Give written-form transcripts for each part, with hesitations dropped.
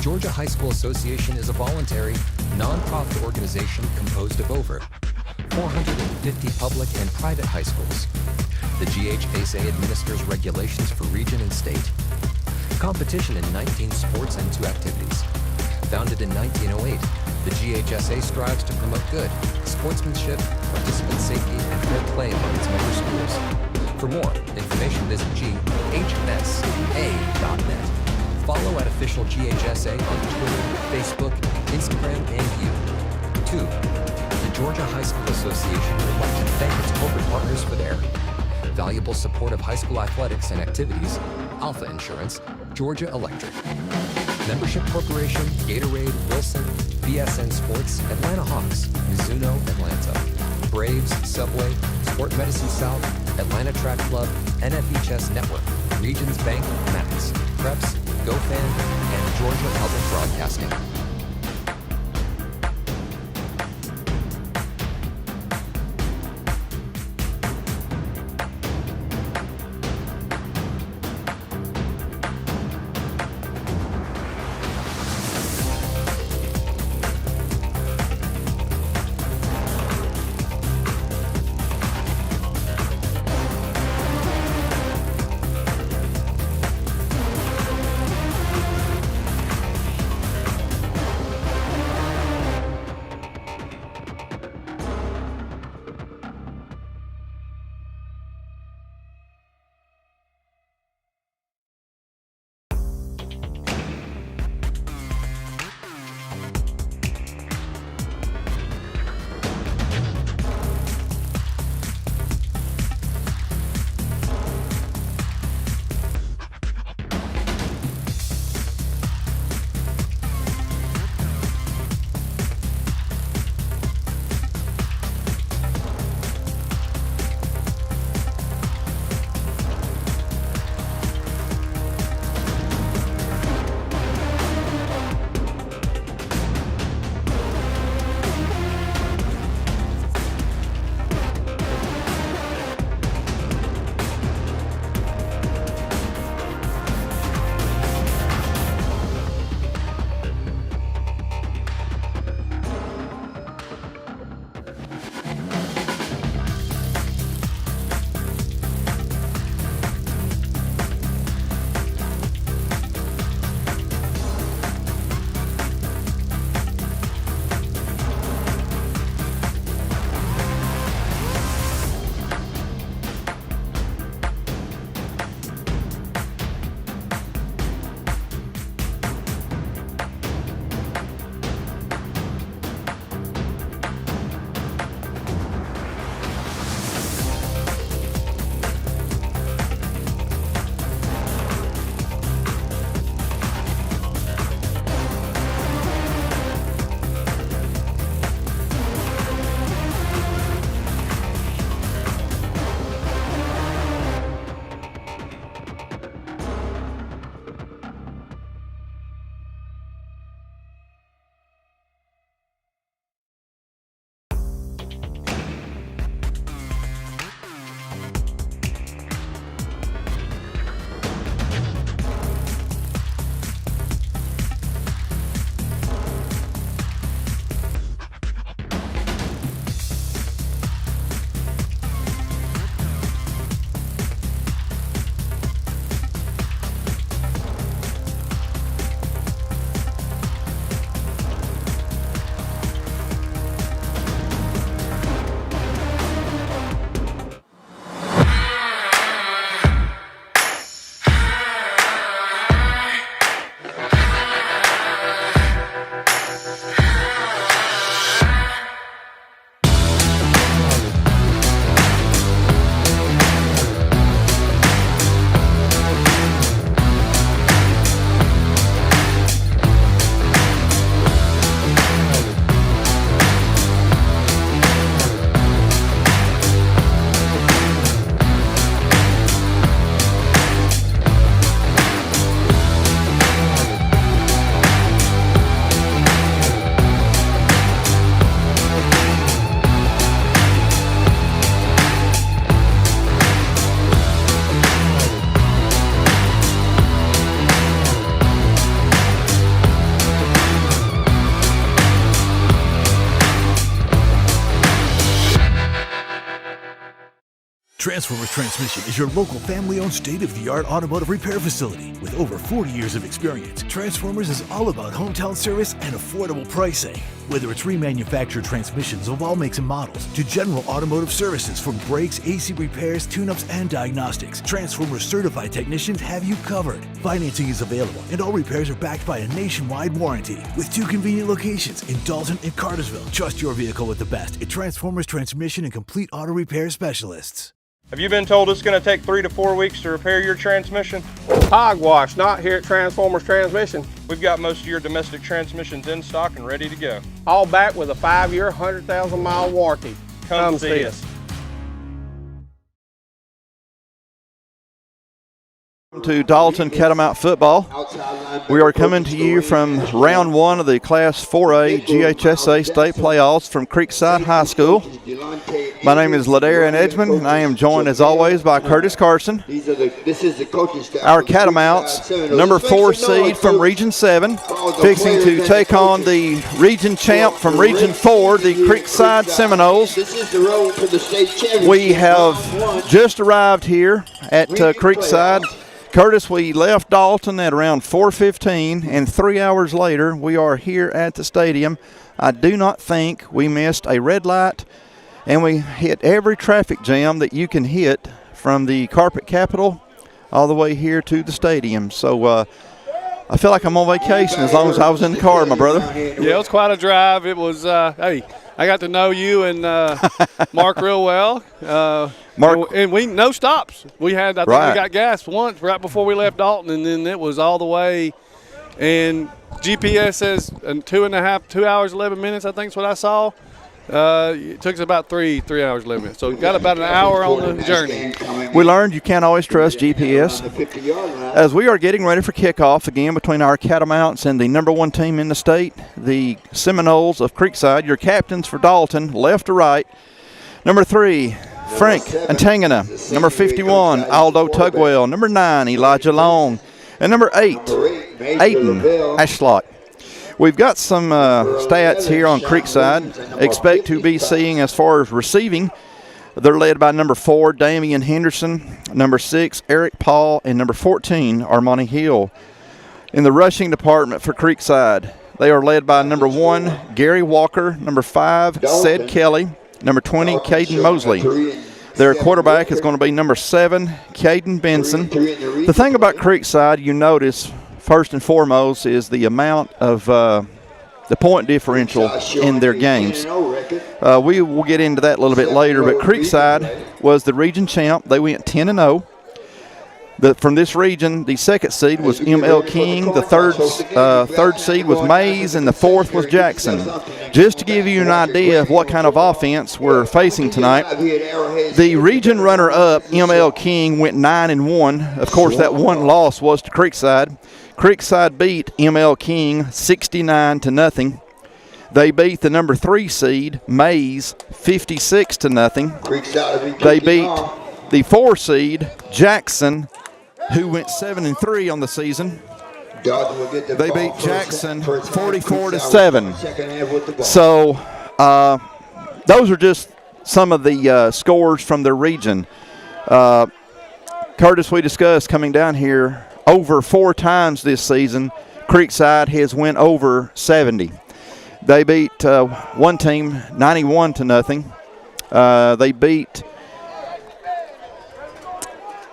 Georgia High School Association is a voluntary, nonprofit organization composed of over 450 public and private high schools. The GHSA administers regulations for region and state. Competition in 19 sports and 2 activities. Founded in 1908, the GHSA strives to promote good sportsmanship, participant safety, and fair play among its member schools. For more information, visit ghsa.net. Follow at official GHSA on Twitter, Facebook, Instagram, and YouTube. 2. The Georgia High School Association would like to thank its corporate partners for their valuable support of high school athletics and activities: Alpha Insurance, Georgia Electric, Membership Corporation, Gatorade, Wilson, BSN Sports, Atlanta Hawks, Mizuno, Atlanta, Braves, Subway, Sport Medicine South, Atlanta Track Club, NFHS Network, Regions Bank, Max, Preps, GoFan, and Georgia Public Broadcasting. Transformers Transmission is your local family-owned state-of-the-art automotive repair facility. With over 40 years of experience, Transformers is all about hometown service and affordable pricing. Whether it's remanufactured transmissions of all makes and models to general automotive services from brakes, AC repairs, tune-ups, and diagnostics, Transformers certified technicians have you covered. Financing is available and all repairs are backed by a nationwide warranty. With 2 convenient locations in Dalton and Cartersville, trust your vehicle with the best at Transformers Transmission and Complete Auto Repair Specialists. Have you been told it's going to take 3 to 4 weeks to repair your transmission? Hogwash, not here at Transformers Transmission. We've got most of your domestic transmissions in stock and ready to go. All back with a 5-year, 100,000-mile warranty. Come see us. To Dalton Catamounts football. We are coming to you from round 1 of the Class 4A GHSA state playoffs from Creekside High School. My name is Ladarian Edgman, and I am joined as always by Curtis Carson. Our Catamounts, number 4 seed from Region 7, fixing to take on the region champ from Region 4, the Creekside Seminoles. We have just arrived here at Creekside. Curtis, we left Dalton at around 4:15, and 3 hours later, we are here at the stadium. I do not think we missed a red light, and we hit every traffic jam that you can hit from the Carpet Capital all the way here to the stadium. So I feel like I'm on vacation as long as I was in the car, my brother. Yeah, it was quite a drive. It was, hey, I got to know you and Mark real well. Mark, and we no stops. We had, I think we got gas once right before we left Dalton, and then it was all the way. And GPS says 2 hours 11 minutes. I think is what I saw. It took us about three hours 11 minutes. So we got about an hour on the journey. We learned you can't always trust GPS. As we are getting ready for kickoff again between our Catamounts and the number 1 team in the state, the Seminoles of Creekside. Your captains for Dalton, left to right. Number 3. Frank Antangana. Number 51, Aldo Tugwell. Number 9, Elijah Long. And number 8, Aiden Ashlot. We've got some stats here on Creekside. Expect to be seeing as far as receiving. They're led by number 4, Damian Henderson. Number 6, Eric Paul. And number 14, Armani Hill. In the rushing department for Creekside, they are led by number 1, Gary Walker. Number 5, Ced Kelly. Number 20, Caden Mosley. Their quarterback is going to be number 7, Caden Benson. The thing about Creekside, you notice, first and foremost, is the amount of the point differential in their games. We will get into that a little bit later, but Creekside was the region champ. They went 10-0. From this region, the 2nd seed was M.L. King, the third seed was Mays, and the 4th was Jackson. Just to give you an idea of what kind of offense we're facing tonight, the region runner-up, M.L. King, went 9-1. Of course, that one loss was to Creekside. Creekside beat M.L. King 69-0. They beat the number 3 seed, Mays, 56-0. They beat the 4 seed, Jackson, who went 7-3 on the season. They beat Jackson 44-7. So those are just some of the scores from the region. Curtis, we discussed coming down here over 4 times this season. Creekside has went over 70. They beat one team 91-0. They beat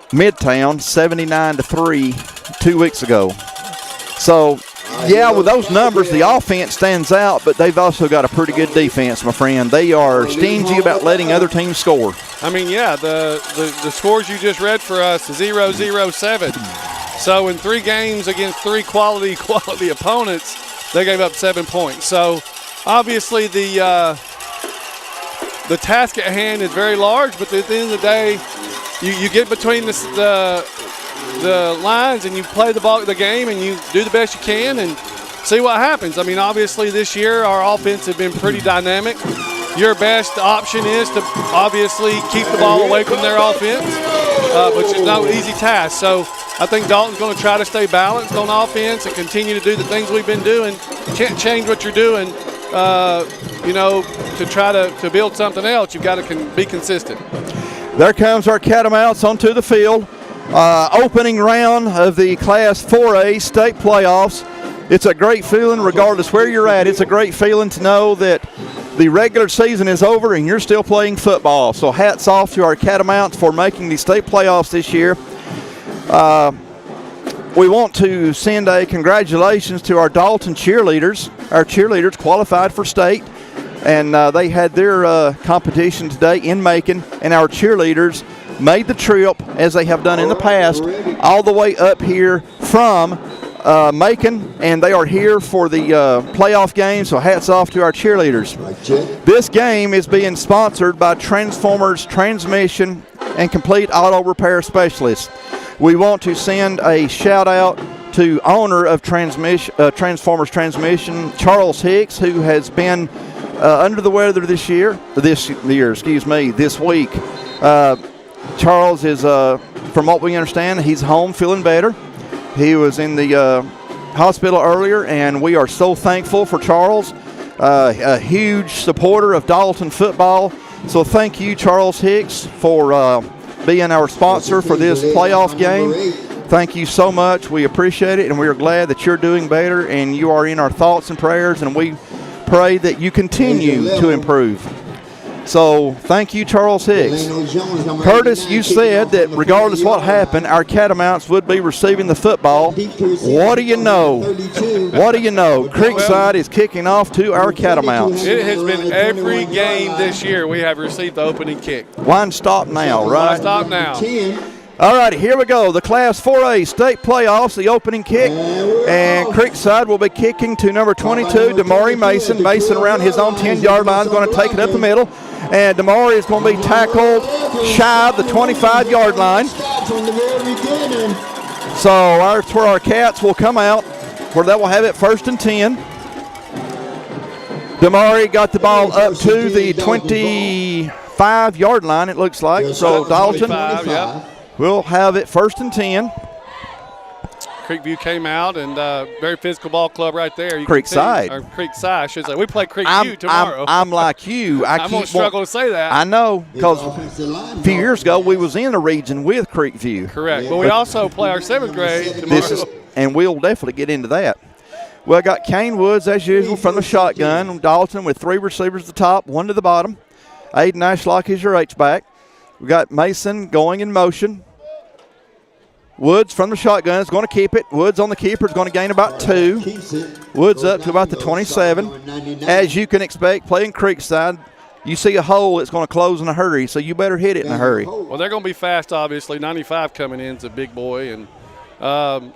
Midtown 79-3 2 weeks ago. So, yeah, with those numbers, the offense stands out, but they've also got a pretty good defense, my friend. They are stingy about letting other teams score. I mean, yeah, the scores you just read for us, 0-0-7. So in 3 games against 3 quality opponents, they gave up 7 points. So obviously the task at hand is very large, but at the end of the day, you get between the lines and you play the game and you do the best you can and see what happens. I mean, obviously this year our offense has been pretty dynamic. Your best option is to obviously keep the ball away from their offense, which is no easy task. So I think Dalton's going to try to stay balanced on offense and continue to do the things we've been doing. You can't change what you're doing, to try to build something else. You've got to be consistent. There comes our Catamounts onto the field. Opening round of the Class 4A state playoffs. It's a great feeling regardless where you're at. It's a great feeling to know that the regular season is over and you're still playing football. So hats off to our Catamounts for making the state playoffs this year. We want to send a congratulations to our Dalton cheerleaders. Our cheerleaders qualified for state, and they had their competition today in Macon, and our cheerleaders made the trip, as they have done in the past, all the way up here from Macon, and they are here for the playoff game, so hats off to our cheerleaders. This game is being sponsored by Transformers Transmission and Complete Auto Repair Specialists. We want to send a shout out to owner of Transformers Transmission, Charles Hicks, who has been under the weather this week. Charles is, from what we understand, he's home feeling better. He was in the hospital earlier, and we are so thankful for Charles, a huge supporter of Dalton football. So thank you, Charles Hicks, for being our sponsor for this playoff game. Thank you so much. We appreciate it, and we are glad that you're doing better, and you are in our thoughts and prayers, and we pray that you continue to improve. So thank you, Charles Hicks. Curtis, you said that regardless what happened, our Catamounts would be receiving the football. What do you know? What do you know? Creekside is kicking off to our Catamounts. It has been every game this year we have received the opening kick. Why stop now, right? Why stop now? All right, here we go. The Class 4A state playoffs, the opening kick. And Creekside will be kicking to number 22, Damari Mason. Mason around his own 10-yard line is going to take it up the middle. And Damari is going to be tackled shy of the 25-yard line. So that's where our Cats will come out, where they will have it 1st and 10. Damari got the ball up to the 25-yard line, it looks like. So Dalton will have it 1st and 10. Creekview came out, and very physical ball club right there. Creekside. Creekside, I should say. We play Creekview tomorrow. I'm like you. I'm going to struggle to say that. I know, because a few years ago we was in a region with Creekview. Correct. But we also play our 7th grade tomorrow. And we'll definitely get into that. Well, I got Kane Woods, as usual, from the shotgun. Dalton with 3 receivers at the top, 1 to the bottom. Aiden Ashlock is your H-back. We got Mason going in motion. Woods from the shotgun is going to keep it. Woods on the keeper is going to gain about 2. Woods up to about the 27. As you can expect, playing Creekside, you see a hole, it's going to close in a hurry, so you better hit it in a hurry. Well, they're going to be fast, obviously. 95 coming in is a big boy. And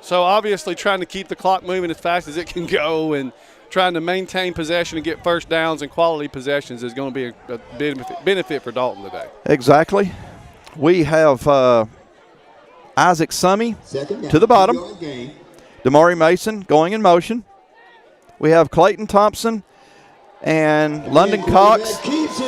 so obviously trying to keep the clock moving as fast as it can go and trying to maintain possession and get first downs and quality possessions is going to be a benefit for Dalton today. Exactly. We have Isaac Summy to the bottom. Damari Mason going in motion. We have Clayton Thompson and London Cox.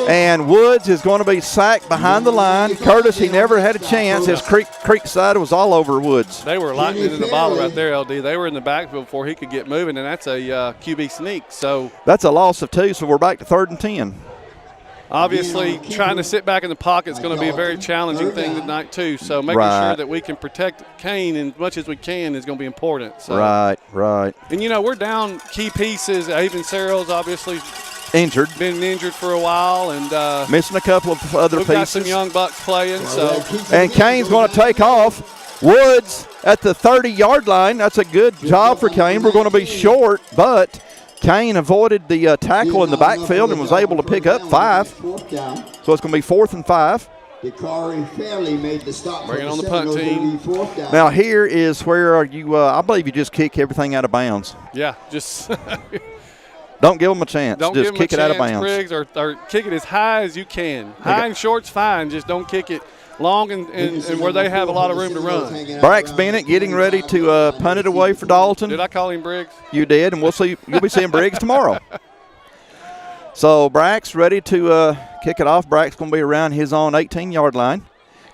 And Woods is going to be sacked behind the line. Curtis, he never had a chance as Creekside was all over Woods. They were lightning in the bottle right there, LD. They were in the backfield before he could get moving, and that's a QB sneak. So that's a loss of 2, so we're back to 3rd and 10. Obviously, trying to sit back in the pocket is going to be a very challenging thing tonight, too. So making sure that we can protect Kane as much as we can is going to be important. So. Right. And, we're down key pieces. Avon Searles, obviously, been injured for a while. And missing a couple of other pieces. We've got some young bucks playing. And Kane's going to take off. Woods at the 30-yard line. That's a good job for Kane. We're going to be short, but Kane avoided the tackle in the backfield and was able to pick up 5. So it's going to be 4th and 5. Bringing on the punt team. Now here is where you, I believe you just kick everything out of bounds. Yeah, just don't give them a chance. Don't just give kick them it a out of chance, bounds. Briggs, or kick it as high as you can. High and short's fine. Just don't kick it long and where they have a lot of room to run. Brax Bennett getting ready to punt it away for Dalton. Did I call him Briggs? You did, and we'll see. You'll be seeing Briggs tomorrow. So Brax ready to kick it off. Brax going to be around his own 18-yard line.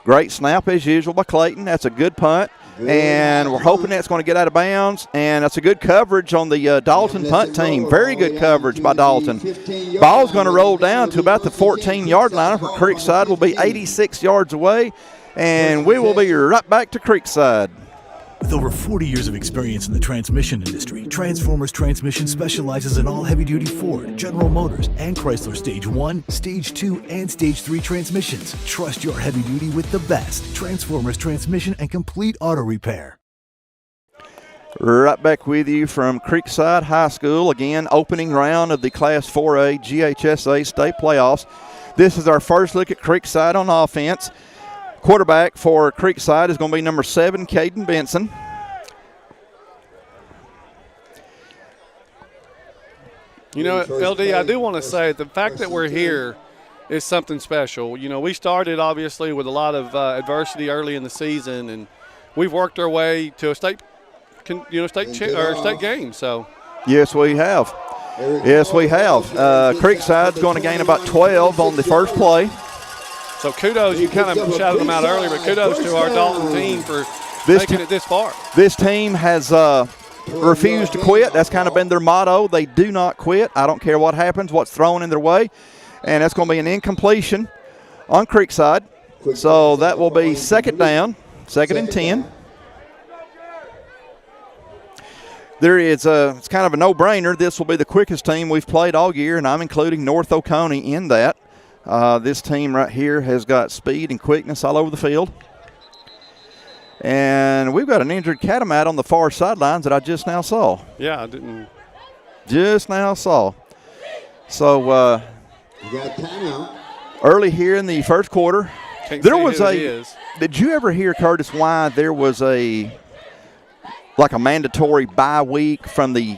Great snap as usual by Clayton. That's a good punt. And we're hoping that's going to get out of bounds. And that's a good coverage on the Dalton punt team. Very good coverage by Dalton. Ball's going to roll down to about the 14-yard line for Creekside. Will be 86 yards away. And we will be right back to Creekside. With over 40 years of experience in the transmission industry, Transformers Transmission specializes in all heavy-duty Ford, General Motors, and Chrysler Stage 1, Stage 2, and Stage 3 transmissions. Trust your heavy-duty with the best. Transformers Transmission and Complete Auto Repair. Right back with you from Creekside High School. Again, opening round of the Class 4A GHSA state playoffs. This is our first look at Creekside on offense. Quarterback for Creekside is going to be number 7, Caden Benson. You know, LD, I do want to say the fact that we're here is something special. You know, we started obviously with a lot of adversity early in the season, and we've worked our way to a state game. So yes, we have. Yes, we have. Creekside's going to gain about 12 on the first play. So kudos, you kind of shouted them out earlier, but kudos to our Dalton team for making it this far. This team has refused to quit. That's kind of been their motto. They do not quit. I don't care what happens, what's thrown in their way. And that's going to be an incompletion on Creekside. So that will be second down, second and 10. It's kind of a no-brainer. This will be the quickest team we've played all year, and I'm including North Oconee in that. This team right here has got speed and quickness all over the field. And we've got an injured Catamount on the far sidelines that I just now saw. Yeah, I didn't. Just now saw. So You got timeout. Early here in the first quarter, There was a. Did you ever hear, Curtis, why there was a mandatory bye week from the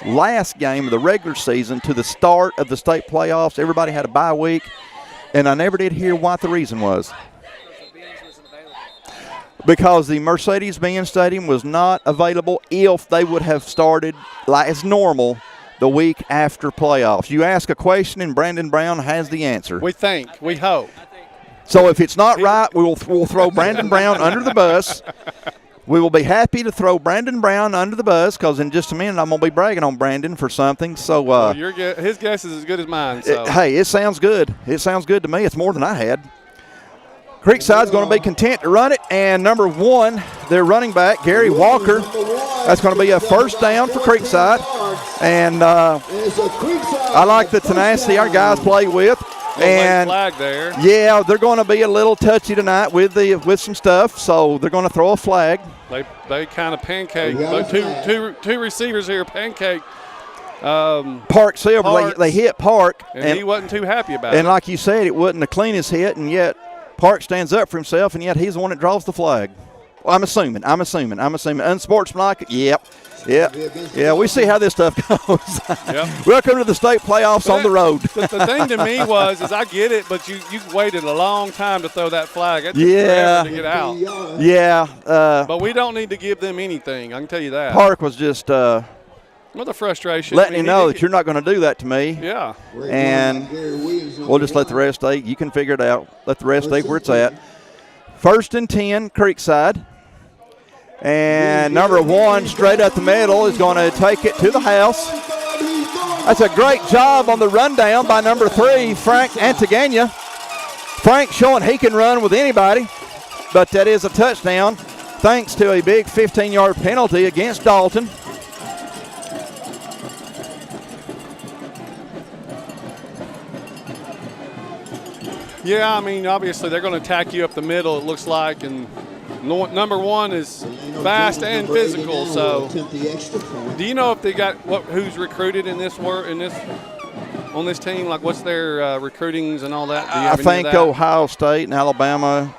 last game of the regular season to the start of the state playoffs? Everybody had a bye week, and I never did hear what the reason was. Because the Mercedes-Benz Stadium was not available if they would have started like as normal the week after playoffs. You ask a question, and Brandon Brown has the answer. We hope. So if it's not right, we'll throw Brandon Brown under the bus. We will be happy to throw Brandon Brown under the bus because in just a minute I'm going to be bragging on Brandon for something. So his guess is as good as mine. So. It sounds good. It sounds good to me. It's more than I had. Creekside's going to be content to run it, and number 1, their running back, Gary Walker. That's going to be a first down for Creekside. And I like the tenacity our guys play with. And flag there. Yeah, they're going to be a little touchy tonight with some stuff, so they're going to throw a flag. They kind of pancake. Two receivers here pancake. Park Silver, they hit Park. And he wasn't too happy about it. And like you said, it wasn't the cleanest hit, and yet Park stands up for himself, and yet he's the one that draws the flag. Well, I'm assuming. Unsportsmanlike, yep. Yeah, we see how this stuff goes. Yep. Welcome to the state playoffs on the road. The thing to me is I get it, but you waited a long time to throw that flag. It took forever to get out. Yeah. But we don't need to give them anything. I can tell you that. Park was just with the frustration. letting you know that you're not going to do that to me. Yeah. And we'll just let the rest stay. You can figure it out. Let the rest stay where it's at. First and 10, Creekside. And number 1, straight up the middle, is going to take it to the house. That's a great job on the rundown by number 3, Frank Antagania. Frank showing he can run with anybody, but that is a touchdown thanks to a big 15-yard penalty against Dalton. Yeah, I mean, obviously they're going to attack you up the middle, it looks like, and number 1 is fast and physical. So, do you know if they got who's recruited on this team? Like, what's their recruitings and all that? Do you have I think Ohio State and Alabama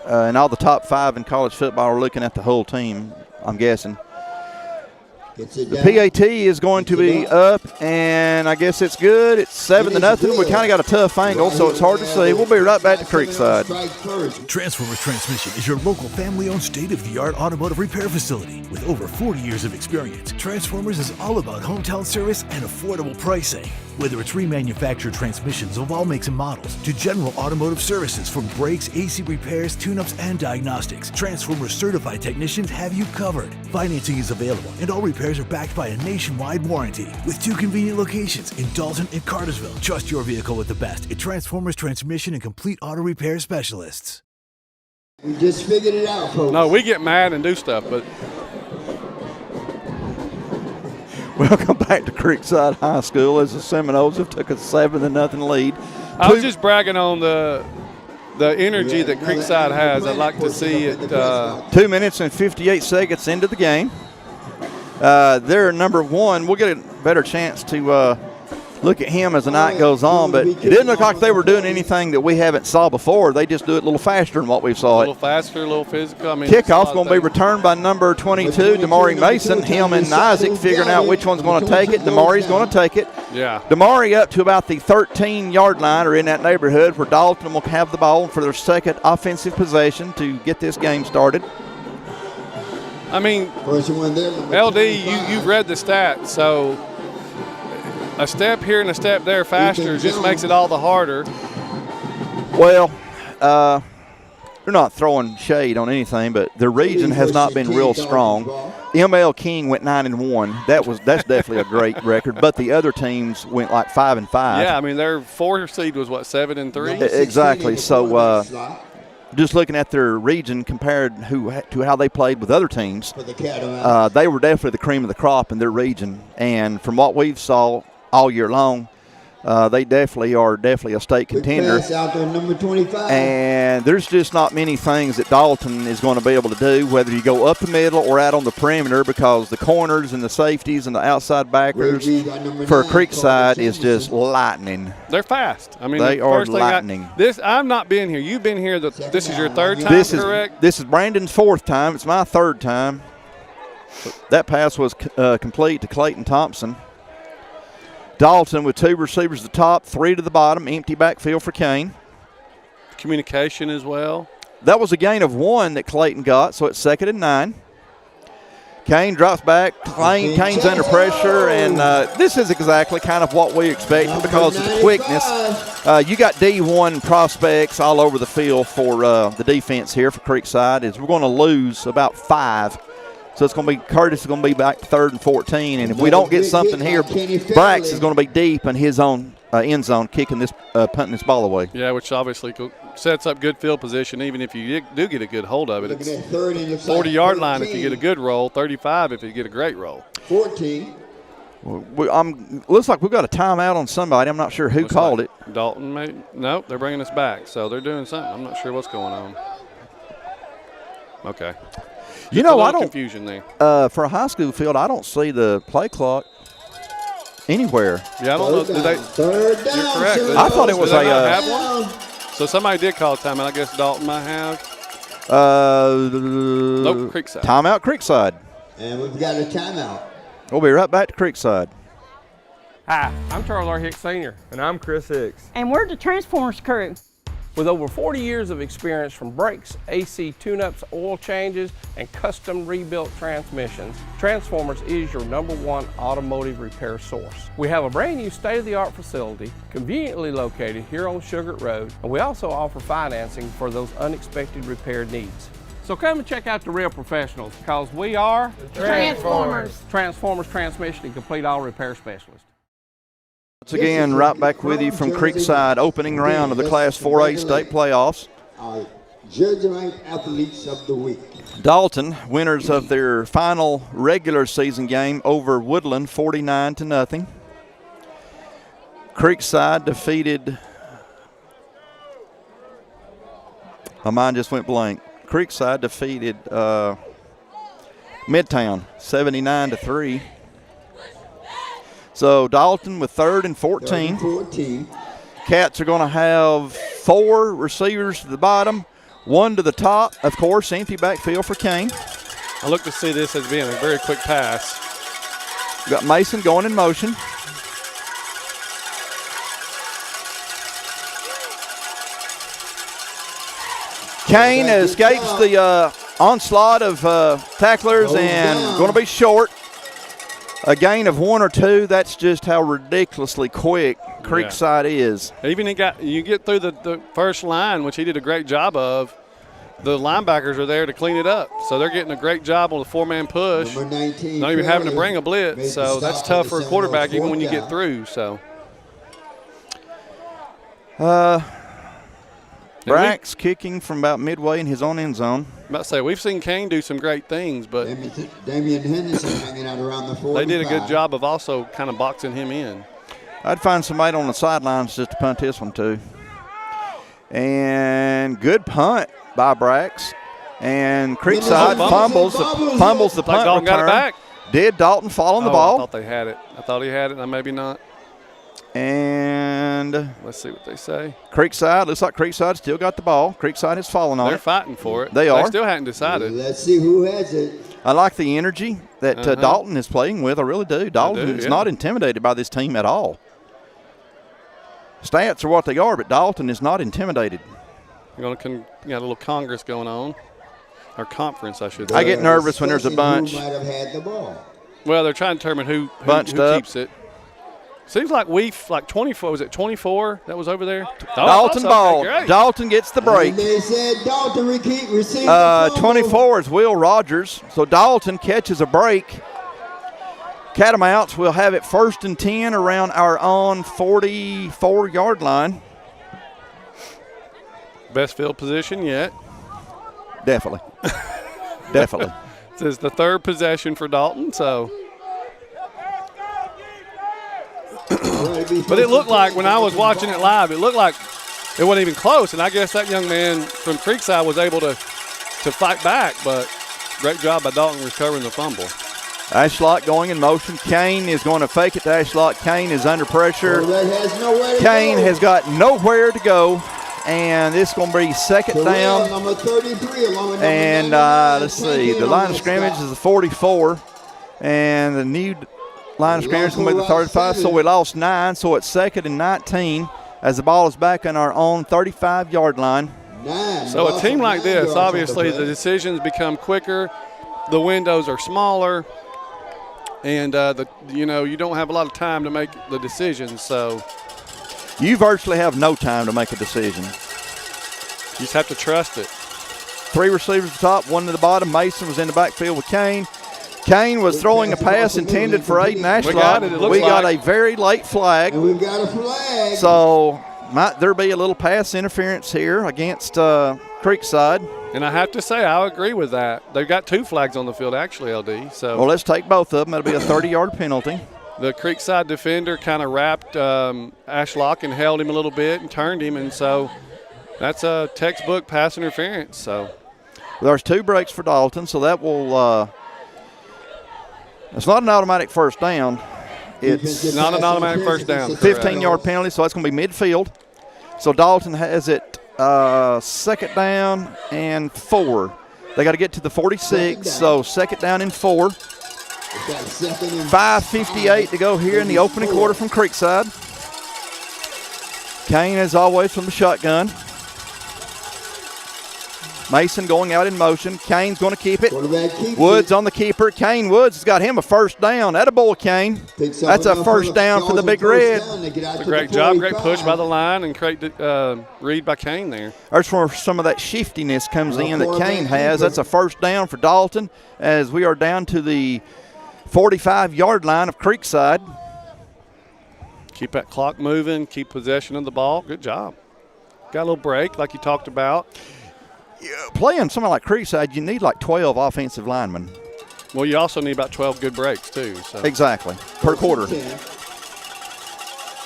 and all the top 5 in college football are looking at the whole team, I'm guessing. The PAT is going to be up, and I guess it's good. It's 7-0. We kind of got a tough angle, so it's hard to see. We'll be right back to Creekside. Transformers Transmission is your local family-owned state-of-the-art automotive repair facility. With over 40 years of experience, Transformers is all about hometown service and affordable pricing. Whether it's remanufactured transmissions of all makes and models to general automotive services from brakes, AC repairs, tune-ups, and diagnostics, Transformers certified technicians have you covered. Financing is available, and all repairs are backed by a nationwide warranty. With 2 convenient locations in Dalton and Cartersville, trust your vehicle with the best at Transformers Transmission and Complete Auto Repair Specialists. We just figured it out, folks. No, we get mad and do stuff, but Welcome back to Creekside High School as the Seminoles have took a 7-0 lead. I was just bragging on the energy that Creekside has. I'd like to see it. 2 minutes and 58 seconds into the game. They're number 1. We'll get a better chance to look at him as the night goes on, but it didn't look like they were doing anything that we haven't saw before. They just do it a little faster than what we saw. A little faster, a little physical. I mean, kickoff's going to be returned by number 22, Damari Mason. Him and Isaac figuring out which one's going to take it. Damari's going to take it. Yeah. Damari up to about the 13-yard line or in that neighborhood where Dalton will have the ball for their second offensive possession to get this game started. I mean, LD, you've read the stats, so a step here and a step there faster just makes it all the harder. Well, they're not throwing shade on anything, but the region has not been real strong. ML King went 9-1. That's definitely a great record. But the other teams went like 5-5. Yeah, I mean their 4 seed was what, 7-3. Exactly. So just looking at their region compared to how they played with other teams, they were definitely the cream of the crop in their region. And from what we've saw all year long, they definitely are a state contender. Out there, number 25. And there's just not many things that Dalton is going to be able to do, whether you go up the middle or out on the perimeter, because the corners and the safeties and the outside backers for Creekside is just lightning. They're fast. I mean, they are lightning. I've not been here. You've been here. This is your 3rd time, correct? This is Brandon's 4th time. It's my 3rd time. That pass was complete to Clayton Thompson. Dalton with 2 receivers at the top, 3 to the bottom, empty backfield for Kane. Communication as well. That was a gain of 1 that Clayton got, so it's 2nd and 9. Kane drops back. Kane's under pressure, and this is exactly kind of what we expected because of the quickness. You got D1 prospects all over the field for the defense here for Creekside. We're going to lose about 5. So it's going to be Curtis is going to be back to 3rd and 14, and if we don't get something here, Brax is going to be deep in his own end zone, punting this ball away. Yeah, which obviously sets up good field position. Even if you do get a good hold of it, it's 40-yard line if you get a good roll, 35 if you get a great roll. 14. Looks like we've got a timeout on somebody. I'm not sure who called it. Dalton, maybe? Nope, they're bringing us back, so they're doing something. I'm not sure what's going on. Okay. You know, I don't. Confusion there. For a high school field, I don't see the play clock anywhere. Yeah, I don't know. Did they? Third down, You're correct. I thought it was a. Have one? So somebody did call a timeout. I guess Dalton might have. Nope, Creekside. Timeout, Creekside. And we've got a timeout. We'll be right back to Creekside. Hi, I'm Charles R. Hicks Sr. And I'm Chris Hicks. And we're the Transformers crew. With over 40 years of experience from brakes, AC tune-ups, oil changes, and custom rebuilt transmissions, Transformers is your #1 automotive repair source. We have a brand new state-of-the-art facility conveniently located here on Sugar Road, and we also offer financing for those unexpected repair needs. So come and check out the real professionals, because we are Transformers. Transformers Transmission and Complete Auto Repair Specialists. Once again, right back with you from Creekside, opening round of the Class 4A state playoffs. Our judge-ranked athletes of the week. Dalton, winners of their final regular season game over Woodland, 49-0. Creekside defeated. My mind just went blank. Creekside defeated Midtown, 79-3. So Dalton with 3rd and 14. Cats are going to have 4 receivers to the bottom, 1 to the top. Of course, empty backfield for Kane. I look to see this as being a very quick pass. Got Mason going in motion. Kane escapes the onslaught of tacklers and going to be short. a gain of 1 or 2, that's just how ridiculously quick Creekside is. Even you get through the first line, which he did a great job of. The linebackers are there to clean it up. So they're getting a great job on the 4-man push. Number 19, Not even having to bring a made blitz. the So that's stop tough at for a the quarterback even Seminoles when you fourth get through. So Brax kicking from about midway in his own end zone. I'm about to say, we've seen Kane do some great things, but Damian Henderson hanging out around the 45. they did a good job of also kind of boxing him in. I'd find somebody on the sidelines just to punt this one too. And good punt by Brax. And Creekside fumbles the punt Dalton got it return. back. Did Dalton fall on the I ball? thought they had it. I thought he had it, and maybe not. And Let's see what they say. Creekside, looks like Creekside still got the ball. Creekside has fallen on They're it. fighting for it. They are. They still hadn't decided. Let's see who has it. I like the energy that Dalton is playing with. I really do. Dalton is not intimidated by this team at all. Stats are what they are, but Dalton is not intimidated. You're going to got a little congress going on, or conference, I should say. I get nervous when there's a bunch. Who might have had the ball. Well, they're trying to determine who keeps it. Seems like like 24. Was it 24 that was over there? Dalton ball. Dalton gets the break. And they said Dalton received the 24 is Will Rogers. So Dalton catches a break. Catamounts will have it 1st and 10 around our own 44-yard line. Best field position yet. Definitely. Definitely. This is the 3rd possession for Dalton, so. But it looked like when I was watching it live, it looked like it wasn't even close. And I guess that young man from Creekside was able to fight back. But great job by Dalton recovering the fumble. Ashlock going in motion. Kane is going to fake it to Ashlock. Kane is under pressure. Kane has got nowhere to go. And this is going to be 2nd down. Number 33, along with and let's see. The line of scrimmage is the 44. And the new line of scrimmage is going to be the 35. So we lost 9. So it's 2nd and 19 as the ball is back on our own 35-yard line. So a team like this, obviously the decisions become quicker. The windows are smaller. And, you don't have a lot of time to make the decisions. So you virtually have no time to make a decision. You just have to trust it. 3 receivers at the top, 1 to the bottom. Mason was in the backfield with Kane. Kane was throwing a pass intended for Aiden Ashlock. We got a very late flag. And we've got a flag. So might there be a little pass interference here against Creekside. And I have to say, I agree with that. They've got 2 flags on the field, actually, LD. So well, let's take both of them. That'll be a 30-yard penalty. The Creekside defender kind of wrapped Ashlock and held him a little bit and turned him, and so that's a textbook pass interference. So there's 2 breaks for Dalton, so that will it's not an automatic first down. It's not an automatic first down. 15-yard penalty, so that's going to be midfield. So Dalton has it 2nd down and 4. They got to get to the 46, so 2nd down and 4. 5:58 to go here in the opening quarter from Creekside. Kane, as always, from the shotgun. Mason going out in motion. Kane's going to keep it. Woods on the keeper. Kane Woods has got him a 1st down. Attaboy, Kane. That's a 1st down for the Big Red. It's a great job, great push by the line, and great read by Kane there. That's where some of that shiftiness comes in that Kane has. That's a 1st down for Dalton as we are down to the 45-yard line of Creekside. Keep that clock moving, keep possession of the ball. Good job. Got a little break like you talked about. Playing something like Creekside, you need like 12 offensive linemen. Well, you also need about 12 good breaks, too. So. Exactly, per quarter.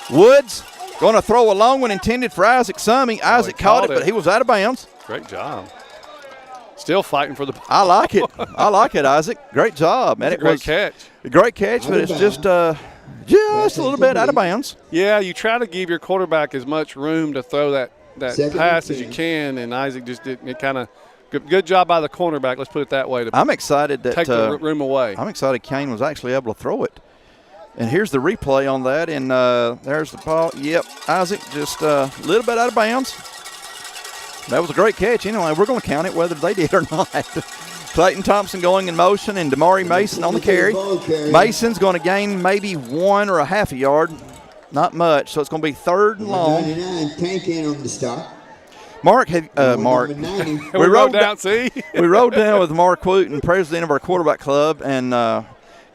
Woods going to throw a long one intended for Isaac Summey. Isaac caught it, but he was out of bounds. Great job. Still fighting for the ball. I like it. I like it, Isaac. Great job. And it was catch. A great catch, but it's just a little bit out of bounds. Yeah, you try to give your quarterback as much room to throw that pass as you can, and Isaac just didn't. It kind of good job by the cornerback. Let's put it that way. I'm excited that take the room away. I'm excited Kane was actually able to throw it. And here's the replay on that, and there's the ball. Yep, Isaac just a little bit out of bounds. That was a great catch. Anyway, we're going to count it whether they did or not. Clayton Thompson going in motion and Damari Mason on the carry. Mason's going to gain maybe 1 or a half a yard, not much. So it's going to be 3rd and long. 99, Tank in on the stop. Mark, Mark. we rode down. See, we rode down with Mark Wooten, president of our quarterback club, and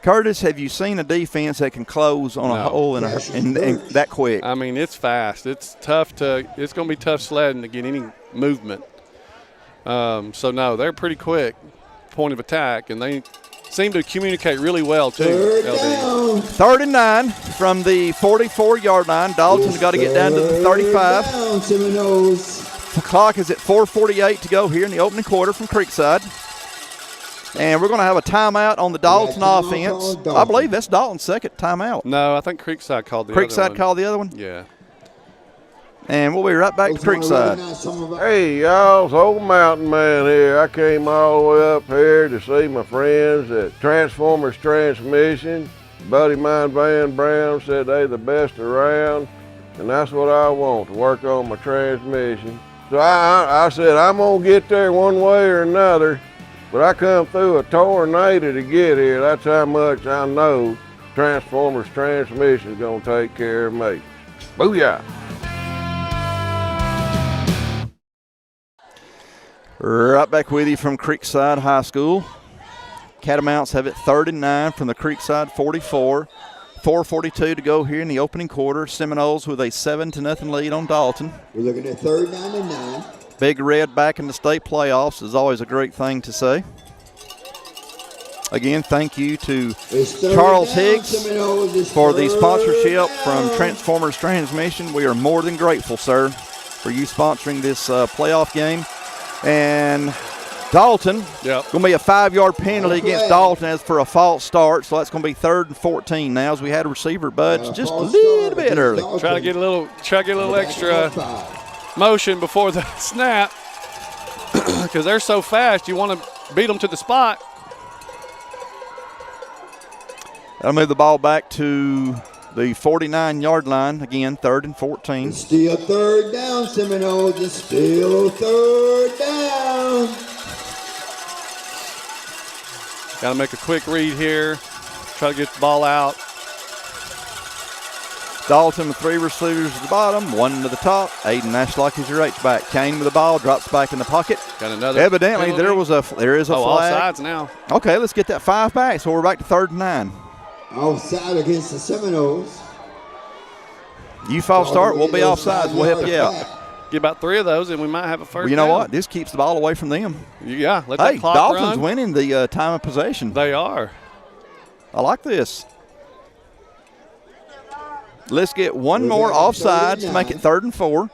Curtis, have you seen a defense that can close on a hole in that quick? I mean, it's fast. It's tough it's going to be tough sledding to get any movement. So no, they're pretty quick, point of attack, and they seem to communicate really well too. 3rd and 9 from the 44-yard line. Dalton's got to get down to the 35. The clock is at 4:48 to go here in the opening quarter from Creekside. And we're going to have a timeout on the Dalton offense. I believe that's Dalton's second timeout. No, I think Creekside called the other one. Creekside called the other one? Yeah. And we'll be right back to Creekside. Hey, y'all, it's old mountain man here. I came all the way up here to see my friends at Transformers Transmission. A buddy of mine, Van Brown, said they the best around, and that's what I want, to work on my transmission. So I said, I'm going to get there one way or another, but I come through a tornado to get here. That's how much I know Transformers Transmission is going to take care of me. Booyah! Right back with you from Creekside High School. Catamounts have it 3rd and 9 from the Creekside 44. 4:42 to go here in the opening quarter. Seminoles with a 7-0 lead on Dalton. We're looking at 3rd down and 9. Big Red back in the state playoffs is always a great thing to say. Again, thank you to Charles Higgs for the sponsorship from Transformers Transmission. We are more than grateful, sir, for you sponsoring this playoff game. And Dalton, going to be a 5-yard penalty against Dalton as for a false start. So that's going to be 3rd and 14 now as we had a receiver budge just a little bit early. Try to get a little extra motion before the snap because they're so fast. You want to beat them to the spot. That'll move the ball back to the 49-yard line. Again, 3rd and 14. It's still 3rd down, Seminoles. It's still 3rd down. Got to make a quick read here. Try to get the ball out. Dalton with 3 receivers at the bottom, 1 to the top. Aiden Ashlock is your H-back. Kane with the ball, drops back in the pocket. Got another Evidently, penalty. there is a flag. All sides now. Okay, let's get that 5 back. So we're back to 3rd and 9. Offside against the Seminoles. You false start, we'll be offsides. We'll help you out. Get about 3 of those, and we might have a first Well, you know down. what? This keeps the ball away from them. Yeah, let that clock Dalton's run. winning the time of possession. They are. I like this. Let's get one more offsides to make it 3rd and 4.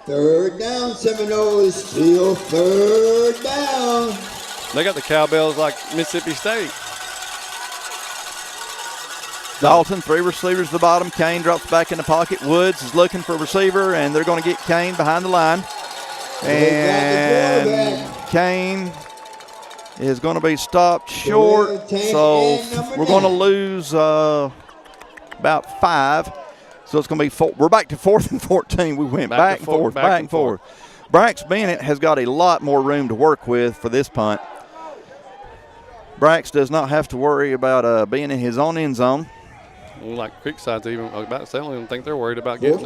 3rd down, Seminoles. Still 3rd down. They got the cowbells like Mississippi State. Dalton, 3 receivers at the bottom. Kane drops back in the pocket. Woods is looking for a receiver, and they're going to get Kane behind the line. And Kane is going to be stopped short, so we're going to lose about 5. So it's going to be 4. We're back to 4th and 14. We went back and forth, back and forth. Brax Bennett has got a lot more room to work with for this punt. Brax does not have to worry about being in his own end zone. Well, like Creekside's even about to say, I don't even think they're worried about getting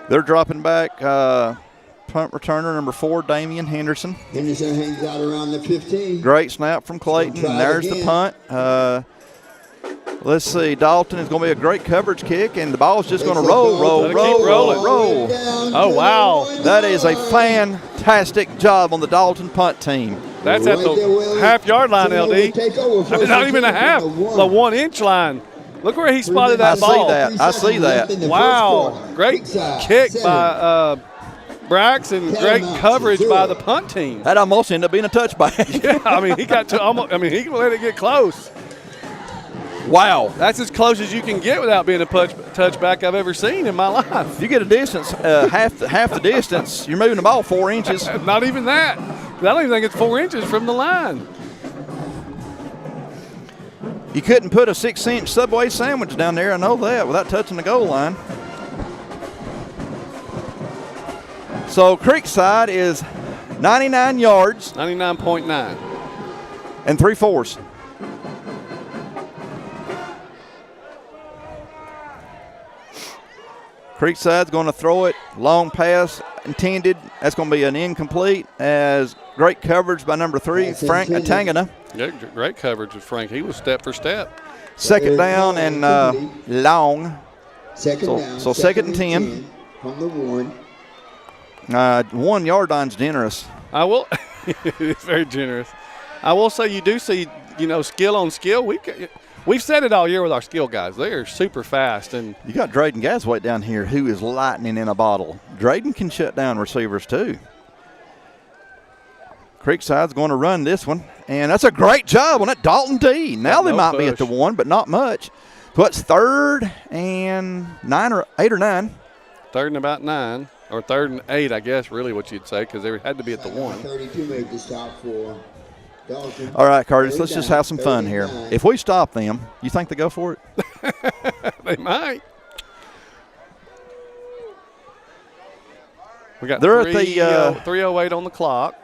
They're dropping back punt returner number 4, Damian Henderson. Henderson hangs out around the 15. Great snap from Clayton. And there's the punt. Let's see. Dalton is going to be a great coverage kick, and the ball's just going to roll. Oh, wow. That is a fantastic job on the Dalton punt team. That's at the half-yard line, LD. I mean, not even a half, the 1-inch line. Look where he spotted that ball. I see that. Wow. Great kick by Brax and great coverage by the punt team. That almost ended up being a touchback. Yeah, I mean, he got to almost, I mean, he let it get close. Wow. That's as close as you can get without being a touchback I've ever seen in my life. You get a distance, half the distance, you're moving the ball 4 inches. Not even that. I don't even think it's 4 inches from the line. You couldn't put a 6-inch Subway sandwich down there, I know that, without touching the goal line. So Creekside is 99 yards. 99.9. and 3/4. Creekside's going to throw it. Long pass intended. That's going to be an incomplete, as great coverage by number 3, Frank Atangana. Yeah, great coverage with Frank. He was step for step. Second down and long. Second down. So second and 10. From the 1. 1 yard line's generous. I will. It's very generous. I will say you do see, skill on skill. We've said it all year with our skill guys. They are super fast. And you got Drayden Gasway down here who is lightning in a bottle. Drayden can shut down receivers too. Creekside's going to run this one, and that's a great job on it. Dalton D. Now they might be at the 1, but not much. Puts 3rd and 9 or 8 or 9. 3rd and about 9, or 3rd and 8, I guess, really what you'd say, because they had to be at the 1. 32 made the stop for Dalton. All right, Curtis, let's just have some fun here. If we stop them, you think they go for it? They might. We got they're 3:08 on the clock.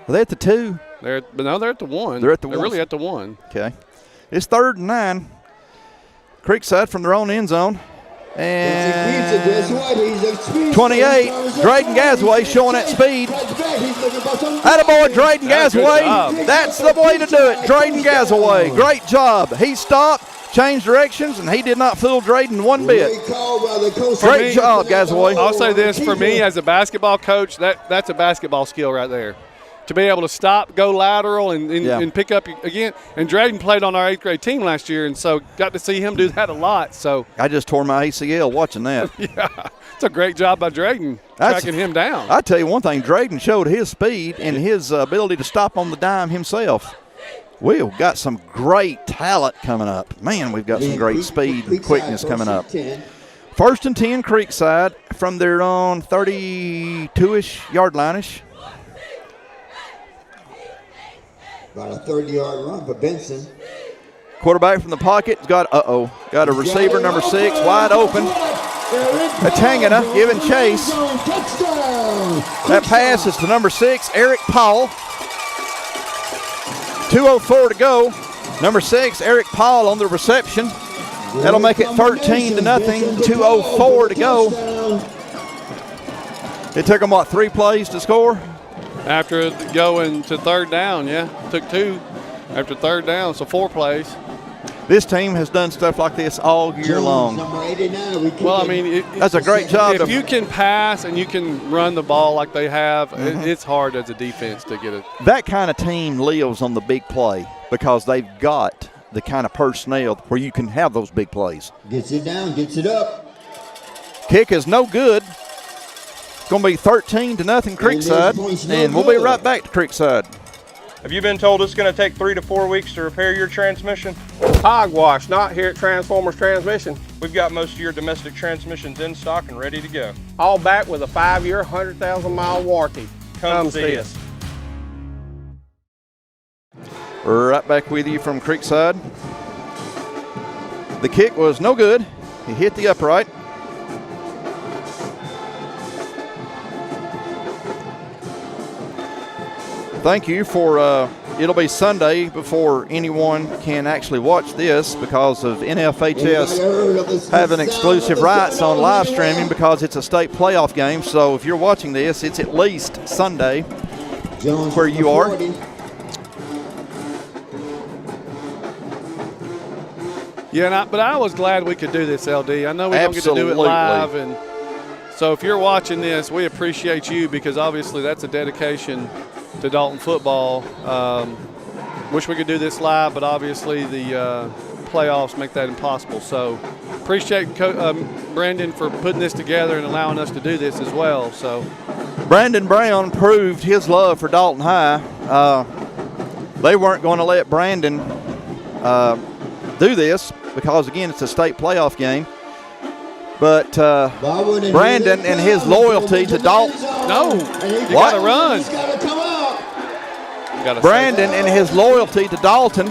Are they at the 2? They're at the 1. They're at the 1. They're really at the 1. Okay. It's 3rd and 9. Creekside from their own end zone. And 28, Drayden Gasway showing that speed. Attaboy, Drayden Gasway. That's the way to do it. Drayden Gasway. Great job. He stopped, changed directions, and he did not fool Drayden one bit. Great job, Gasway. I'll say this, for me as a basketball coach, that's a basketball skill right there. To be able to stop, go lateral, and pick up again. And Drayden played on our 8th grade team last year, and so got to see him do that a lot. So I just tore my ACL watching that. Yeah, it's a great job by Drayden tracking him down. I tell you one thing, Drayden showed his speed and his ability to stop on the dime himself. We've got some great talent coming up. Man, we've got some great speed and quickness coming up. 1st and 10, Creekside from their own 32-ish yard line-ish. About a 30-yard run for Benson. Quarterback from the pocket got a receiver, number 6, wide open. Atangana giving chase. That pass is to number 6, Eric Powell. 2:04 to go. Number 6, Eric Powell on the reception. That'll make it 13-0. 2:04 to go. It took them, 3 plays to score? After going to 3rd down, took 2 after 3rd down, so 4 plays. This team has done stuff like this all year long. Well, I mean, that's a great job. If you can pass and you can run the ball like they have, it's hard as a defense to get it. That kind of team lives on the big play because they've got the kind of personnel where you can have those big plays. Gets it down, gets it up. Kick is no good. Going to be 13-0 Creekside, and we'll be right back to Creekside. Have you been told it's going to take 3 to 4 weeks to repair your transmission? Hogwash, not here at Transformers Transmission. We've got most of your domestic transmissions in stock and ready to go. All back with a 5-year, 100,000-mile warranty. Come see us. Right back with you from Creekside. The kick was no good. He hit the upright. Thank you for, it'll be Sunday before anyone can actually watch this because of NFHS having exclusive rights on live streaming because it's a state playoff game. So if you're watching this, it's at least Sunday where you are. Yeah, but I was glad we could do this, LD. I know we don't get to do it live, and so if you're watching this, we appreciate you because obviously that's a dedication to Dalton football. Wish we could do this live, but obviously the playoffs make that impossible. So appreciate Brandon for putting this together and allowing us to do this as well. So Brandon Brown proved his love for Dalton High. They weren't going to let Brandon do this because, again, it's a state playoff game. But Brandon and his loyalty to Dalton. No, you got to run. Brandon and his loyalty to Dalton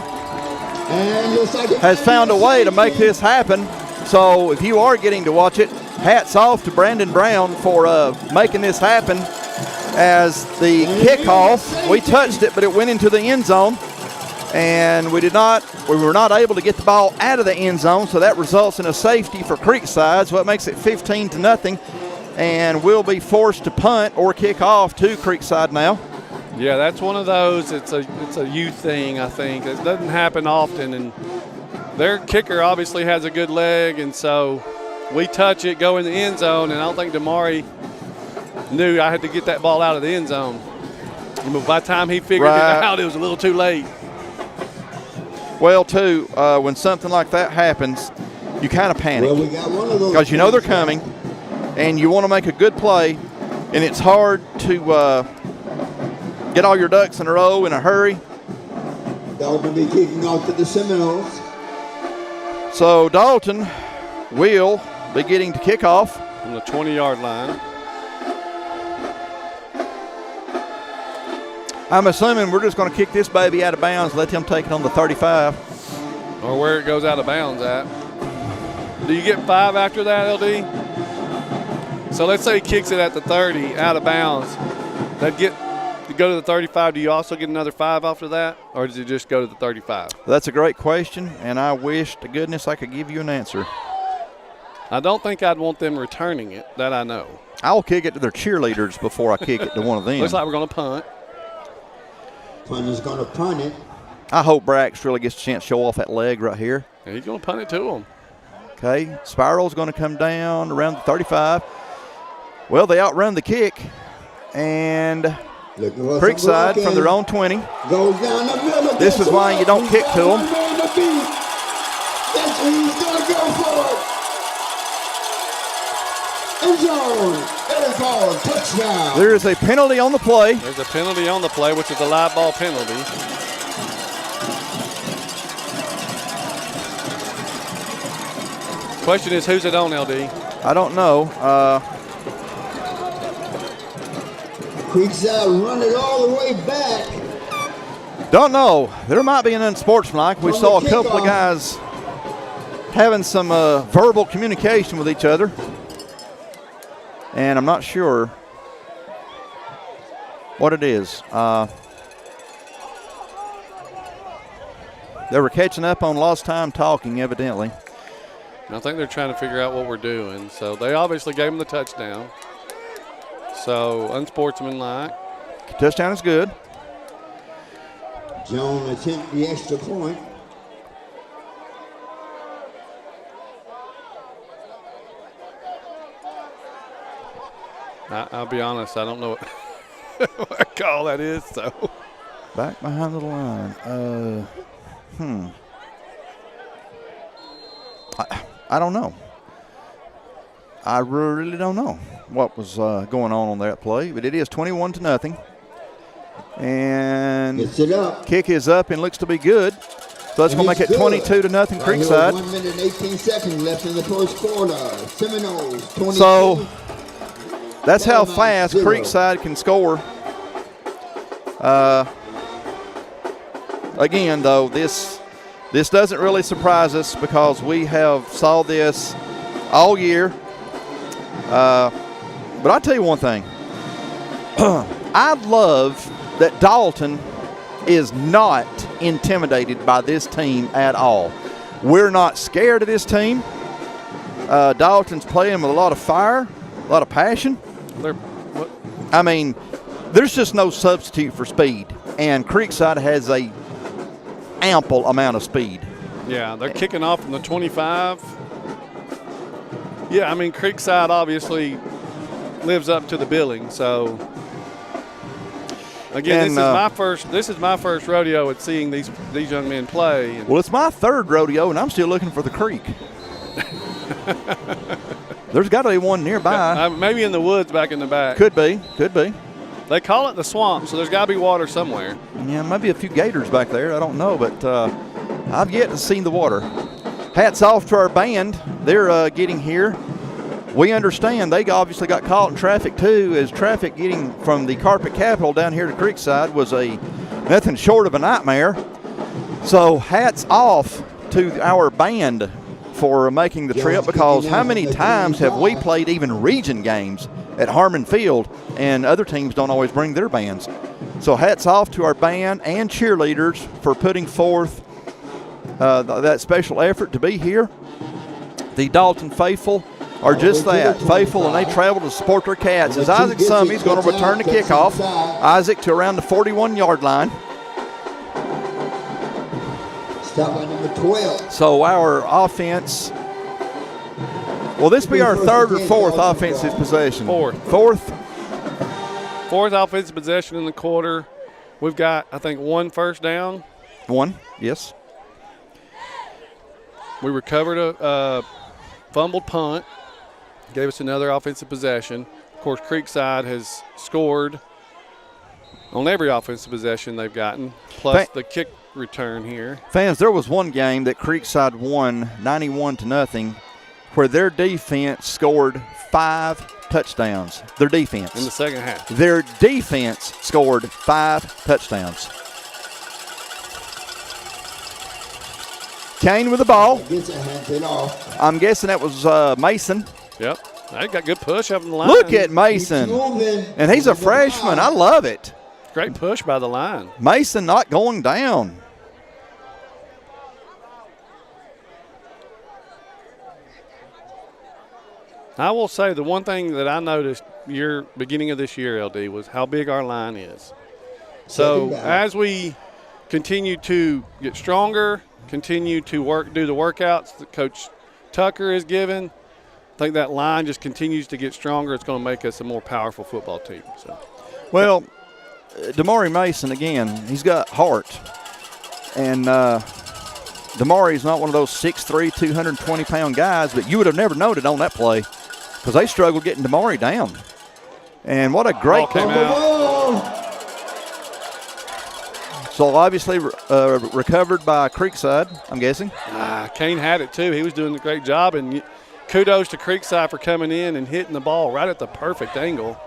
has found a way to make this happen. So if you are getting to watch it, hats off to Brandon Brown for making this happen as the kickoff. We touched it, but it went into the end zone, and we were not able to get the ball out of the end zone, so that results in a safety for Creekside, so it makes it 15-0, and we'll be forced to punt or kick off to Creekside now. Yeah, that's one of those. It's a youth thing, I think. It doesn't happen often, and their kicker obviously has a good leg, and so we touch it, go in the end zone, and I don't think Damari knew I had to get that ball out of the end zone. But by the time he figured it out, it was a little too late. Well, too, when something like that happens, you kind of panic because you know they're coming, and you want to make a good play, and it's hard to get all your ducks in a row in a hurry. Dalton will be kicking off to the Seminoles. So Dalton will be getting to kick off from the 20-yard line. I'm assuming we're just going to kick this baby out of bounds, let him take it on the 35. Or where it goes out of bounds at. Do you get 5 after that, LD? So let's say he kicks it at the 30 out of bounds. That'd get to go to the 35. Do you also get another 5 after that? Or does it just go to the 35? That's a great question, and I wish to goodness I could give you an answer. I don't think I'd want them returning it, that I know. I'll kick it to their cheerleaders before I kick it to one of them. Looks like we're going to punt. Punter's going to punt it. I hope Brax really gets a chance to show off that leg right here. And he's going to punt it to him. Okay, Spiral's going to come down around the 35. Well, they outrun the kick, and Creekside from their own 20. Goes down the middle. This is why you don't kick to them. That's who's going to go for it. End zone. Touchdown. There is a penalty on the play. There's a penalty on the play, which is a live ball penalty. Question is, who's it on, LD? I don't know. Creekside run it all the way back. Don't know. There might be an unsportsmanlike. We saw a couple of guys having some verbal communication with each other. And I'm not sure what it is. They were catching up on lost time talking, evidently. I think they're trying to figure out what we're doing. So they obviously gave him the touchdown. So unsportsmanlike. Touchdown is good. Jones attempt the extra point. I'll be honest, I don't know what call that is. So back behind the line. I don't know. I really don't know what was going on that play, but it is 21-0. And gets it up. Kick is up and looks to be good. So that's going to make it 22-0 Creekside. 1 minute and 18 seconds left in the first quarter. Seminoles 22. So that's how fast Creekside can score. Again, though, this doesn't really surprise us because we have saw this all year. But I'll tell you one thing. I love that Dalton is not intimidated by this team at all. We're not scared of this team. Dalton's playing with a lot of fire, a lot of passion. I mean, there's just no substitute for speed, and Creekside has a ample amount of speed. Yeah, they're kicking off from the 25. Yeah, I mean, Creekside obviously lives up to the billing. So again, this is my first rodeo at seeing these young men play. Well, it's my third rodeo, and I'm still looking for the creek. There's got to be one nearby. Maybe in the woods back in the back. Could be. They call it the swamp, so there's got to be water somewhere. Yeah, maybe a few gators back there. I don't know, but I've yet to see the water. Hats off to our band. They're getting here. We understand they obviously got caught in traffic too, as traffic getting from the Carpet Capital down here to Creekside was nothing short of a nightmare. So hats off to our band for making the trip, because how many times have we played even region games at Harmon Field, and other teams don't always bring their bands. So hats off to our band and cheerleaders for putting forth that special effort to be here. The Dalton faithful are just that, faithful, and they travel to support their Cats. As Isaac Summey's going to return the kickoff. Isaac to around the 41-yard line. Stop by number 12. So our offense, will this be our third or fourth offensive possession? Fourth offensive possession in the quarter. We've got, I think, one first down. One, yes. We recovered a fumbled punt, gave us another offensive possession. Of course, Creekside has scored on every offensive possession they've gotten, plus the kick return here. Fans, there was one game that Creekside won 91-0, where their defense scored 5 touchdowns. Their defense. In the second half. Their defense scored 5 touchdowns. Kane with the ball. I'm guessing that was Mason. Yep. They got good push up in the line. Look at Mason. And he's a freshman. I love it. Great push by the line. Mason not going down. I will say the one thing that I noticed beginning of this year, LD, was how big our line is. So as we continue to get stronger, continue to do the workouts that Coach Tucker has given, I think that line just continues to get stronger. It's going to make us a more powerful football team. So, well, Damari Mason, again, he's got heart. And Damari's not one of those 6'3", 220-pound guys, but you would have never noted on that play because they struggled getting Damari down. And what a great came out. So obviously recovered by Creekside, I'm guessing. Kane had it too. He was doing a great job, and kudos to Creekside for coming in and hitting the ball right at the perfect angle.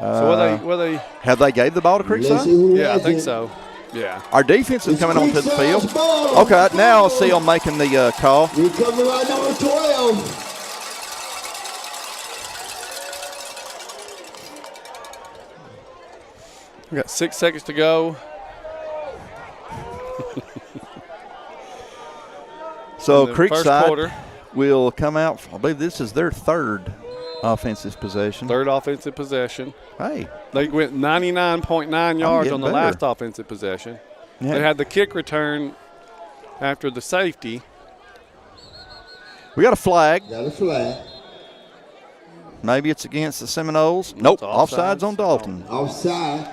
So were they have they gave the ball to Creekside? Yeah, I think so. Yeah. Our defense is coming onto the field. Okay, now I'll see them making the call. Recover by number 12. We got 6 seconds to go. So Creekside will come out. I believe this is their third offensive possession. Third offensive possession. Hey. They went 99.9 yards on the last offensive possession. Yeah. They had the kick return after the safety. We got a flag. Got a flag. Maybe it's against the Seminoles. Nope, offsides on Dalton. Offside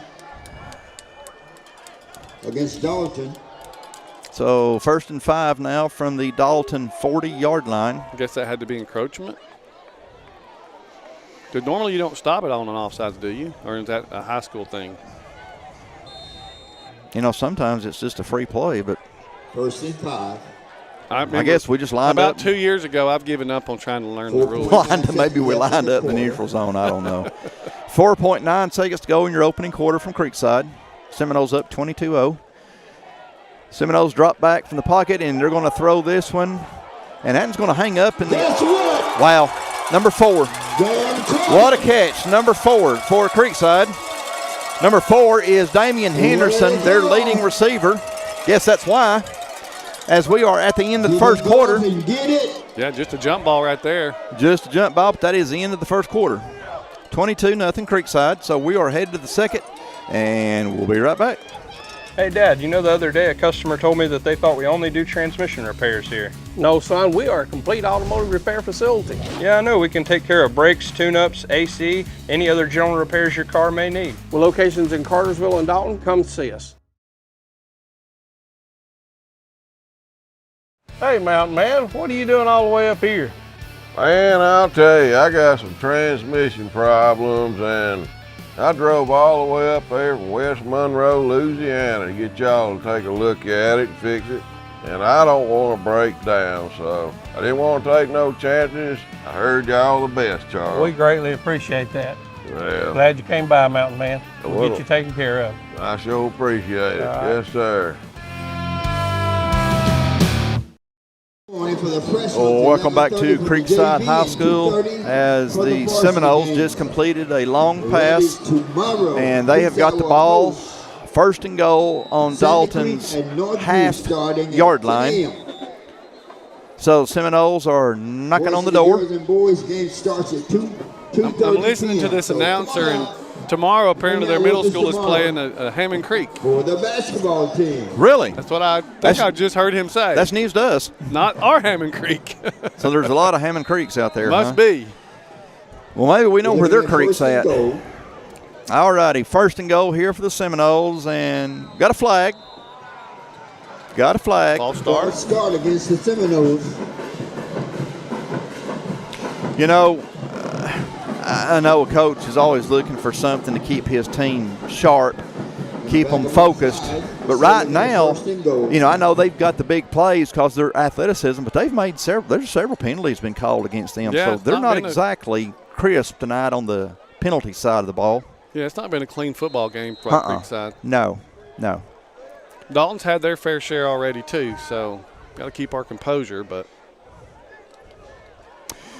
against Dalton. So 1st and 5 now from the Dalton 40-yard line. I guess that had to be encroachment. Because normally you don't stop it on an offsides, do you? Or is that a high school thing? You know, sometimes it's just a free play, but 1st and 5. I guess we just lined up. About 2 years ago, I've given up on trying to learn the rules. Maybe we lined up in the neutral zone. I don't know. 4.9 seconds to go in your opening quarter from Creekside. Seminoles up 22-0. Seminoles drop back from the pocket, and they're going to throw this one. And that one's going to hang up in the – wow, number 4. What a catch, number 4 for Creekside. Number 4 is Damian Henderson, their leading receiver. Guess that's why, as we are at the end of the first quarter. Yeah, just a jump ball right there. Just a jump ball, but that is the end of the first quarter. 22-0 Creekside, so we are headed to the second, and we'll be right back. Hey, Dad, you know the other day a customer told me that they thought we only do transmission repairs here. No, son, we are a complete automotive repair facility. Yeah, I know. We can take care of brakes, tune-ups, AC, any other general repairs your car may need. With locations in Cartersville and Dalton, come see us. Hey, Mountain Man, what are you doing all the way up here? Man, I'll tell you, I got some transmission problems, and I drove all the way up there from West Monroe, Louisiana to get y'all to take a look at it and fix it. And I don't want to break down, so I didn't want to take no chances. I heard y'all the best, Charles. We greatly appreciate that. Well, glad you came by, Mountain Man. We'll get you taken care of. I sure appreciate it. Yes, sir. for the freshman. Well, welcome back to Creekside High School as the Seminoles just completed a long pass, and they have got the ball first and goal on Dalton's half-yard line. So Seminoles are knocking on the door. I'm listening to this announcer, and tomorrow apparently their middle school is playing a Hammond Creek. For the basketball team. Really? That's what I think I just heard him say. That's news to us. Not our Hammond Creek. So there's a lot of Hammond Creeks out there. Must be. Well, maybe we know where their creek's at. All righty, first and goal here for the Seminoles, and got a flag. Got a flag. False start. Start against the Seminoles. You know, I know a coach is always looking for something to keep his team sharp, keep them focused. But right now, you know, I know they've got the big plays because of their athleticism, but they've made there's several penalties been called against them. Yeah, so they're not exactly crisp tonight on the penalty side of the ball. Yeah, it's not been a clean football game for Creekside. No. Dalton's had their fair share already too, so got to keep our composure. But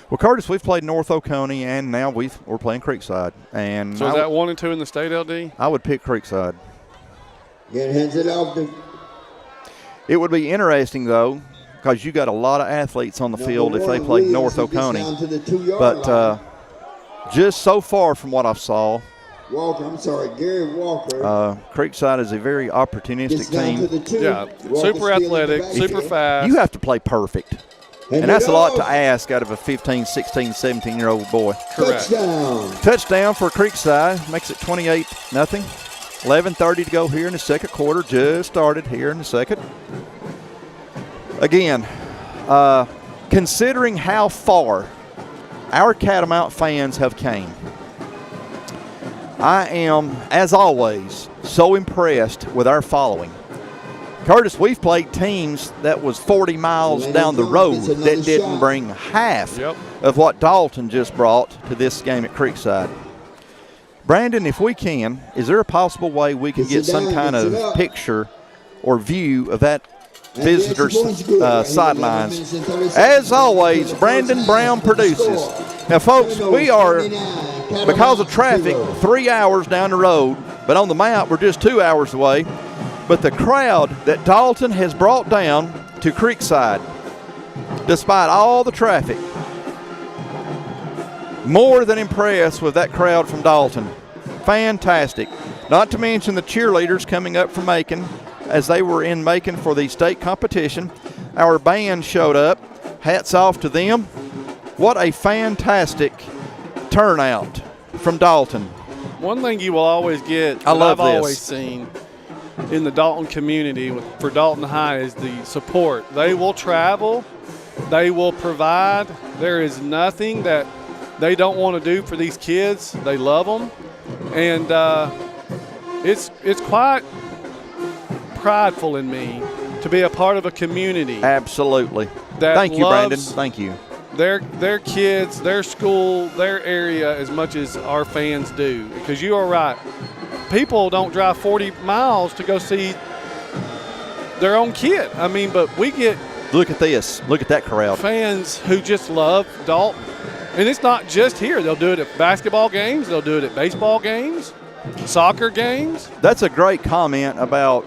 well, Curtis, we've played North Oconee, and now we're playing Creekside. And so is that 1 and 2 in the state, LD? I would pick Creekside. Again, hands it off. It would be interesting though, because you got a lot of athletes on the field if they played North Oconee. But just so far from what I saw, Gary Walker. Creekside is a very opportunistic team. Yeah, super athletic, super fast. You have to play perfect. And that's a lot to ask out of a 15, 16, 17-year-old boy. Correct. Touchdown for Creekside. Makes it 28-0. 11:30 to go here in the second quarter. Just started here in the second. Again, considering how far our Catamount fans have came, I am, as always, so impressed with our following. Curtis, we've played teams that was 40 miles down the road that didn't bring half of what Dalton just brought to this game at Creekside. Brandon, if we can, is there a possible way we can get some kind of picture or view of that visitors' sidelines? As always, Brandon Brown produces. Now, folks, we are, because of traffic, 3 hours down the road, but on the map we're just 2 hours away. But the crowd that Dalton has brought down to Creekside, despite all the traffic, more than impressed with that crowd from Dalton. Fantastic. Not to mention the cheerleaders coming up from Macon as they were in Macon for the state competition. Our band showed up. Hats off to them. What a fantastic turnout from Dalton. One thing you will always get, I've always seen in the Dalton community for Dalton High, is the support. They will travel. They will provide. There is nothing that they don't want to do for these kids. They love them. And it's quite prideful in me to be a part of a community. Absolutely. Thank you, Brandon. Thank you. Their kids, their school, their area as much as our fans do. Because you are right. People don't drive 40 miles to go see their own kid. I mean, but we get – look at this. Look at that crowd. Fans who just love Dalton. And it's not just here. They'll do it at basketball games. They'll do it at baseball games, soccer games. That's a great comment about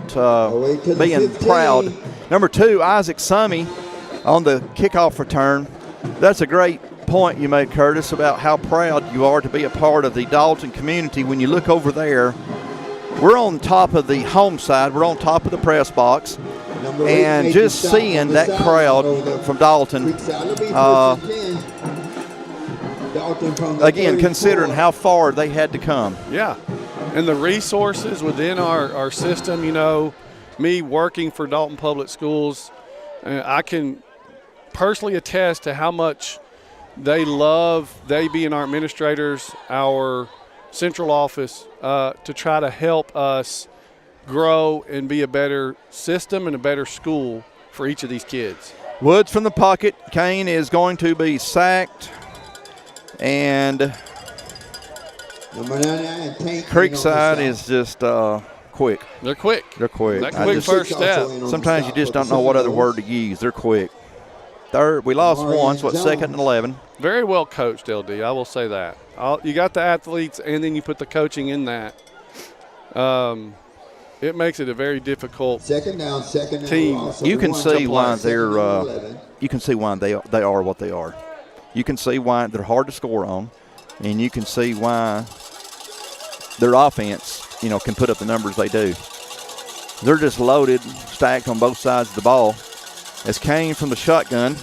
being proud. Number 2, Isaac Summy on the kickoff return. That's a great point you made, Curtis, about how proud you are to be a part of the Dalton community. When you look over there, we're on top of the home side. We're on top of the press box. And just seeing that crowd from Dalton, again, considering how far they had to come. Yeah, and the resources within our system, you know, me working for Dalton Public Schools, I can personally attest to how much they being our administrators, our central office, to try to help us grow and be a better system and a better school for each of these kids. Woods from the pocket. Kane is going to be sacked. And Creekside is just quick. They're quick. They're quick. That quick first step. Sometimes you just don't know what other word to use. They're quick. third. We lost Mario one, so it's second and Jones. 11. Very well coached, LD. I will say that. You got the athletes, and then you put the coaching in that. It makes it a very difficult Second down, team. also You can one see to why play. they're. Second and 11. You can see why they are what they are. You can see why they're hard to score on, and you can see why their offense, can put up the numbers they do. They're just loaded, stacked on both sides of the ball. As Kane from the shotgun,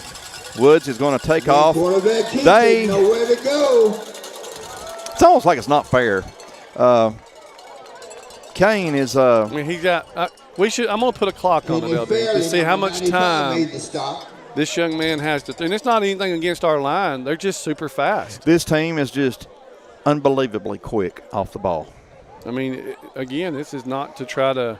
Woods is going to take off. Quarterback keeps They- it, nowhere to go. It's almost like it's not fair. Kane is. I mean, he got. I'm going to put a clock on it, Keeping LD, fairly, to see how number much 95 time made the stop. this young man has to. And it's not anything against our line. They're just super fast. This team is just unbelievably quick off the ball. I mean, again, this is not to try to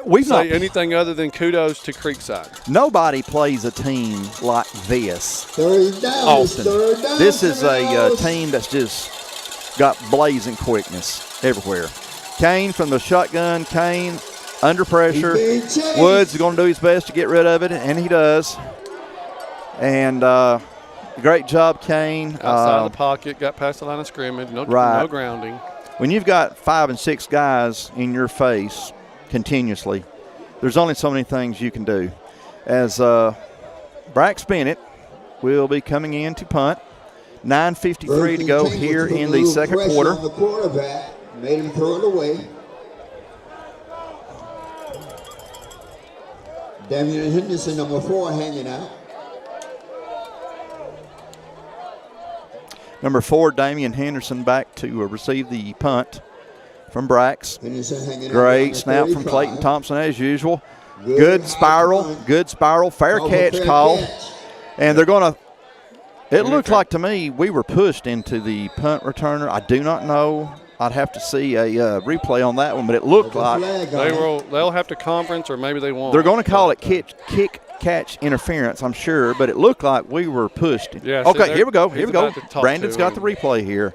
We've not. say anything other than kudos to Creekside. Nobody plays a team like this Third down. often. Third down. This is a Seminoles. team that's just got blazing quickness everywhere. Kane from the shotgun. Kane under pressure. He's being chased. Woods is going to do his best to get rid of it, and he does. And great job, Kane. Outside the pocket, got past the line of scrimmage, no grounding. When you've got 5 and 6 guys in your face continuously, there's only so many things you can do. As Brax Bennett will be coming in to punt. 9:53 to go here in the second quarter. On the quarterback, made him throw it away. Damian Henderson, number 4, hanging out. Number 4, Damian Henderson, back to receive the punt from Brax. Henderson hanging out Great down to snap from 35. Clayton Thompson as usual. Good Good high spiral, punt. fair Called catch fair call. catch. And they're going to – it looked like to me we were pushed into the punt returner. I do not know. I'd have to see a replay on that one, but it looked There's a like flag on it. They'll have to conference, or maybe they won't. they're going to call it kick catch interference, I'm sure, but it looked like we were pushed. Yeah, see, okay, here we go. he's Here we go. about to talk Brandon's to got the him. replay here.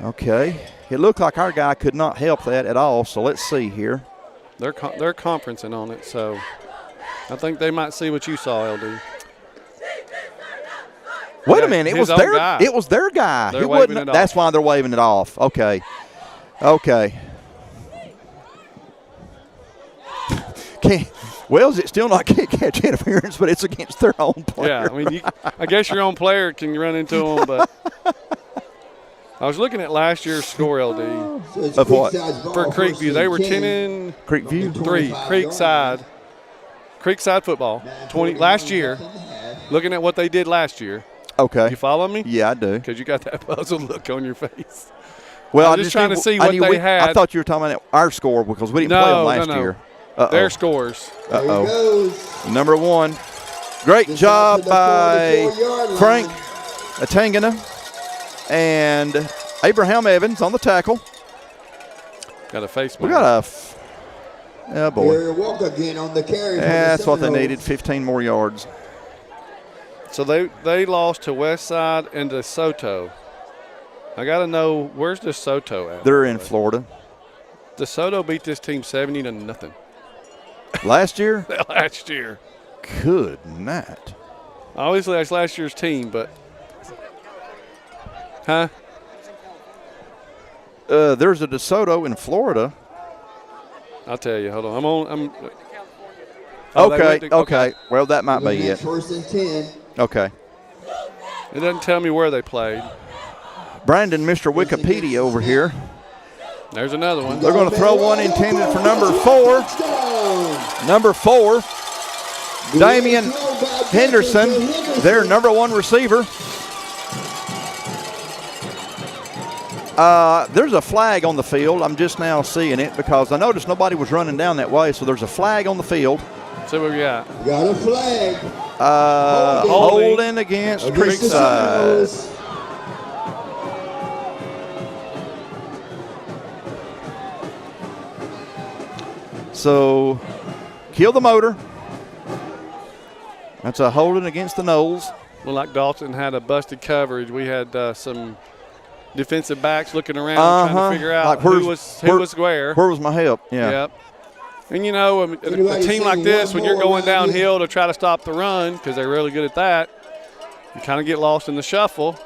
Okay. It looked like our guy could not help that at all, so let's see here. They're conferencing on it, so I think they might see what you saw, LD. Wait Yeah, a minute, his own guy. it was their guy. They're He waving wasn't- it That's off. why they're waving it off. Okay. Is it still not kick catch interference, but it's against their own player. Yeah, I mean, I guess your own player can run into them, but I was looking at last year's score, LD, So it's Of what? Creekside's ball, for first Creekview. and They were 10. 10 and Creekview. 3. 25 Creekside football, 20 last year. Looking at what they did last year. Okay. You follow me? Yeah, I do. Because you got that puzzled look on your face. Well, I'm just trying to see what they had. I thought you were talking about our score because we didn't play them last year. Their scores. There he goes. Number 1. Great Just job out to the by 44-yard line. Frank Atangana and Abraham Evans on the tackle. Got a face We mask. got oh boy. Gary Walker again on the carry. for the That's what they Seminoles. needed, 15 more yards. So they lost to Westside and to Soto. I got to know, where's DeSoto at? They're in Florida. DeSoto beat this team 70-0 Last year? last year. Good night. Obviously, that's last year's team, but There's a DeSoto in Florida. I'll tell you. Hold on. Oh, they went Okay. to- Well, that might be Looking at it. First and 10. Okay. It doesn't tell me where they played. Brandon, Mr. Wikipedia over here. There's another one. They're going to throw one intended for number 4. Touchdown. Number 4, Damian Henderson, their number 1 receiver. There's a flag on the field. I'm just now seeing it because I noticed nobody was running down that way, so there's a flag on the field. See what we got. Got a flag. Holding against Against the Creekside. Seminoles. So, kill the motor. That's a holding against the Knowles. Well, like Dalton had a busted coverage. We had some defensive backs looking around trying to figure out Like, who was where. Where was my help? Yeah. Yep. And, you know, a team like this, when you're going downhill to try to stop the run, because they're really good at that, you kind of get lost in the shuffle.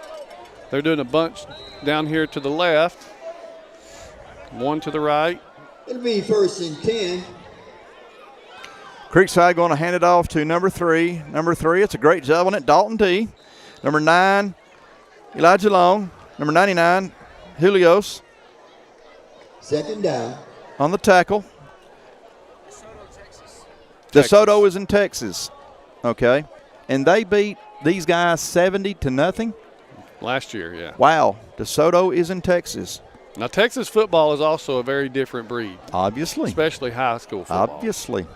They're doing a bunch down here to the left, one to the right. It'll be 1st and 10. Creekside going to hand it off to number 3. Number 3, it's a great job on it, Dalton D. Number 9, Elijah Long. Number 99, Julios. 2nd down. On the tackle. DeSoto is in Texas. Okay. And they beat these guys 70-0. Last year, yeah. Wow. DeSoto is in Texas. Now, Texas football is also a very different breed. Obviously. Especially high school football. Obviously.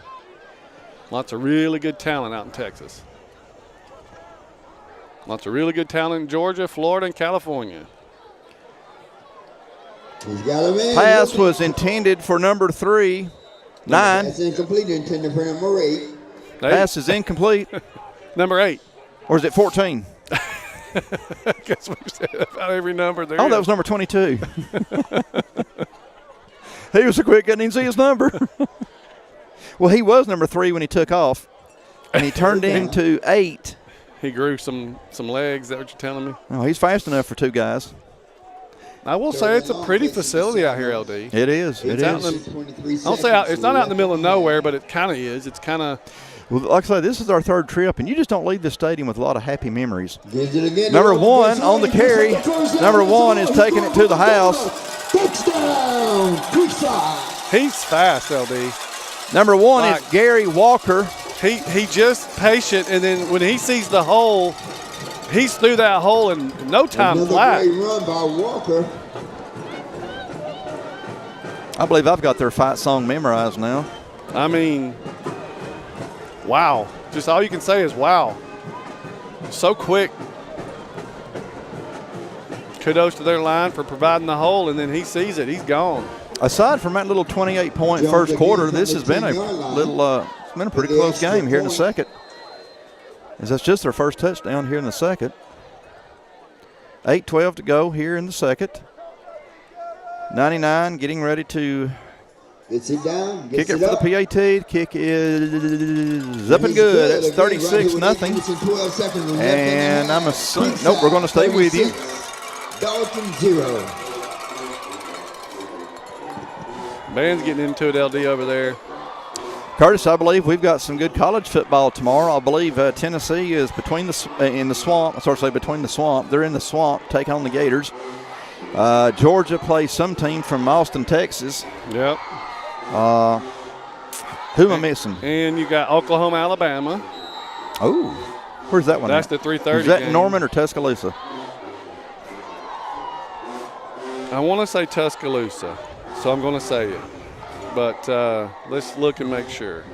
Lots of really good talent out in Texas. Lots of really good talent in Georgia, Florida, and California. He's got a man. Pass was intended for number 3, 9. That's incomplete, intended for number 8. Pass is incomplete. Number 8. Or is it 14? I guess we said about every number there. Oh, that was number 22. He was so quick, I didn't even see his number. Well, he was number 3 when he took off, and he turned into 8. He grew some legs. Is that what you're telling me? Oh, he's fast enough for 2 guys. I will say it's a pretty facility out here, LD. It is. It is. I don't say it's not out in the middle of nowhere, but it kind of is. It's kind of. Well, like I said, this is our 3rd trip, and you just don't leave the stadium with a lot of happy memories. Again, number 1 on the carry. Number 1 is taking it to the house. Touchdown, Creekside. He's fast, LD. Number 1 is Gary Walker. He just patient, and then when he sees the hole, he's through that hole in no time flat. Great run by Walker. I believe I've got their fight song memorized now. I mean, wow. Just all you can say is wow. So quick. Kudos to their line for providing the hole, and then he sees it. He's gone. Aside from that little 28-point first quarter, this has been a little it's been a pretty close game here in the second. As that's just their first touchdown here in the second. 8:12 to go here in the second. 99 getting ready to kick it for the PAT. The kick is up and good. That's 36-0. And I'm assuming, nope, we're going to stay with you. Dalton 0. Band's getting into it, LD, over there. Curtis, I believe we've got some good college football tomorrow. I believe Tennessee is between in the swamp. I sort of say between the swamp. They're in the swamp, take on the Gators. Georgia plays some team from Austin, Texas. Yep. Who am I missing? And you got Oklahoma, Alabama. Oh, where's that one? That's the 3:30 Is that game. Norman or Tuscaloosa? I want to say Tuscaloosa, so I'm going to say it. But let's look and make sure.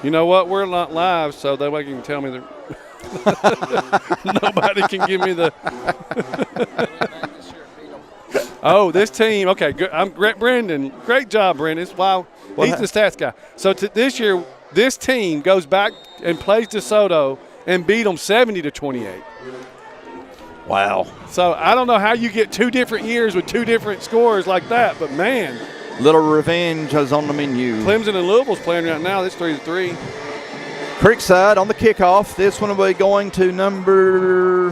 You know what? We're not live, so that way you can tell me that nobody can give me the. Oh, this team. Okay, good. I'm Brendan. Great job, Brendan. Wow, he's the stats guy. So this year, this team goes back and plays DeSoto and beat them 70-28. Wow. So I don't know how you get 2 different years with 2 different scores like that, but man. Little revenge is on the menu. Clemson and Louisville's playing right now. It's 3-3. Creekside on the kickoff. This one will be going to number,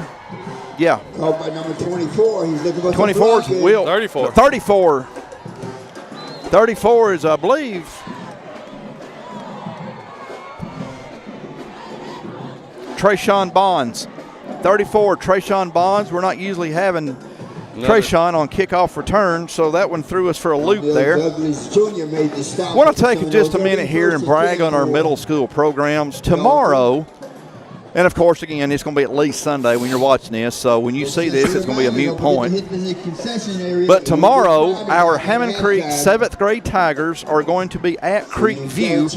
Called by number 24. He's looking for 24 is Will. 34. 34. 34 is, I believe, Trayshawn Bonds. 34, Trayshawn Bonds. We're not usually having Trayshawn on kickoff return, so that one threw us for a loop there. I want to take just a minute here and brag on our middle school programs. Tomorrow, and of course, again, it's going to be at least Sunday when you're watching this, so when you see this, it's going to be a moot point. But tomorrow, our Hammond Creek 7th grade Tigers are going to be at Creek View,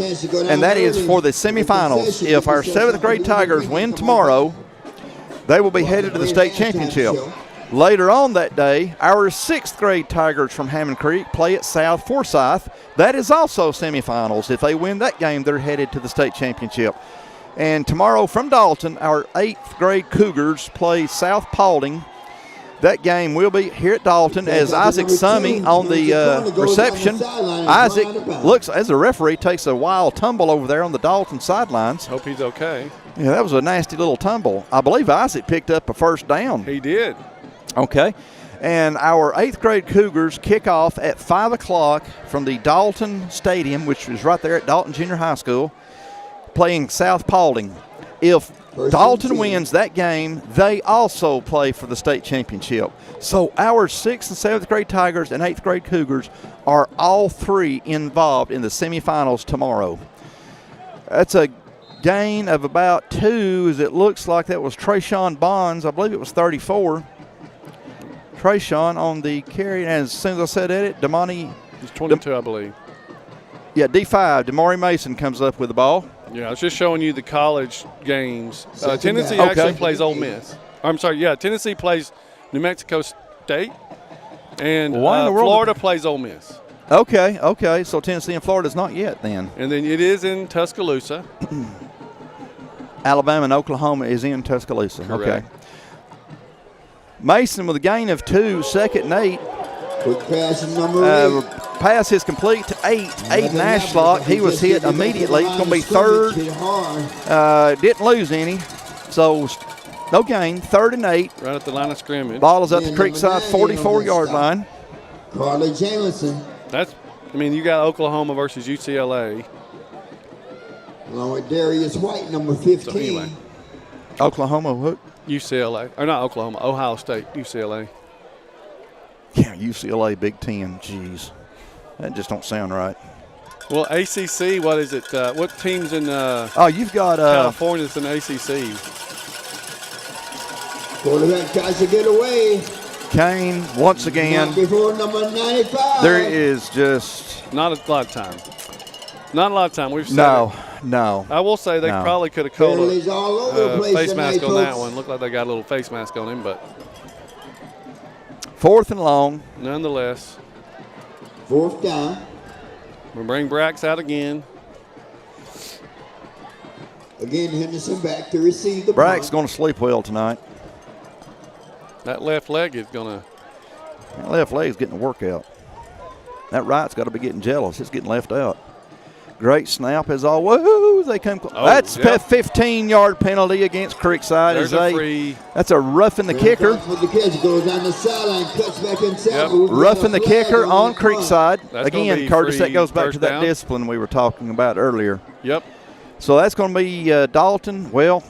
and that is for the semifinals. If our 7th grade Tigers win tomorrow, they will be headed to the state championship. Later on that day, our 6th grade Tigers from Hammond Creek play at South Forsyth. That is also semifinals. If they win that game, they're headed to the state championship. And tomorrow from Dalton, our 8th grade Cougars play South Paulding. That game will be here at Dalton as Isaac Summy on the reception. Isaac looks, as the referee, takes a wild tumble over there on the Dalton sidelines. Hope he's okay. Yeah, that was a nasty little tumble. I believe Isaac picked up a first down. He did. Okay. And our 8th grade Cougars kick off at 5 o'clock from the Dalton Stadium, which is right there at Dalton Junior High School, playing South Paulding. If Dalton wins that game, they also play for the state championship. So our 6th and 7th grade Tigers and 8th grade Cougars are all three involved in the semifinals tomorrow. That's a gain of about 2, as it looks like that was Trayshawn Bonds. I believe it was 34. Trayshawn on the carry, and as soon as I said it, Damani. He's 22, I believe. Yeah, D5, Damari Mason comes up with the ball. Yeah, I was just showing you the college games. Tennessee actually plays Ole Miss. I'm sorry, yeah, Tennessee plays New Mexico State, and Florida plays Ole Miss. Okay, so Tennessee and Florida's not yet then. And then it is in Tuscaloosa. Alabama and Oklahoma is in Tuscaloosa. Correct. Okay. Mason with a gain of 2, 2nd and 8. Quick pass is number 8. Pass is complete to 8. Aiden Ashlock. He was hit immediately. It's going to be 3rd. Didn't lose any. So no gain. 3rd and 8. Right at the line of scrimmage. Ball is up the Creekside 44-yard line. Carly Jameson. You got Oklahoma versus UCLA. Along with Darius White, number 15. So anyway. Oklahoma, what? UCLA. Or not Oklahoma, Ohio State, UCLA. Yeah, UCLA, Big Ten. Jeez. That just don't sound right. Well, ACC, what is it? What teams in you've got California that's in ACC? Quarterback tries to get away. Kane, once again. Before number 95. There is just not a lot of time. Not a lot of time. We've said No. I will say they probably could have called a face tonight, mask on that folks. one. Looked like they got a little face mask on him, but 4th and long. Nonetheless. 4th down. We bring Brax out again. Again, Henderson back to receive the Brack's going to sleep well tonight. That left leg is going to. That left leg's getting a workout. That right's got to be getting jealous. It's getting left out. Great snap as always. They come. That's a 15-yard penalty against Creekside. There's a free. That's a roughing the kicker. Goes down the sideline, cuts back inside. Roughing the kicker on Creekside. That's again, Curtis, that goes back to that discipline we were talking about earlier. Yep. So that's going to be Dalton. Well,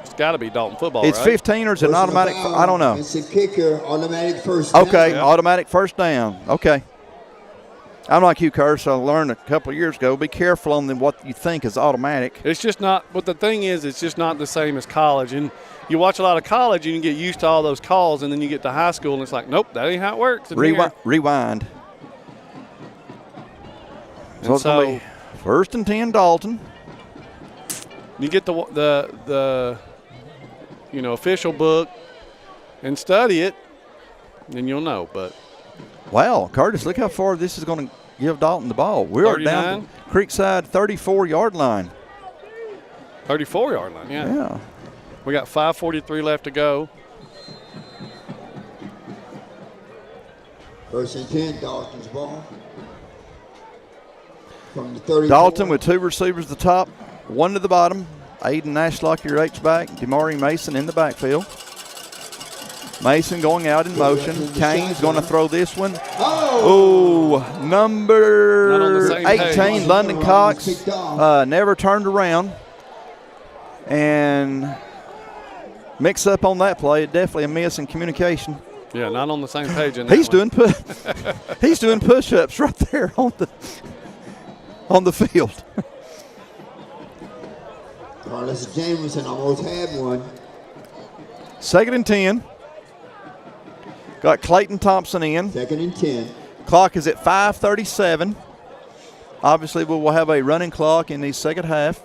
it's got to be Dalton football. It's right? 15 or it's an automatic. I don't know. It's a kicker, automatic first down. Okay, automatic first down. Okay. I'm like you, Curtis. I learned a couple of years ago, be careful on what you think is automatic. It's just not, but the thing is, it's just not the same as college. And you watch a lot of college, and you get used to all those calls, and then you get to high school, and it's like, nope, that ain't how it works. Rewind. So it's going to be 1st and 10, Dalton. You get the official book and study it, then you'll know. But wow, Curtis, look how far this is going to give Dalton the ball. We're down to Creekside 34-yard line. 34-yard line, yeah. We got 5:43 left to go. 1st and 10, Dalton's ball. From the 34. Dalton with 2 receivers at the top, 1 to the bottom. Aiden Ashlock, your H-back. Damari Mason in the backfield. Mason going out in motion. Kane's going to throw this one. Number 18, London Cox, never turned around. And mix up on that play. Definitely a miss in communication. Yeah, not on the same page in that He's doing push-ups right there on the field. Carlos Jameson almost had one. 2nd and 10. Got Clayton Thompson in. 2nd and 10. Clock is at 5:37. Obviously, we will have a running clock in the second half.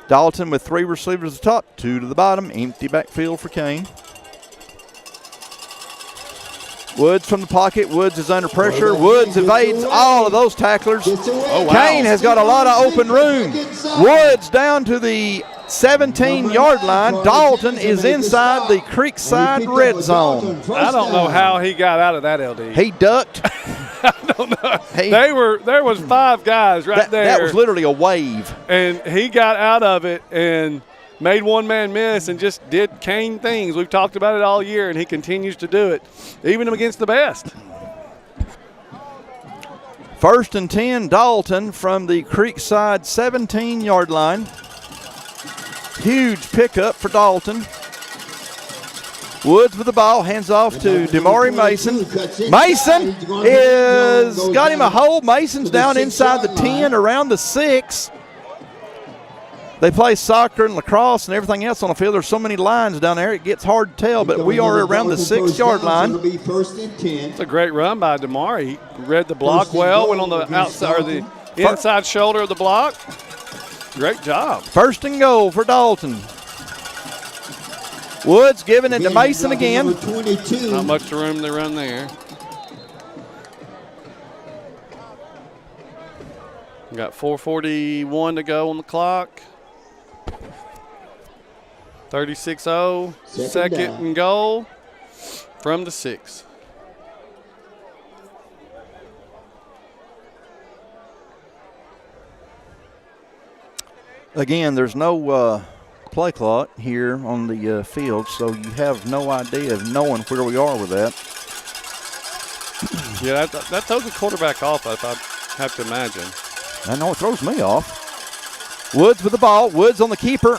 Dalton with 3 receivers at the top, 2 to the bottom. Empty backfield for Kane. Woods from the pocket. Woods is under pressure. Woods evades all of those tacklers. Oh, wow. Kane has got a lot of open room. Woods down to the 17-yard line. Dalton is inside the Creekside red zone. I don't know how he got out of that, LD. He ducked. I don't know. There was 5 guys right there. That was literally a wave. And he got out of it and made one man miss and just did Kane things. We've talked about it all year, and he continues to do it, even against the best. 1st and 10, Dalton from the Creekside 17-yard line. Huge pickup for Dalton. Woods with the ball, hands off to Demari Mason. Mason is got him a hole. Mason's down inside the 10, around the 6. They play soccer and lacrosse and everything else on the field. There's so many lines down there, it gets hard to tell, but we are around the 6-yard line. It's a great run by Demari. He read the block well, went on the outside or the inside shoulder of the block. Great job. 1st and goal for Dalton. Woods giving it to Mason again. Not much room to run there. We got 4:41 to go on the clock. 36-0, 2nd and goal from the 6. Again, there's no play clock here on the field, so you have no idea of knowing where we are with that. Yeah, that throws the quarterback off, I have to imagine. I know it throws me off. Woods with the ball. Woods on the keeper.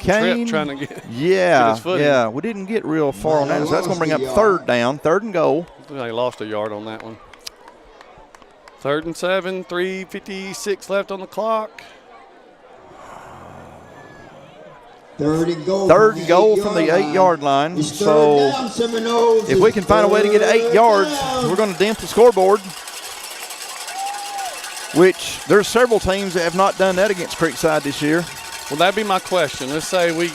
Kane. Trying to get yeah, his footing. yeah. We didn't get real far on that, so that's going to bring up 3rd down, 3rd and goal. They lost a yard on that one. 3rd and 7, 3:56 left on the clock. 3rd and goal. 3rd and goal from the 8-yard line. So if we can find a way to get 8 yards, we're going to dent the scoreboard. Which there's several teams that have not done that against Creekside this year. Well, that'd be my question. Let's say we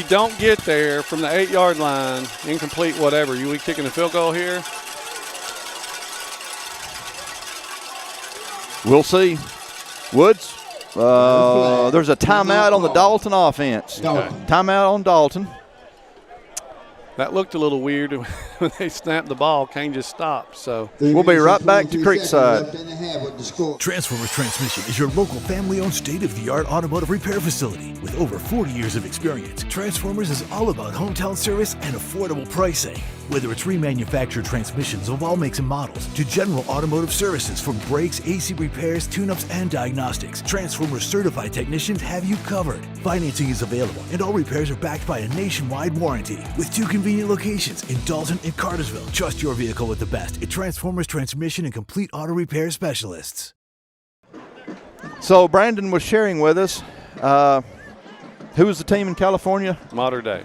don't get there from the 8-yard line, incomplete, whatever. We kicking a field goal here? We'll see. Woods, there's a timeout on the Dalton offense. Okay. Timeout on Dalton. That looked a little weird when they snapped the ball. Kane just stopped. So we'll be right back to Creekside. Transformers Transmission is your local family-owned state-of-the-art automotive repair facility. With over 40 years of experience, Transformers is all about hometown service and affordable pricing. Whether it's remanufactured transmissions of all makes and models to general automotive services from brakes, AC repairs, tune-ups, and diagnostics, Transformers certified technicians have you covered. Financing is available, and all repairs are backed by a nationwide warranty. With 2 convenient locations in Dalton and Cartersville, trust your vehicle with the best at Transformers Transmission and Complete Auto Repair Specialists. So Brandon was sharing with us, who was the team in California? Modern Day.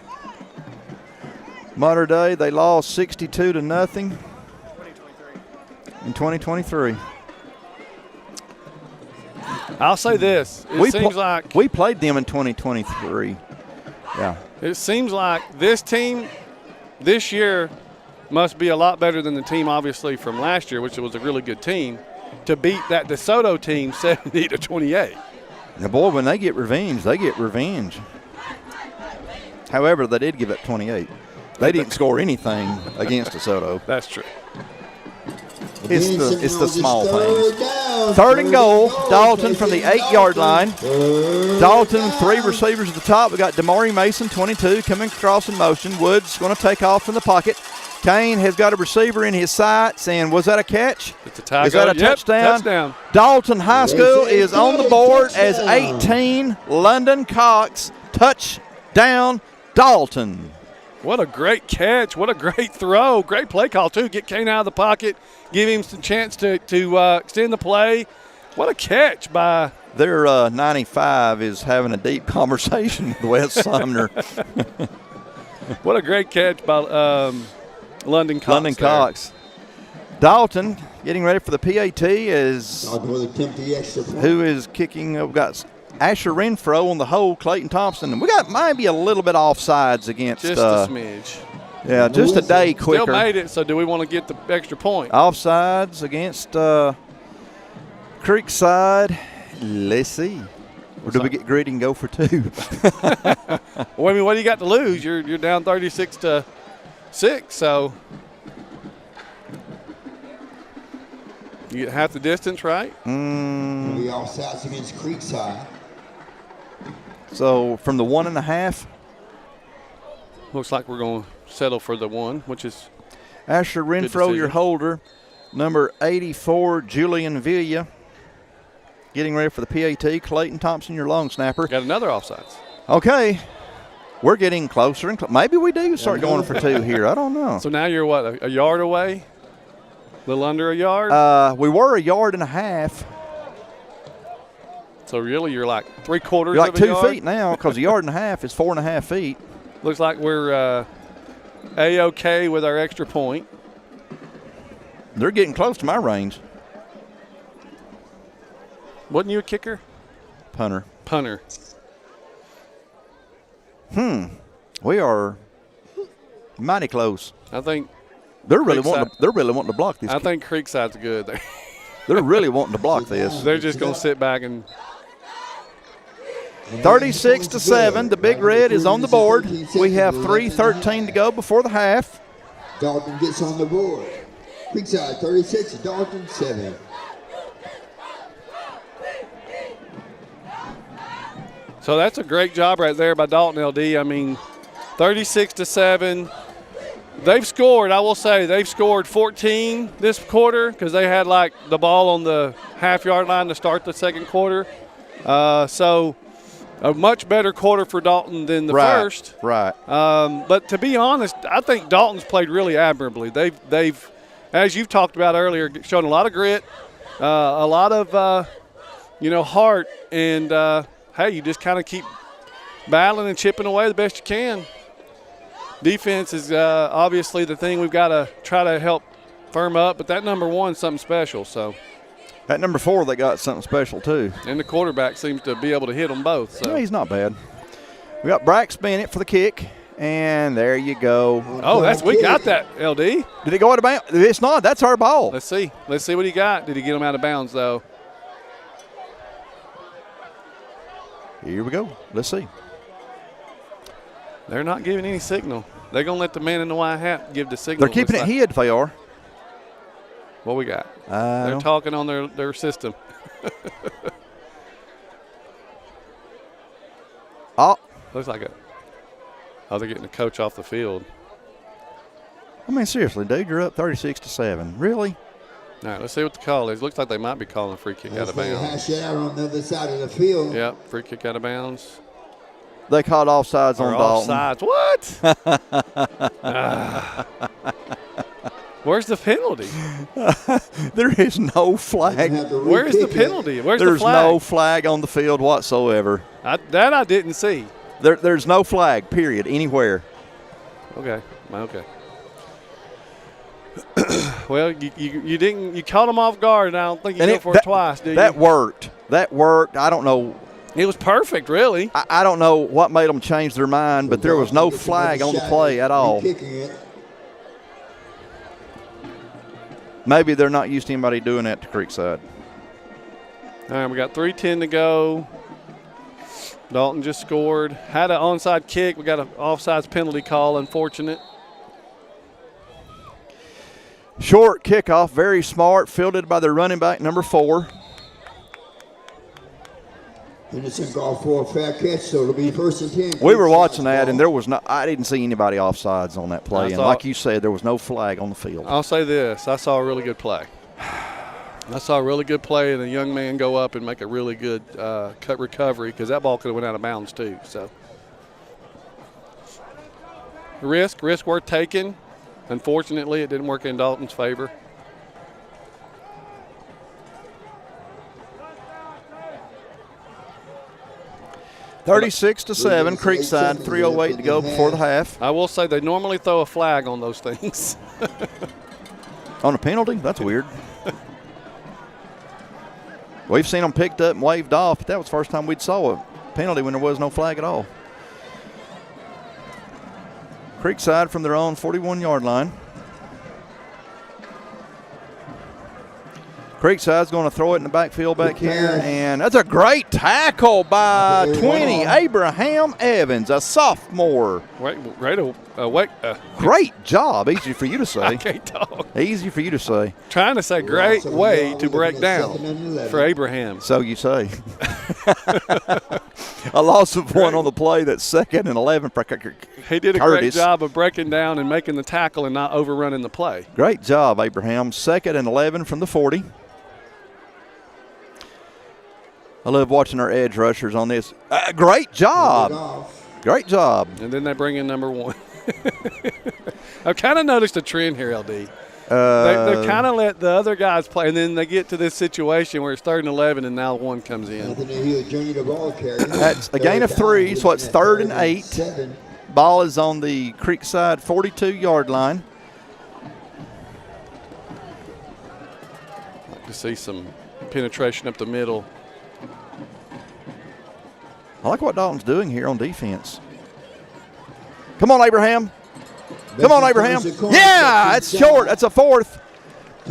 Modern Day, they lost 62-0 in 2023. I'll say this. It seems like we played them in 2023. Yeah. It seems like this team this year must be a lot better than the team, obviously, from last year, which was a really good team, to beat that DeSoto team 70-28. Now, boy, when they get revenge, they get revenge. However, they did give up 28. They didn't score anything against DeSoto. That's true. It's the small things. 3rd and goal, Dalton from the 8-yard line. Dalton, 3 receivers at the top. We got Demari Mason, 22, coming across in motion. Woods going to take off from the pocket. Kane has got a receiver in his sights, and was that a catch? It's a tackle. Is that a touchdown? Touchdown. Dalton High School is on the board as 18. London Cox, touchdown, Dalton. What a great catch. What a great throw. Great play call, too. Get Kane out of the pocket, give him some chance to extend the play. What a catch by – Their 95 is having a deep conversation with Wes Sumner. What a great catch by London Cox. London Cox. Dalton getting ready for the PAT who is kicking. We've got Asher Renfro on the hole, Clayton Thompson. And we got maybe a little bit offsides against. Just a smidge. Yeah, just a day quicker. Still made it, so do we want to get the extra point? Offsides against Creekside. Let's see. Or do we get greedy and go for 2? Well, I mean, what do you got to lose? You're down 36-6, so you get half the distance, right? We offsides against Creekside. So from the 1.5. Looks like we're going to settle for the 1, which is Asher Renfro, your holder. Number 84, Julian Villa. Getting ready for the PAT. Clayton Thompson, your long snapper. Got another offsides. Okay. We're getting closer and maybe we do start going for 2 here. I don't know. So now you're what, a yard away? A little under a yard? We were 1.5 yards. So really you're like 3/4 You're like of a 2 yard? feet now because 1.5 yards is 4.5 feet. Looks like we're A-OK with our extra point. They're getting close to my range. Wasn't you a kicker? Punter. We are mighty close. I think they're really wanting to block this. I think Creekside's good there. They're really wanting to block this. They're just going to sit back and 36-7. The Big Red is on the board. We have 3:13 to go before the half. Dalton gets on the board. Creekside 36, Dalton 7. So that's a great job right there by Dalton LD. I mean, 36-7. They've scored, I will say, they've scored 14 this quarter because they had like the ball on the half-yard line to start the second quarter. So a much better quarter for Dalton than the first. Right. But to be honest, I think Dalton's played really admirably. They've, as you've talked about earlier, shown a lot of grit, a lot of heart, and hey, you just kind of keep battling and chipping away the best you can. Defense is obviously the thing we've got to try to help firm up, but that number 1 is something special. So at number 4, they got something special too. And the quarterback seems to be able to hit them both. So. Yeah, he's not bad. We got Brax Bennett for the kick, and there you go. Oh, we got that, LD. Did it go out of bounds? It's not. That's our ball. Let's see what he got. Did he get him out of bounds though? Here we go. Let's see. They're not giving any signal. They're going to let the man in the white hat give the signal. They're keeping it hid if they are. What we got? They're talking on their system. Looks like they're getting the coach off the field. I mean, seriously, dude, you're up 36-7. Really? All right, let's see what the call is. Looks like they might be calling a free kick out of bounds. Hash it out on the other side of the field. Yep, free kick out of bounds. They called offsides on Dalton. Offsides. What? Where's the penalty? There is no flag. Where's the penalty? Where's the There's flag? no flag on the field whatsoever. That I didn't see. There's no flag, period, anywhere. Okay. Well, you caught them off guard, and I don't think you go for it twice, did you? That worked. I don't know. It was perfect, really. I don't know what made them change their mind, but there was no flag on the play at all. Maybe they're not used to anybody doing that to Creekside. All right, we got 3:10 to go. Dalton just scored. Had an onside kick. We got an offsides penalty call, unfortunate. Short kickoff, very smart, fielded by their running back, number 4. Henderson called for a fair catch, so it'll be 1st and 10. We were watching that, and I didn't see anybody offsides on that play. And like you said, there was no flag on the field. I'll say this. I saw a really good play. And a young man go up and make a really good cut recovery because that ball could have went out of bounds too. So risk worth taking. Unfortunately, it didn't work in Dalton's favor. (36-7), Creekside, 3:08 to go before the half. I will say they normally throw a flag on those things. On a penalty? That's weird. We've seen them picked up and waved off, but that was the first time we'd saw a penalty when there was no flag at all. Creekside from their own 41-yard line. Creekside's going to throw it in the backfield back here, and that's a great tackle by 20, Abraham Evans, a sophomore. Great job. Easy for you to say. I can't talk. Easy for you to say. Trying to say great way to break down for Abraham. So you say. A loss of one on the play. That's 2nd and 11 for Curtis. He did a great job of breaking down and making the tackle and not overrunning the play. Great job, Abraham. 2nd and 11 from the 40. I love watching our edge rushers on this. Great job. Great job. And then they bring in number 1. I've kind of noticed a trend here, LD. They kind of let the other guys play, and then they get to this situation where it's 3rd and 11, and now 1 comes in. That's a gain of 3, so it's 3rd and 8. Ball is on the Creekside 42-yard line. Like to see some penetration up the middle. I like what Dalton's doing here on defense. Come on, Abraham. Come on, Abraham. Yeah, it's short. That's a 4th.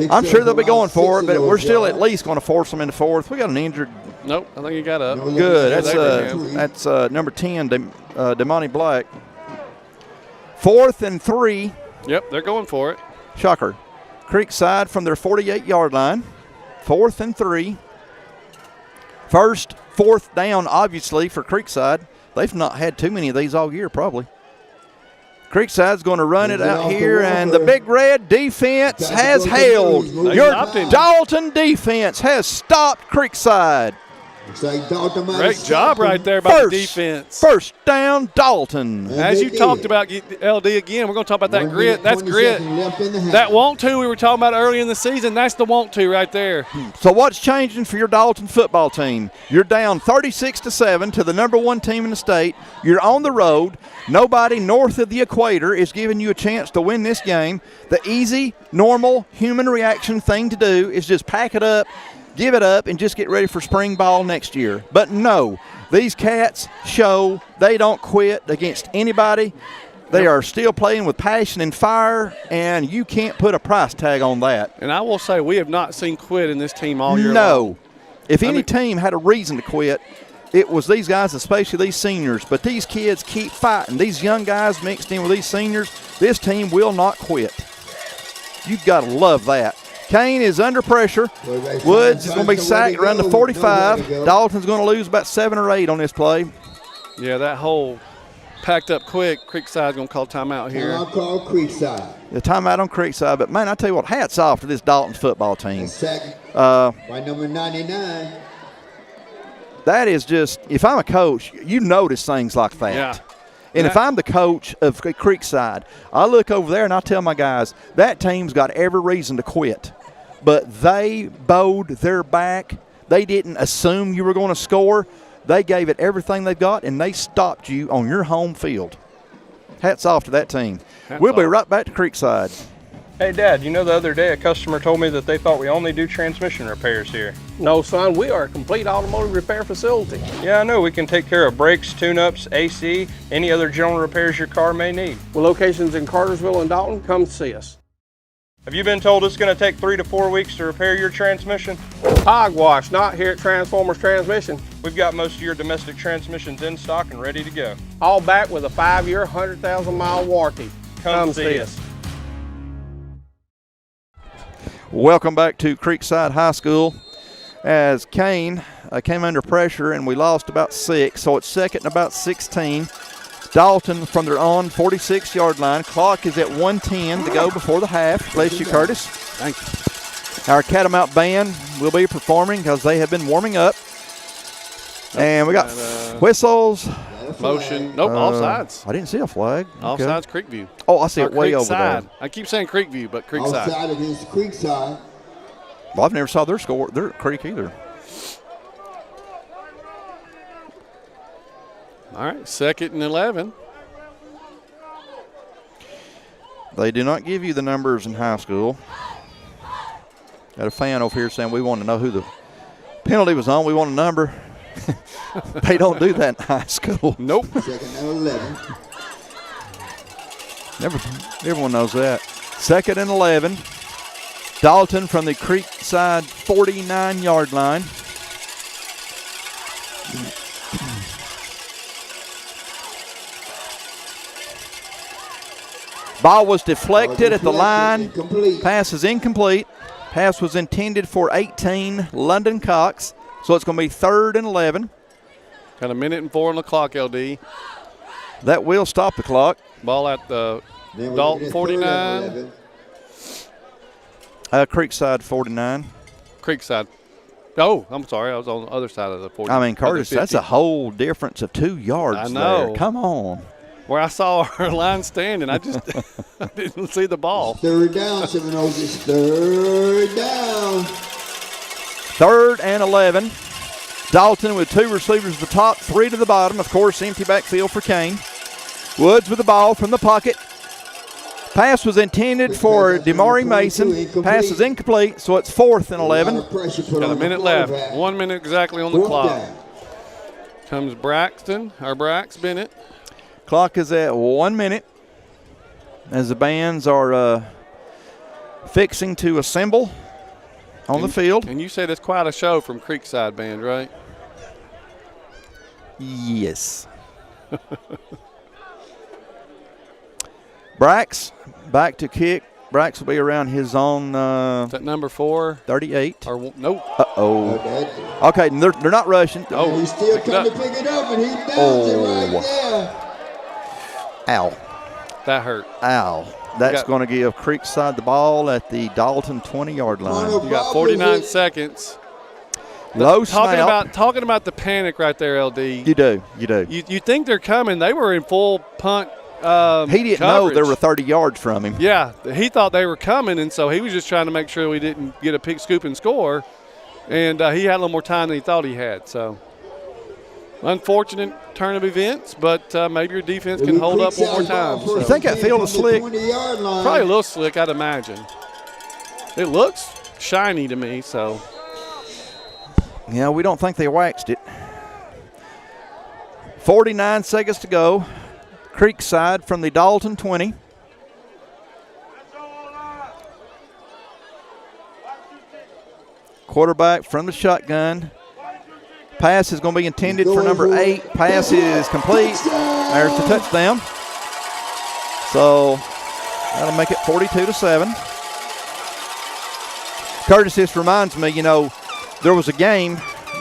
I'm sure they'll be going for it, but we're still at least going to force them into 4th. We got an injured. Nope, I think he got up. Good. That's number 10, Damani Black. 4th and 3. Yep, they're going for it. Shocker. Creekside from their 48-yard line. 4th and 3. First 4th down, obviously, for Creekside. They've not had too many of these all year, probably. Creekside's going to run it out here, and the Big Red defense has held. Your Dalton defense has stopped Creekside. Great job right there by the defense. First down, Dalton. As you talked about, LD, again, we're going to talk about that grit. That's grit. That want to we were talking about early in the season, that's the want to right there. So what's changing for your Dalton football team? You're down 36-7 to the number 1 team in the state. You're on the road. Nobody north of the equator is giving you a chance to win this game. The easy, normal, human reaction thing to do is just pack it up, give it up, and just get ready for spring ball next year. But no, these cats show they don't quit against anybody. They are still playing with passion and fire, and you can't put a price tag on that. And I will say we have not seen quit in this team all year long. No. If any team had a reason to quit, it was these guys, especially these seniors. But these kids keep fighting. These young guys mixed in with these seniors, this team will not quit. You've got to love that. Kane is under pressure. Woods is going to be sacked around the 45. Dalton's going to lose about 7 or 8 on this play. Yeah, that whole packed up quick. Creekside's going to call timeout here. I'll call Creekside. The timeout on Creekside. But, man, I tell you what, hats off to this Dalton football team. By number 99. That is just, if I'm a coach, you notice things like that. Yeah. And if I'm the coach of Creekside, I look over there and I tell my guys, that team's got every reason to quit. But they bowed their back. They didn't assume you were going to score. They gave it everything they've got, and they stopped you on your home field. Hats off to that team. We'll be right back to Creekside. Hey, Dad, you know the other day a customer told me that they thought we only do transmission repairs here. No, son, we are a complete automotive repair facility. Yeah, I know. We can take care of brakes, tune-ups, AC, any other general repairs your car may need. With locations in Cartersville and Dalton, come see us. Have you been told it's going to take 3 to 4 weeks to repair your transmission? Hogwash, not here at Transformers Transmission. We've got most of your domestic transmissions in stock and ready to go. All back with a 5-year, 100,000-mile warranty. Come see us. Welcome back to Creekside High School. As Kane came under pressure and we lost about 6, so it's 2nd and about 16. Dalton from their own 46-yard line. Clock is at 1:10 to go before the half. Bless you, Curtis. Thank you. Our Catamount band will be performing because they have been warming up. And we got whistles. Motion. Nope, offsides. I didn't see a flag. Okay. Offsides, Creekview. Oh, I see it way over there. I keep saying Creekview, but Creekside. Offside against Creekside. Well, I've never saw their score, their Creek either. All right, 2nd and 11. They do not give you the numbers in high school. Got a fan over here saying we want to know who the penalty was on. We want a number. They don't do that in high school. Nope. 2nd and 11. Everyone knows that. 2nd and 11. Dalton from the Creekside 49-yard line. Ball was deflected at the line. Incomplete. Pass is incomplete. Pass was intended for 18, London Cox. So it's going to be 3rd and 11. Got a minute and 4 on the clock, LD. That will stop the clock. Ball at the Then we're Dalton looking at 49. 3rd and 11. Creekside 49. Creekside. Oh, I'm sorry. I was on the other side of the 40. I mean, Curtis, other that's 50. a whole difference of 2 yards I know. there. Come on. Where I saw our line standing, I just I didn't see the ball. 3rd down, Seminoles. It's 3rd down. 3rd and 11. Dalton with 2 receivers at the top, 3 to the bottom. Of course, empty backfield for Kane. Woods with the ball from the pocket. Pass was intended for Demari Mason. Pass is incomplete, so it's 4th and 11. Got a minute left. 1 minute exactly on the clock. Comes Braxton, or Brax Bennett. Clock is at 1 minute as the bands are fixing to assemble on the field. And you said it's quite a show from Creekside Band, right? Yes. Brax back to kick. Brax will be around his own Is that number 4? 38. Or nope. Uh-oh. Okay, they're not rushing. Oh, He's still trying to pick it up, and he bounds it right there. Ow. That hurt. Ow. That's going to give Creekside the ball at the Dalton 20-yard line. You got 49 seconds. Low snap. Talking about the panic right there, LD. You do. You think they're coming. They were in full punt he didn't know there were 30 yards from him. Yeah, he thought they were coming, and so he was just trying to make sure we didn't get a pick, scoop, and score. And he had a little more time than he thought he had. So, unfortunate turn of events, but maybe your defense can hold up one more time. You think that field is slick? Probably a little slick, I'd imagine. It looks shiny to me, so. Yeah, we don't think they waxed it. 49 seconds to go. Creekside from the Dalton 20. Quarterback from the shotgun. Pass is going to be intended for number 8. Pass is complete. There's the touchdown. So that'll make it 42-7. Curtis, this reminds me, there was a game,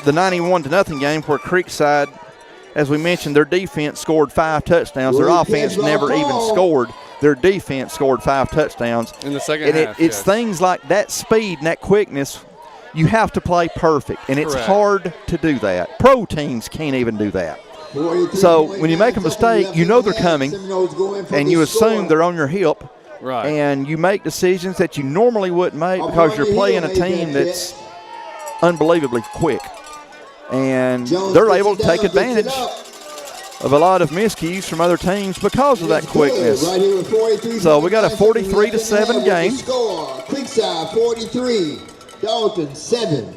the 91-0 game, where Creekside, as we mentioned, their defense scored 5 touchdowns. Their offense never even scored. Their defense scored 5 touchdowns. In the second half, it's things like that speed and that quickness. You have to play perfect, and it's hard to do that. Pro teams can't even do that. So when you make a mistake, you know they're coming, and you assume they're on your hip, right? And you make decisions that you normally wouldn't make because you're playing a team that's unbelievably quick. And they're able to take advantage of a lot of miscues from other teams because of that quickness. So we got a 43-7 game. Creekside 43, Dalton 7.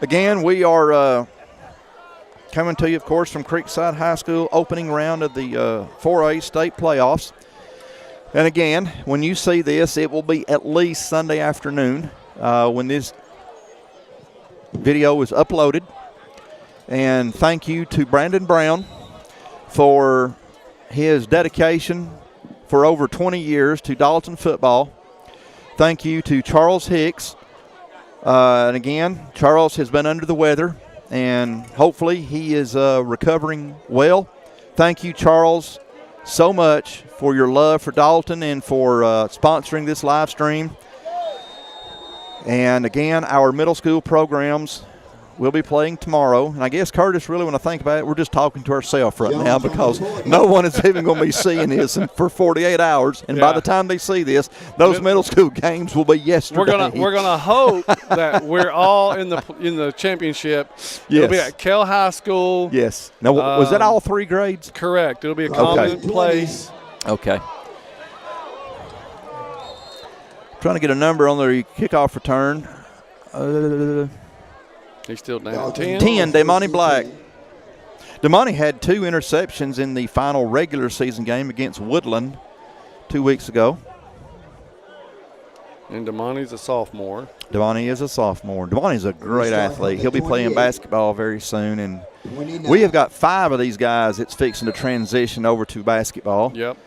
Again, we are coming to you, of course, from Creekside High School, opening round of the 4A state playoffs. And again, when you see this, it will be at least Sunday afternoon when this video is uploaded. And thank you to Brandon Brown for his dedication for over 20 years to Dalton football. Thank you to Charles Hicks. And again, Charles has been under the weather, and hopefully he is recovering well. Thank you, Charles, so much for your love for Dalton and for sponsoring this live stream. And again, our middle school programs will be playing tomorrow. And I guess, Curtis, really when I think about it, we're just talking to ourselves right now because no one is even going to be seeing this for 48 hours. And by the time they see this, those middle school games will be yesterday. We're gonna hope that we're all in the championship. Yes. It'll be at Kell High School. Yes. Now, was that all 3 grades? Correct. It'll be a common place. Okay. Trying to get a number on the kickoff return. He's still down. 10. Damani Black. Damani had 2 interceptions in the final regular season game against Woodland. 2 weeks ago. And Damani's a sophomore. Damani is a sophomore. Damani's a great athlete. He'll be playing basketball very soon, and we have got 5 of these guys that's fixing to transition over to basketball. Yep.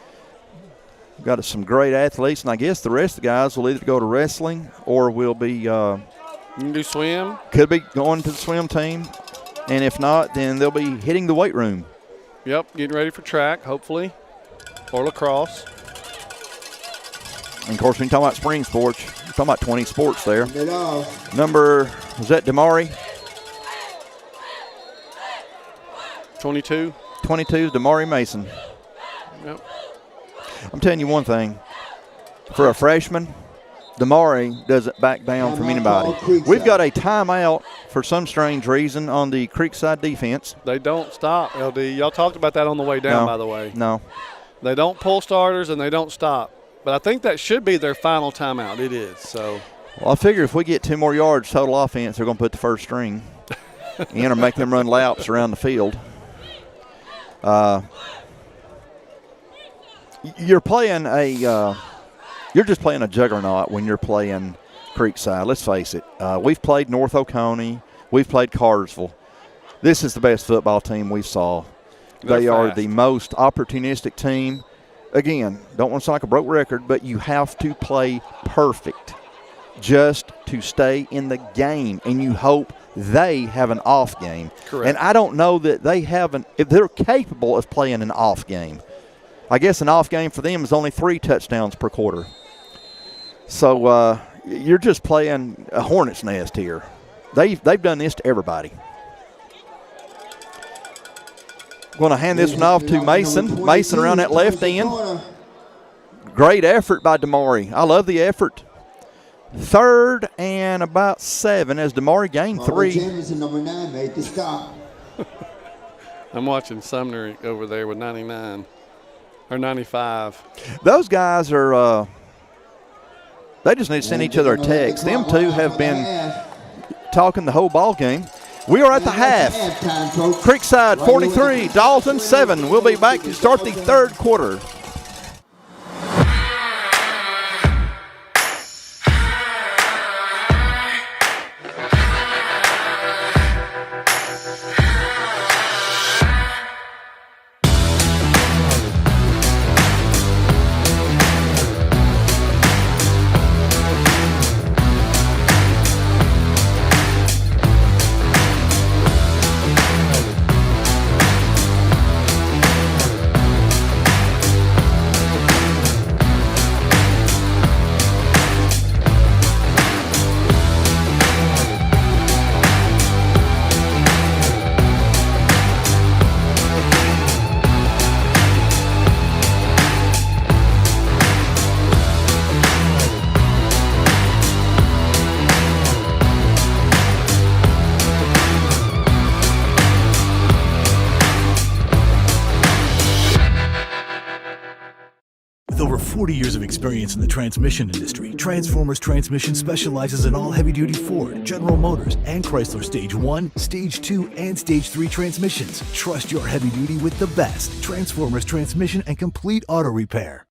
We've got some great athletes, and I guess the rest of the guys will either go to wrestling or will be you can do swim. Could be going to the swim team, and if not, then they'll be hitting the weight room. Yep, getting ready for track, hopefully, or lacrosse. And, of course, when you talk about spring sports, you're talking about 20 sports there. Number, was that Damari? 22. 22 is Damari Mason. Yep. I'm telling you one thing. For a freshman, Damari doesn't back down from anybody. We've got a timeout for some strange reason on the Creekside defense. They don't stop, LD. Y'all talked about that on the way down, by the way. No. They don't pull starters and they don't stop. But I think that should be their final timeout. It is. So. Well, I figure if we get 2 more yards total offense, they're going to put the first string in or make them run laps around the field. You're playing you're just playing a juggernaut when you're playing Creekside. Let's face it. We've played North Oconee. We've played Cartersville. This is the best football team we saw. They are the most opportunistic team. Again, don't want to sound like a broke record, but you have to play perfect just to stay in the game, and you hope they have an off game. Correct. And I don't know that they haven't, if they're capable of playing an off game. I guess an off game for them is only 3 touchdowns per quarter. So you're just playing a hornet's nest here. They've done this to everybody. Going to hand this one off to Mason. Mason around that left end. Great effort by Damari. I love the effort. 3rd and about 7 as Damari gained 3. Jameson, number 9, made the stop. I'm watching Sumner over there with 99 or 95. Those guys are they just need to send each other a text. Them two have been talking the whole ball game. We are at the half. Creekside 43, Dalton 7. We'll be back to start the 3rd quarter. With over 40 years of experience in the transmission industry, Transformers Transmission specializes in all heavy-duty Ford, General Motors, and Chrysler Stage 1, Stage 2, and Stage 3 transmissions. Trust your heavy-duty with the best. Transformers Transmission and complete auto repair.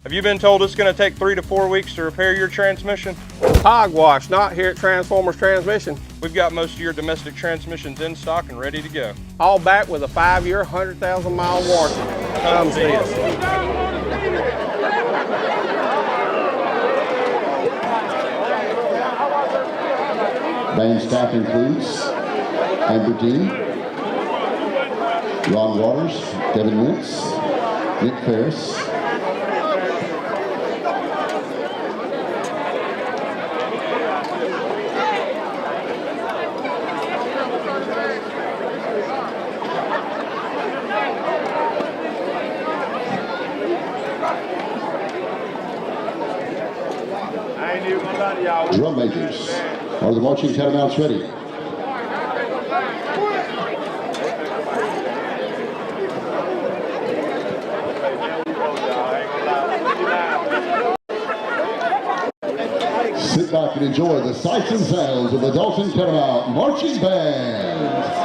Have you been told it's going to take 3 to 4 weeks to repair your transmission? Hogwash, not here at Transformers Transmission. We've got most of your domestic transmissions in stock and ready to go. All back with a 5-year, 100,000-mile warranty. Comes this. Band staff includes Amber Dean, Ron Waters, Devin Wentz, Nick Ferris, drum majors. Are the marching Catamounts ready? Sit back and enjoy the sights and sounds of the Dalton Catamount Marching Band.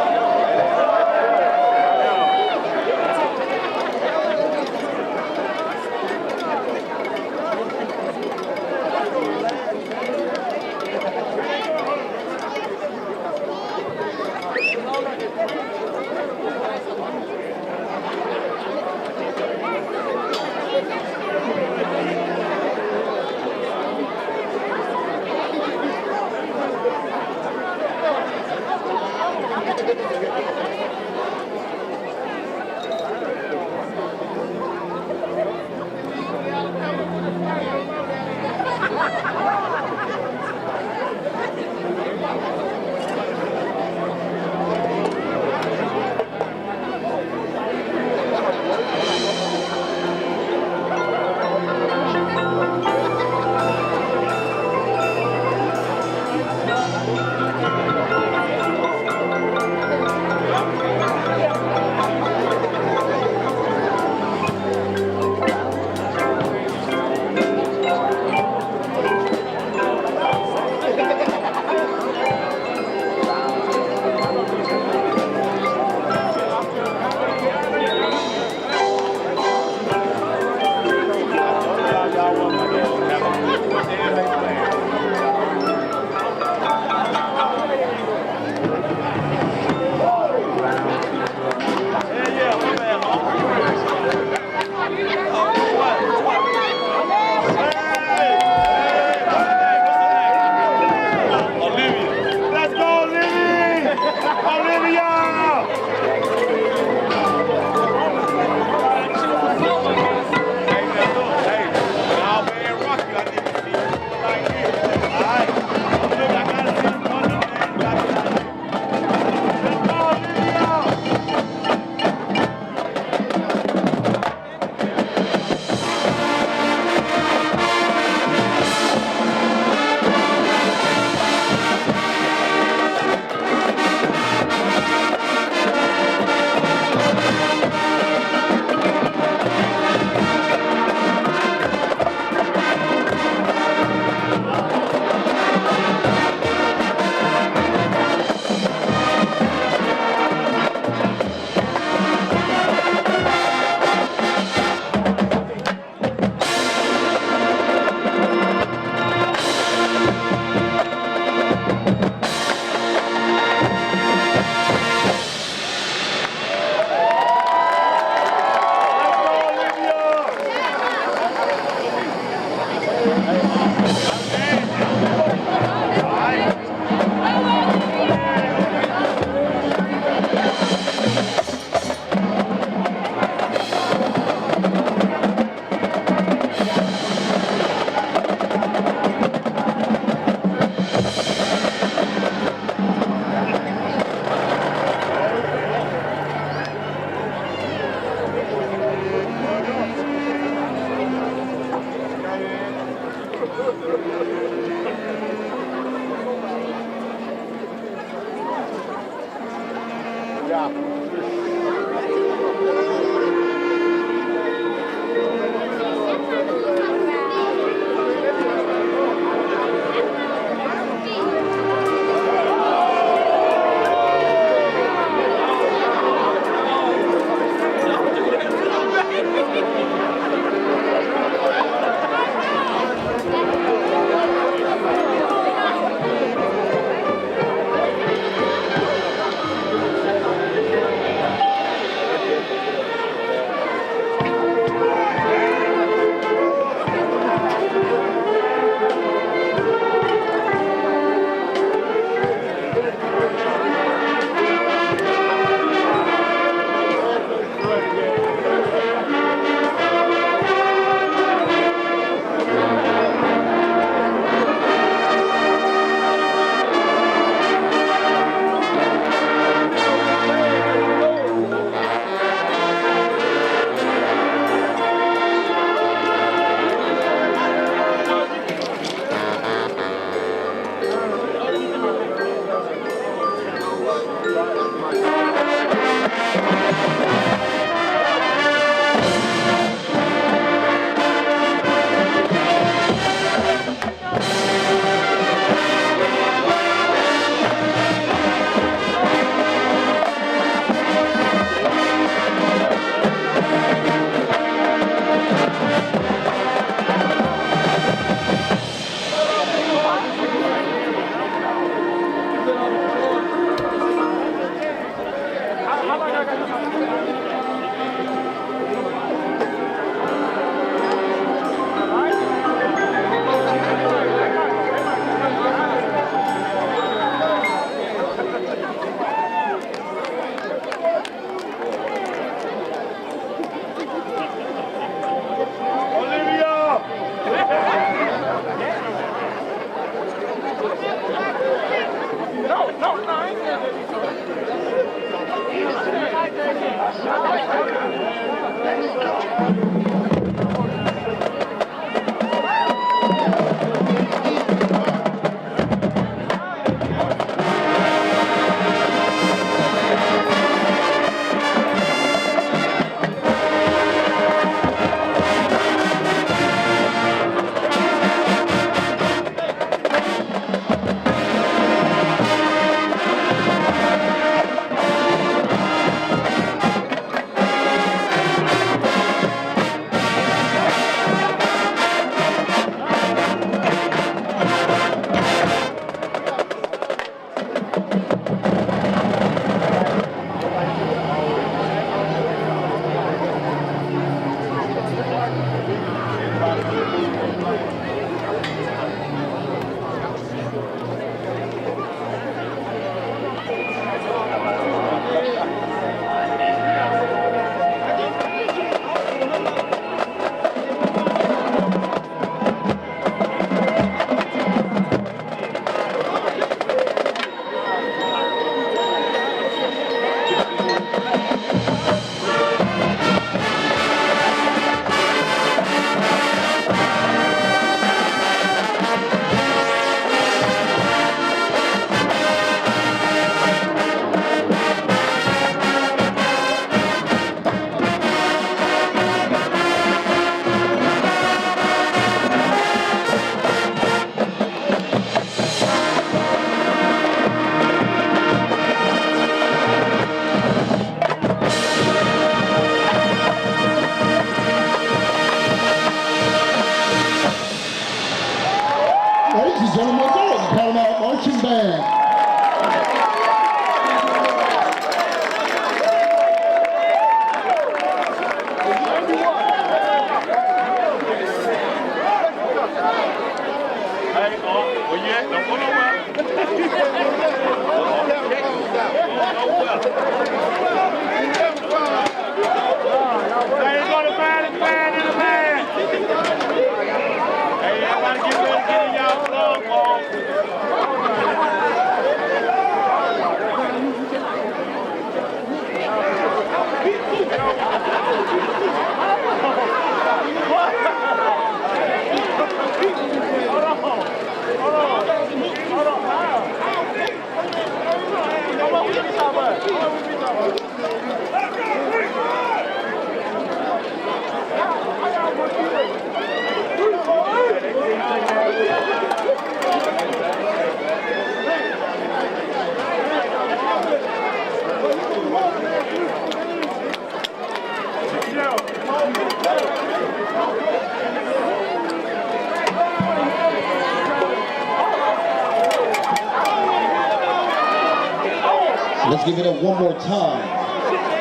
Let's give it up one more time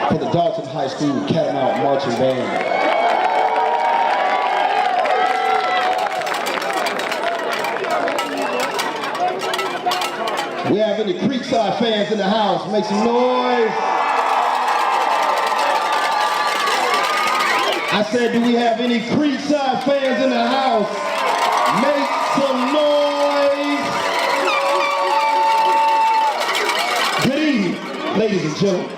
for the Dalton High School Catamount Marching Band. We have any Creekside fans in the house? Make some noise. I said, do we have any Creekside fans in the house? Make some noise. Good evening, ladies and gentlemen.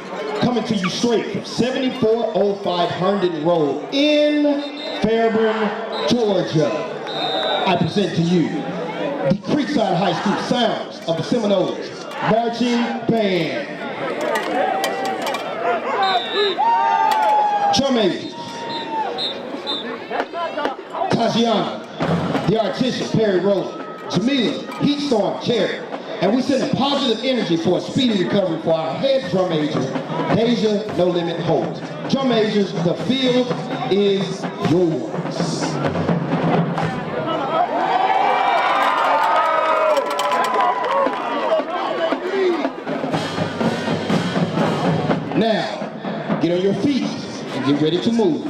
Coming to you straight from 7405 Herndon Road in Fairburn, Georgia. I present to you the Creekside High School Sounds of the Seminoles Marching Band. Drum majors, Tatiana, the artist Perry Rowland, Jamila, Heatstorm Cherry, and we send a positive energy for a speedy recovery for our head drum major, Deja No Limit Holt. Drum majors, the field is yours. Now, get on your feet and get ready to move.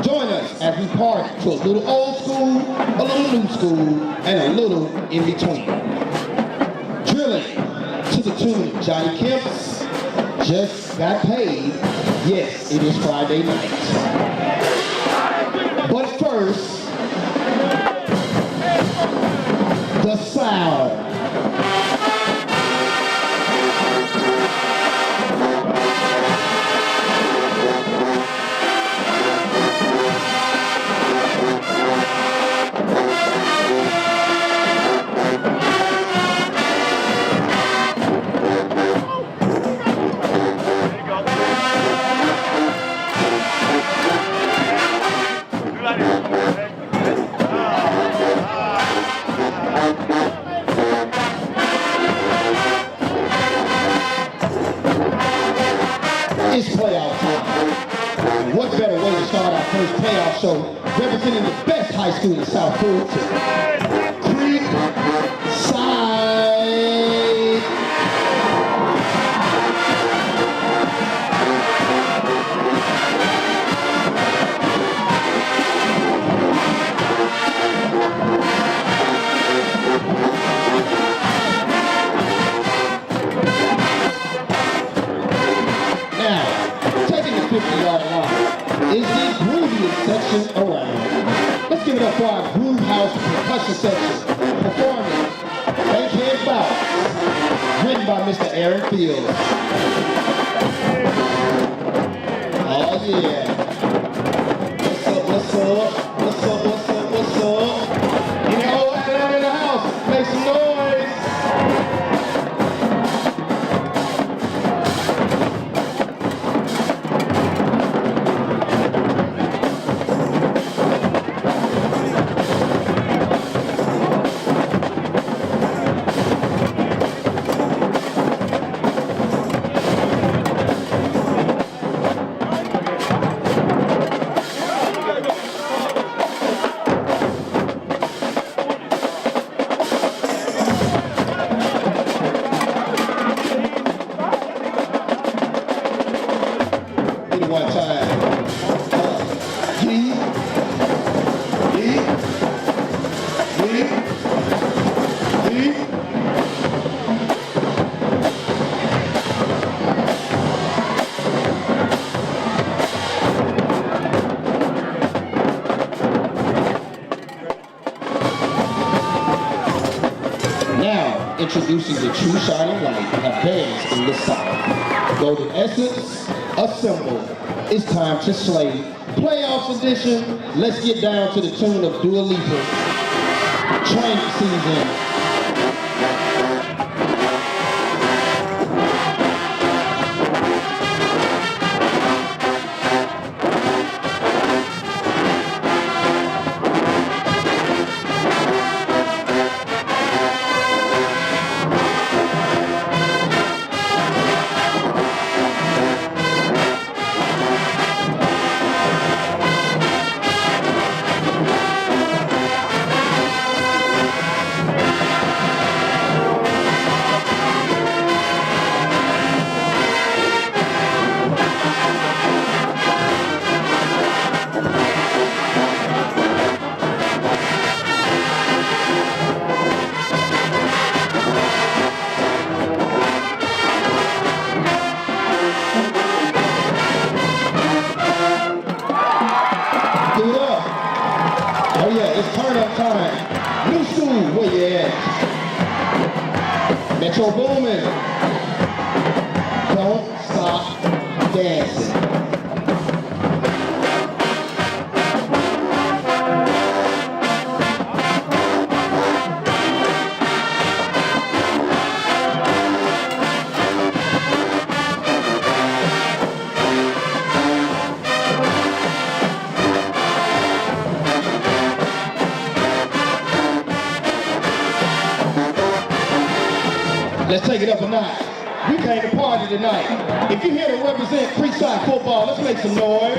Join us as we party to a little old school, a little new school, and a little in between. Drilling to the tune of Johnny Kemp's Just Got Paid. Yes, it is Friday night. But first, the sound. It's playoff time. What better way to start our first playoff show representing the best high school in South Fulton, Creekside. Now, taking the 50-yard line is the grooviest section around. Let's give it up for our Groove House percussion section, performing Bankhead Bounce, written by Mr. Aaron Fields. Oh yeah. What's up, what's up, what's up, what's up, what's up? Any old Atlanta in the house, make some noise. introducing the true shining light of bands in the South. Golden Essence, assemble. It's time to slay. Playoffs edition, let's get down to the tune of Dua Lipa. Training season. Metro Boomin', don't stop dancing. Let's take it up a notch. We came to party tonight. If you're here to represent Creekside football, let's make some noise.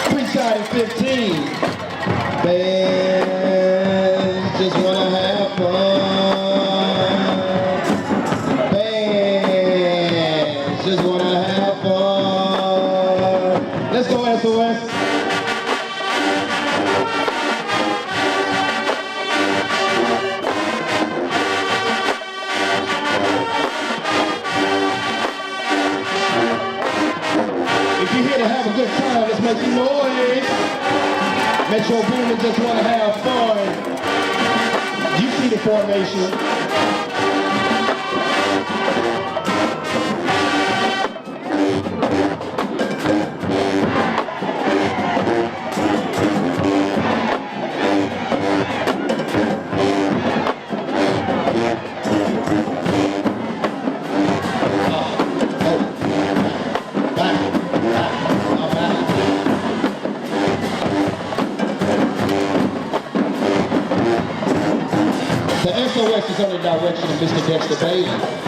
Creekside in 15. Bands just wanna have fun. Bands just wanna have fun. Let's go, SOS. Good time, let's make some noise. Metro Boomin' just wanna have fun. You see the formation. The SOS is under the direction of Mr. Dexter Bailey,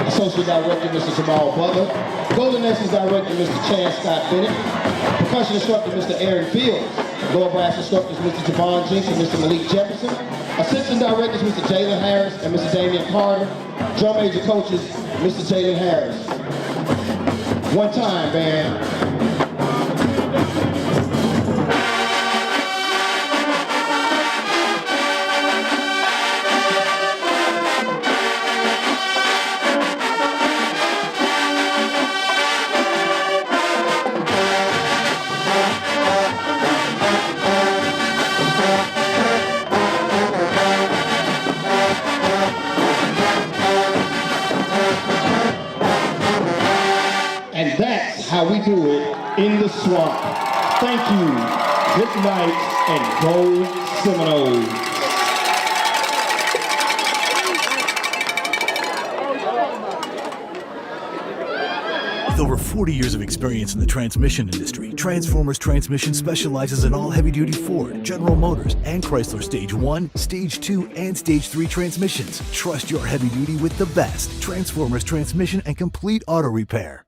Associate Director Mr. Jamal Butler, Golden Essence Director Mr. Chad Scott Bennett, Percussion Instructor Mr. Aaron Fields, Lower Brass Instructors Mr. Javon Jinks and Mr. Malik Jefferson, Assistant Directors Mr. Jalen Harris and Mr. Damian Carter, Drum Major Coaches Mr. Jalen Harris. One time, band. And that's how we do it in the swamp. Thank you. Good night and go Seminoles. With over 40 years of experience in the transmission industry, Transformers Transmission specializes in all heavy-duty Ford, General Motors, and Chrysler Stage 1, Stage 2, and Stage 3 transmissions. Trust your heavy-duty with the best. Transformers Transmission and Complete Auto Repair.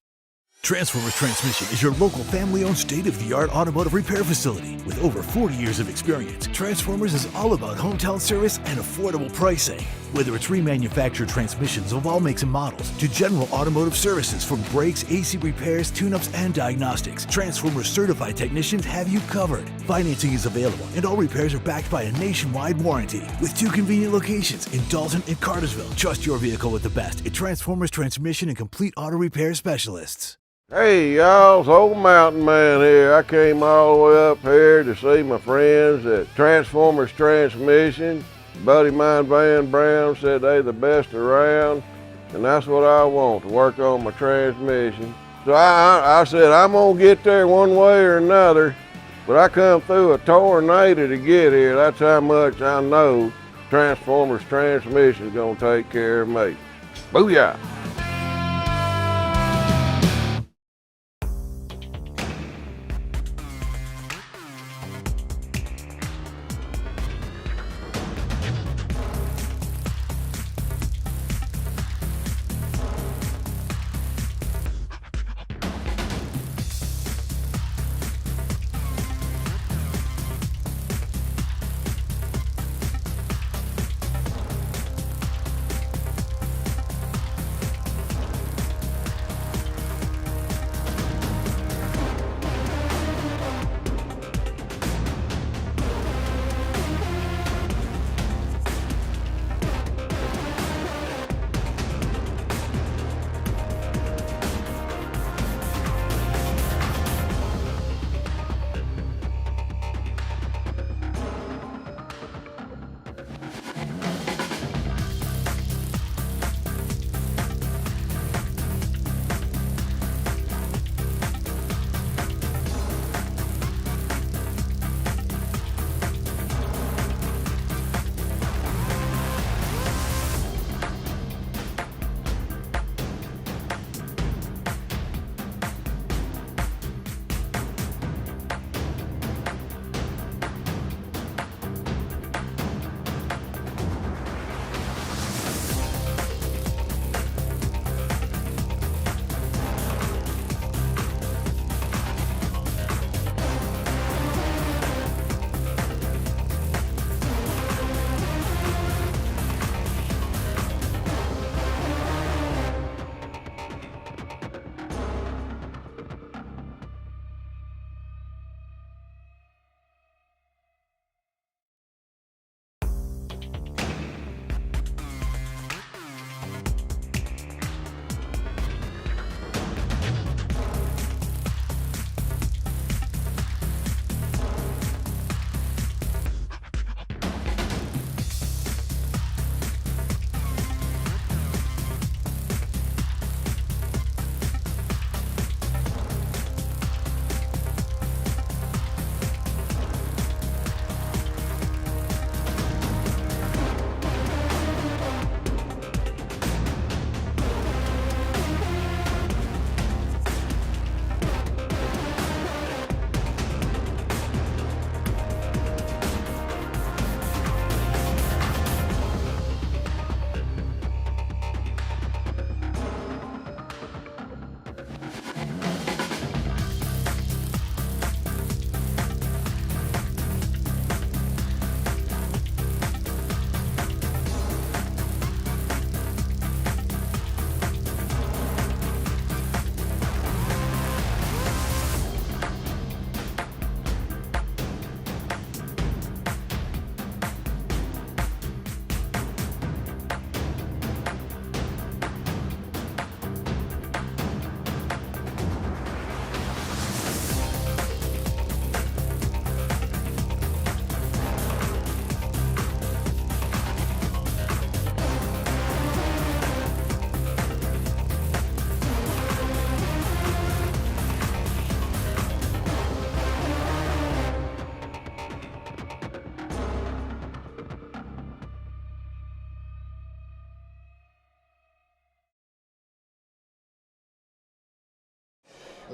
Transformers Transmission is your local family-owned state-of-the-art automotive repair facility. With over 40 years of experience, Transformers is all about hometown service and affordable pricing. Whether it's remanufactured transmissions of all makes and models to general automotive services from brakes, AC repairs, tune-ups, and diagnostics, Transformers certified technicians have you covered. Financing is available and all repairs are backed by a nationwide warranty. With 2 convenient locations in Dalton and Cartersville, trust your vehicle with the best at Transformers Transmission and Complete Auto Repair Specialists. Hey y'all, it's old mountain man here. I came all the way up here to see my friends at Transformers Transmission. buddy of mine, Van Brown, said they the best around, and that's what I want, to work on my transmission. So I said, I'm gonna get there one way or another, but I come through a tornado to get here. That's how much I know Transformers transmission is gonna take care of me. Booyah!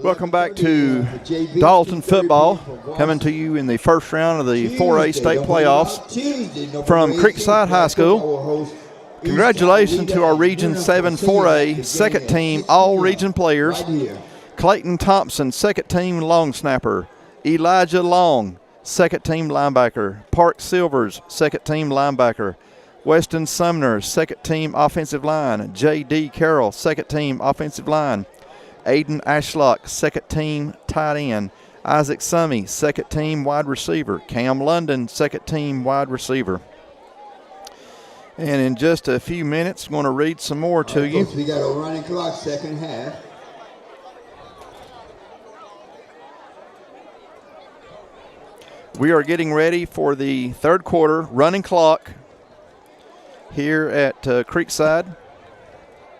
Welcome back to Dalton football, coming to you in the first round of the 4A state playoffs from Creekside High School. Congratulations to our Region 7 4A second team all-region players. Clayton Thompson, second team long snapper. Elijah Long, second team linebacker. Park Silvers, second team linebacker. Weston Sumner, second team offensive line. J.D. Carroll, second team offensive line. Aiden Ashlock, second team tight end. Isaac Summy, second team wide receiver. Cam London, second team wide receiver. And in just a few minutes, I'm going to read some more to you. We got a running clock, second half. We are getting ready for the third quarter, running clock, here at Creekside.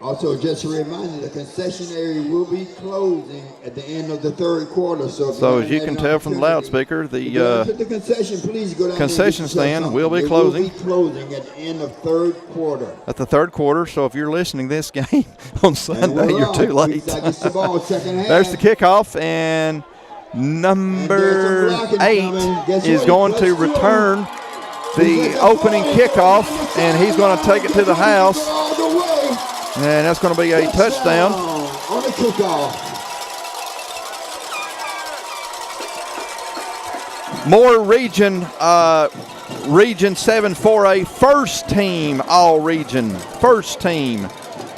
Also, just a reminder, the concession area will be closing at the end of the third quarter. So as you can tell from the loudspeaker, the concession stand will be closing. Will be closing at the end of third quarter. At the third quarter, so if you're listening to this game on Sunday, you're too late. There's the kickoff, and number 8 is going to return the opening kickoff, and he's going to take it to the house. And that's going to be a touchdown. On the kickoff. More Region 7 4A first team All-Region. First team.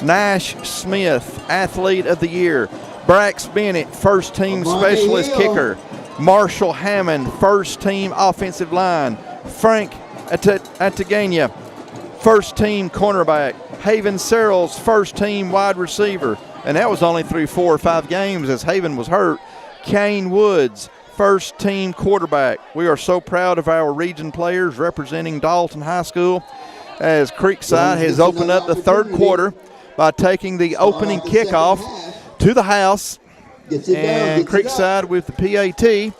Nash Smith, Athlete of the Year. Brax Bennett, first team Specialist Kicker. Marshall Hammond, first team Offensive Line. Frank Atagania, first team Cornerback. Haven Searles, first team wide receiver. And that was only through 4 or 5 games as Haven was hurt. Kane Woods, first team quarterback. We are so proud of our region players representing Dalton High School as Creekside has opened up the third quarter by taking the opening kickoff to the house. And Creekside with the PAT.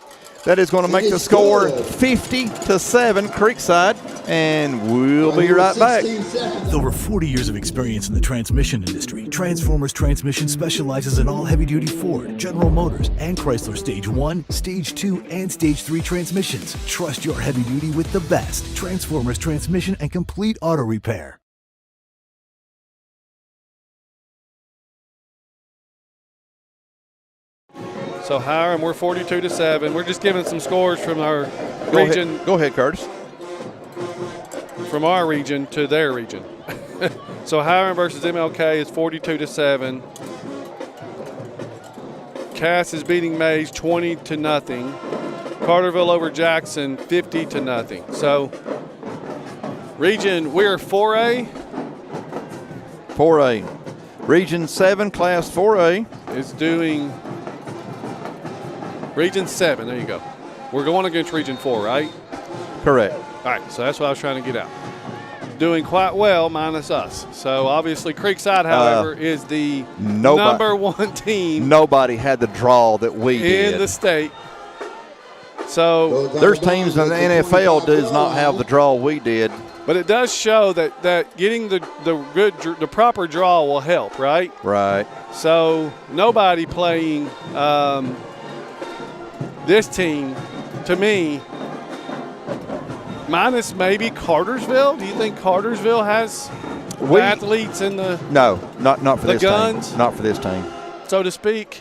That is going to make the score 50-7 Creekside, and we'll be right back. With over 40 years of experience in the transmission industry, Transformers Transmission specializes in all heavy-duty Ford, General Motors, and Chrysler Stage 1, Stage 2, and Stage 3 transmissions. Trust your heavy-duty with the best. Transformers Transmission and Complete Auto Repair. So Hiram, we're 42-7. We're just giving some scores from our region. Go ahead, Curtis. From our region to their region. So Hiram versus MLK is 42-7. Cass is beating Mays 20-0. Carterville over Jackson 50-0. So region, we're 4A. 4A. Region 7, Class 4A. Is doing Region 7, there you go. We're going against Region 4, right? Correct. All right, so that's what I was trying to get out. Doing quite well minus us. So obviously Creekside, however, is the number 1 team. Nobody had the draw that we did. In the state. So there's teams in the NFL does not have the draw we did. But it does show that getting the proper draw will help, right? Right. So nobody playing this team, to me, minus maybe Cartersville. Do you think Cartersville has athletes in the No, not for the this guns? team. Not for this team. So to speak.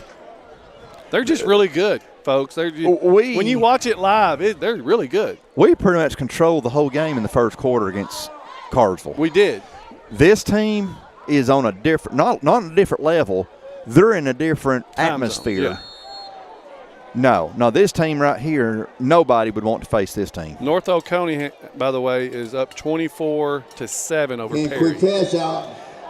They're just really good, folks. When you watch it live, they're really good. We pretty much controlled the whole game in the first quarter against Cartersville. We did. This team is on a different, not on a different level. They're in a different atmosphere. Yeah. No, this team right here, nobody would want to face this team. North Oconee, by the way, is up 24-7 over Perry.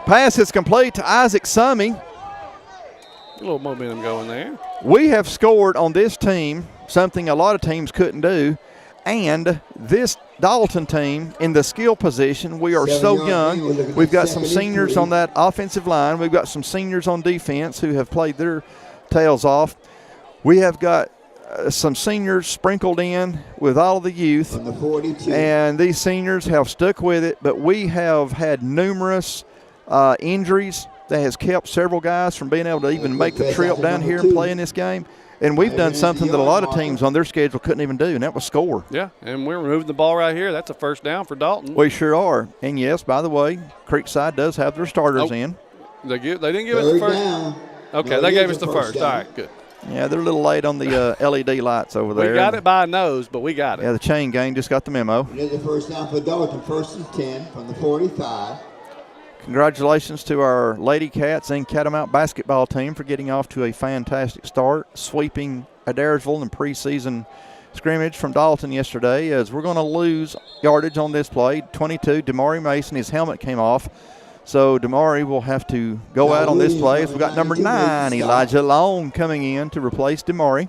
Pass is complete to Isaac Summey. A little momentum going there. We have scored on this team something a lot of teams couldn't do, and this Dalton team in the skill position, we are so young. We've got some seniors on that offensive line. We've got some seniors on defense who have played their tails off. We have got some seniors sprinkled in with all of the youth, and these seniors have stuck with it, but we have had numerous injuries that has kept several guys from being able to even make the trip down here and play in this game. And we've done something that a lot of teams on their schedule couldn't even do, and that was score. Yeah, and we're moving the ball right here. That's a first down for Dalton. We sure are. And, yes, by the way, Creekside does have their starters in. They didn't give us the first. Okay, they gave us the first. All right, good. Yeah, they're a little late on the LED lights over there. We got it by a nose, but we got it. Yeah, the chain gang just got the memo. It is the first down for Dalton, 1st and 10 from the 45. Congratulations to our Lady Cats and Catamount basketball team for getting off to a fantastic start, sweeping Adairsville in preseason scrimmage from Dalton yesterday, as we're going to lose yardage on this play. 22, Damari Mason, his helmet came off. So Damari will have to go out on this play. We've got number 9, Elijah Long, coming in to replace Damari.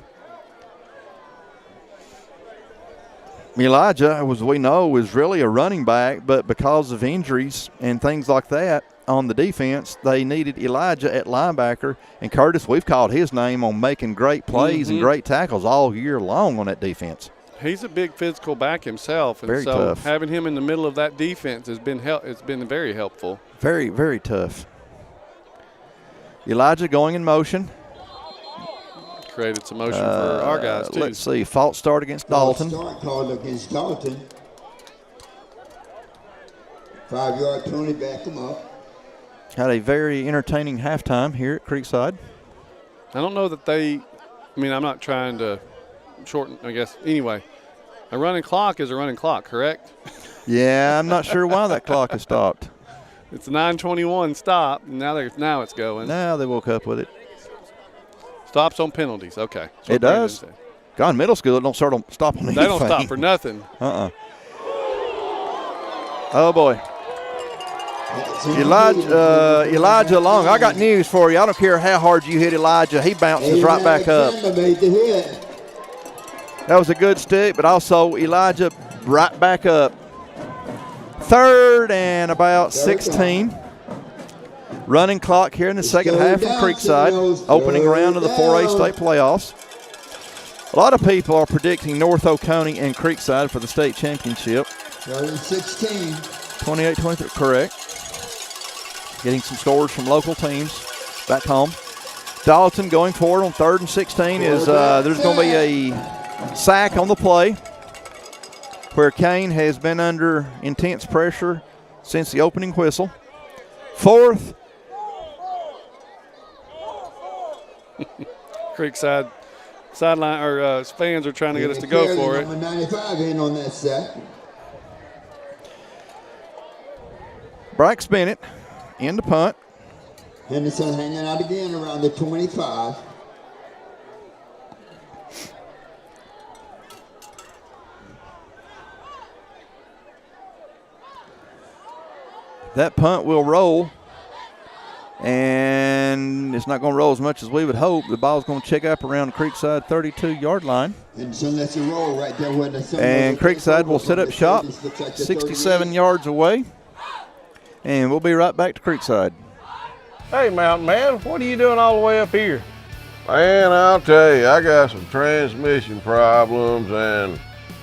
Elijah, as we know, is really a running back, but because of injuries and things like that on the defense, they needed Elijah at linebacker. And Curtis, we've called his name on making great plays and great tackles all year long on that defense. He's a big physical back himself, and very so tough. Having him in the middle of that defense has been it's been very helpful. Very, very tough. Elijah going in motion. Created some motion for our guys, too. Let's see. False start against Dalton. False start called against Dalton. 5-yard penalty, back him up. Had a very entertaining halftime here at Creekside. I don't know that I'm not trying to shorten, I guess. Anyway, a running clock is a running clock, correct? Yeah, I'm not sure why that clock has stopped. It's a 9:21 stop, and now it's going. Now they woke up with it. Stops on penalties. Okay. It does. God, middle school, it don't stop on anything. They don't stop for nothing. Oh, boy. Elijah Long, I got news for you. I don't care how hard you hit Elijah. He bounces right back up. That was a good stick, but also Elijah right back up. 3rd and about 16. Running clock here in the second half from Creekside. Opening round of the 4A state playoffs. A lot of people are predicting North Oconee and Creekside for the state championship. 16. 28-23, correct. Getting some scores from local teams back home. Dalton going forward on 3rd and 16 is there's going to be a sack on the play where Kane has been under intense pressure since the opening whistle. 4th. Creekside sideline or fans are trying to get us to go for it. Number 95 in on that sack. Brax Bennett in the punt. Henderson hanging out again around the 25. That punt will roll, and it's not going to roll as much as we would hope. The ball's going to check up around the Creekside 32-yard line. And so let's roll right there where the and Creekside will set up shop 67 yards away, and we'll be right back to Creekside. Hey, Mountain Man, what are you doing all the way up here? Man, I'll tell you, I got some transmission problems, and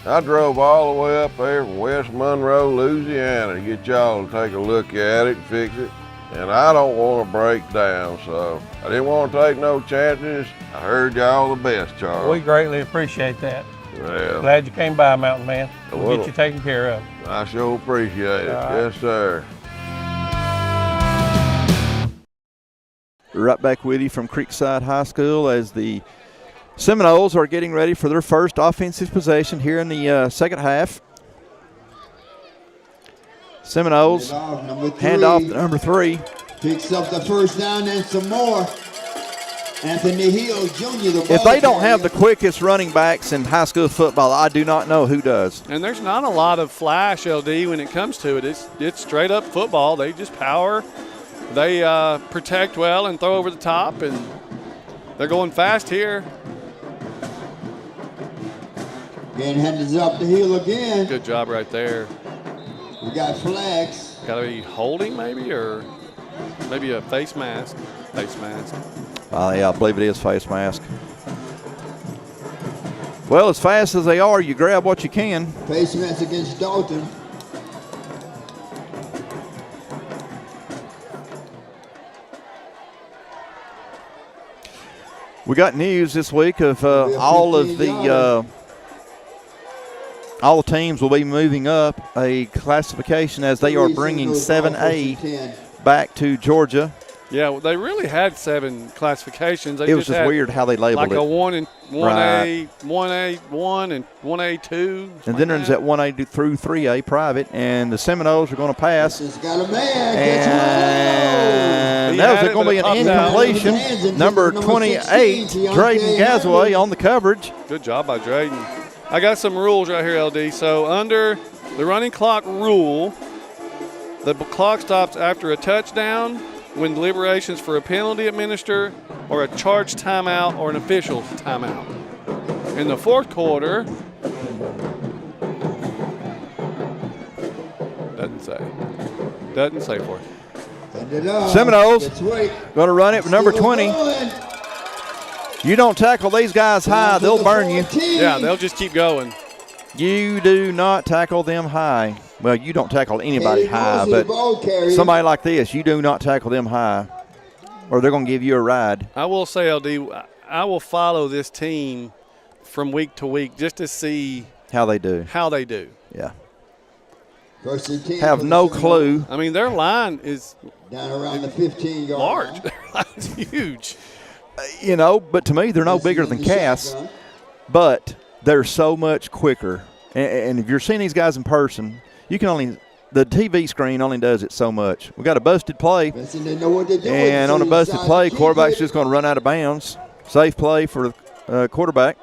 I drove all the way up there from West Monroe, Louisiana to get y'all to take a look at it and fix it. And I don't want to break down, so I didn't want to take no chances. I heard y'all the best, Charles. We greatly appreciate that. Well, Glad you came by, Mountain Man. We'll well, get you taken care of. I sure appreciate it. All right. Yes, sir. Right back with you from Creekside High School as the Seminoles are getting ready for their first offensive possession here in the second half. Seminoles hand off to number 3. Picks up the first down and some more. Anthony Hill Jr. If they don't have the quickest running backs in high school football, I do not know who does. And there's not a lot of flash, LD, when it comes to it. It's straight up football. They just power. They protect well and throw over the top, and they're going fast here. And hands up the hill again. Good job right there. We got flags. Got to be holding maybe, or maybe a face mask. Face mask. Yeah, I believe it is face mask. Well, as fast as they are, you grab what you can. Face mask against Dalton. We got news this week of all the teams will be moving up a classification as they are bringing 7A back to Georgia. Yeah, well, they really had 7 classifications. It was just weird how they labeled like it. Like a 1 and 1A, Right. 1A1 and 1A2. And then there's that 1A through 3A private, and the Seminoles are going to pass. Got a man. And that was going to be an incompletion. Number 28, Drayden Gazaway on the coverage. Good job by Drayden. I got some rules right here, LD. So under the running clock rule, the clock stops after a touchdown, when deliberations for a penalty administered, or a charged timeout or an official timeout. In the fourth quarter, Doesn't say. Doesn't say for it. Seminoles going to run it with number 20. You don't tackle these guys high, they'll burn you. Yeah, they'll just keep going. You do not tackle them high. Well, you don't tackle anybody high, but somebody like this, you do not tackle them high, or they're going to give you a ride. I will say, LD, I will follow this team from week to week just to see how they do. Yeah. Have no clue. I mean, their line is down around the 15-yard large. line. Their line's huge. You know, but to me, they're no bigger than Cass, but they're so much quicker. And if you're seeing these guys in person, you can only – the TV screen only does it so much. We got a busted play, and on a busted play, quarterback's just going to run out of bounds. Safe play for the quarterback.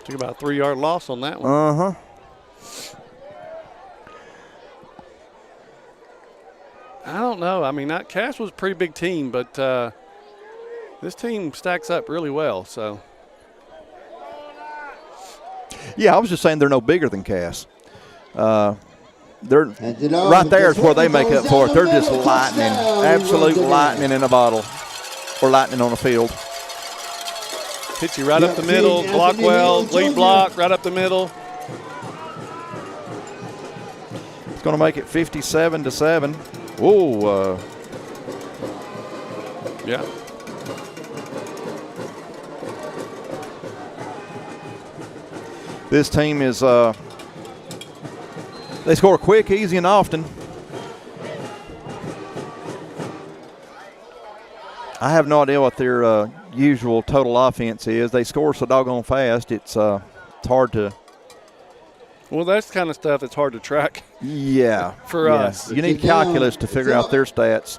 Took about a 3-yard loss on that one. Uh-huh. I don't know. I mean, Cass was a pretty big team, but this team stacks up really well. So, yeah, I was just saying they're no bigger than Cass. They're right there is where they make up for it. They're just lightning, absolute lightning in a bottle, or lightning on a field. Hit you right up the middle, block well, lead block, right up the middle. It's going to make it 57-7. Whoa. Yeah. This team is, they score quick, easy, and often. I have no idea what their usual total offense is. They score so doggone fast. It's hard to. Well, that's kind of stuff that's hard to track. Yeah. For us. You need calculus to figure out their stats.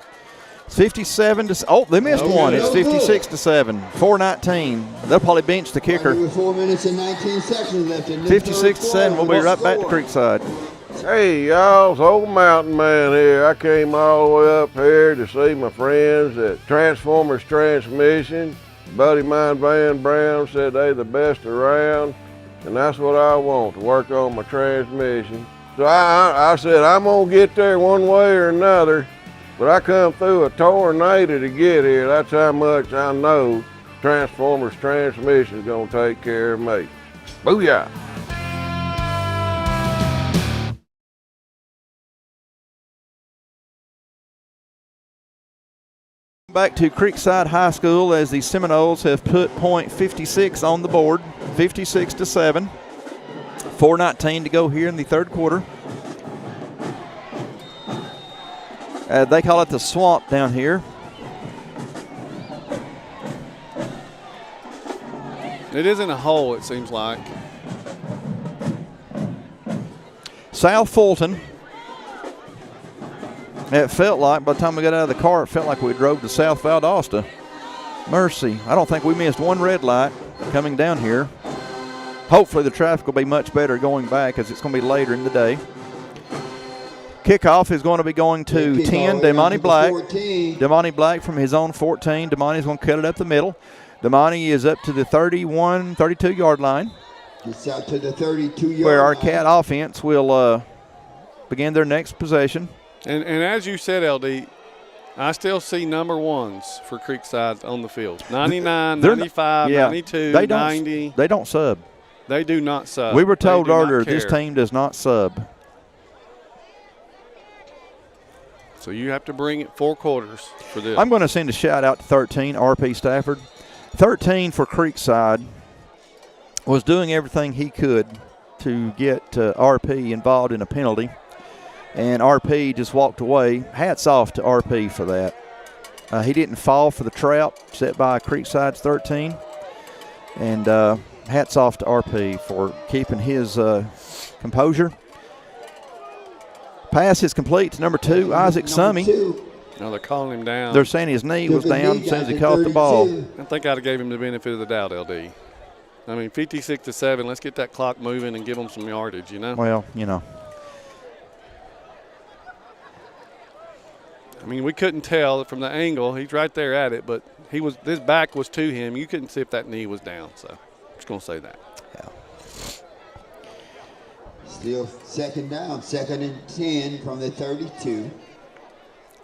57 to. Oh, they missed one. It's 56-7. 4:19. They'll probably bench the kicker. 4 minutes and 19 seconds left. 56-7. We'll be right back to Creekside. Hey, y'all, it's old mountain man here. I came all the way up here to see my friends at Transformers Transmission. A buddy of mine, Van Brown, said they the best around, and that's what I want, to work on my transmission. So I said, I'm gonna get there one way or another, but I come through a tornado to get here. That's how much I know Transformers Transmission is gonna take care of me. Booyah! Back to Creekside High School as the Seminoles have put point 56 on the board, 56-7. 4:19 to go here in the third quarter. They call it the swamp down here. It isn't a hole, it seems like. South Fulton. It felt like, by the time we got out of the car, it felt like we drove to South Valdosta. Mercy. I don't think we missed one red light coming down here. Hopefully the traffic will be much better going back as it's going to be later in the day. Kickoff is going to be going to 10, Damani Black. Damani Black from his own 14. Damani's going to cut it up the middle. Damani is up to the 32-yard line. Gets out to the 32-yard line. Where our Cat offense will begin their next possession. And as you said, LD, I still see number ones for Creekside on the field. 99, 95, 92, 90. They don't sub. They do not sub. We were told earlier this team does not sub. So you have to bring it 4 quarters for this. I'm going to send a shout out to 13, RP Stafford. 13 for Creekside was doing everything he could to get RP involved in a penalty. And RP just walked away. Hats off to RP for that. He didn't fall for the trap set by Creekside's 13. And hats off to RP for keeping his composure. Pass is complete to number 2, Isaac Summy. No, they're calling him down. They're saying his knee was down as soon as he caught the ball. I think I'd have gave him the benefit of the doubt, LD. I mean, 56-7, let's get that clock moving and give them some yardage, you know? Well, you know. I mean, we couldn't tell from the angle. He's right there at it, but his back was to him. You couldn't see if that knee was down, so I'm just going to say that. Yeah. Still second down, 2nd and 10 from the 32.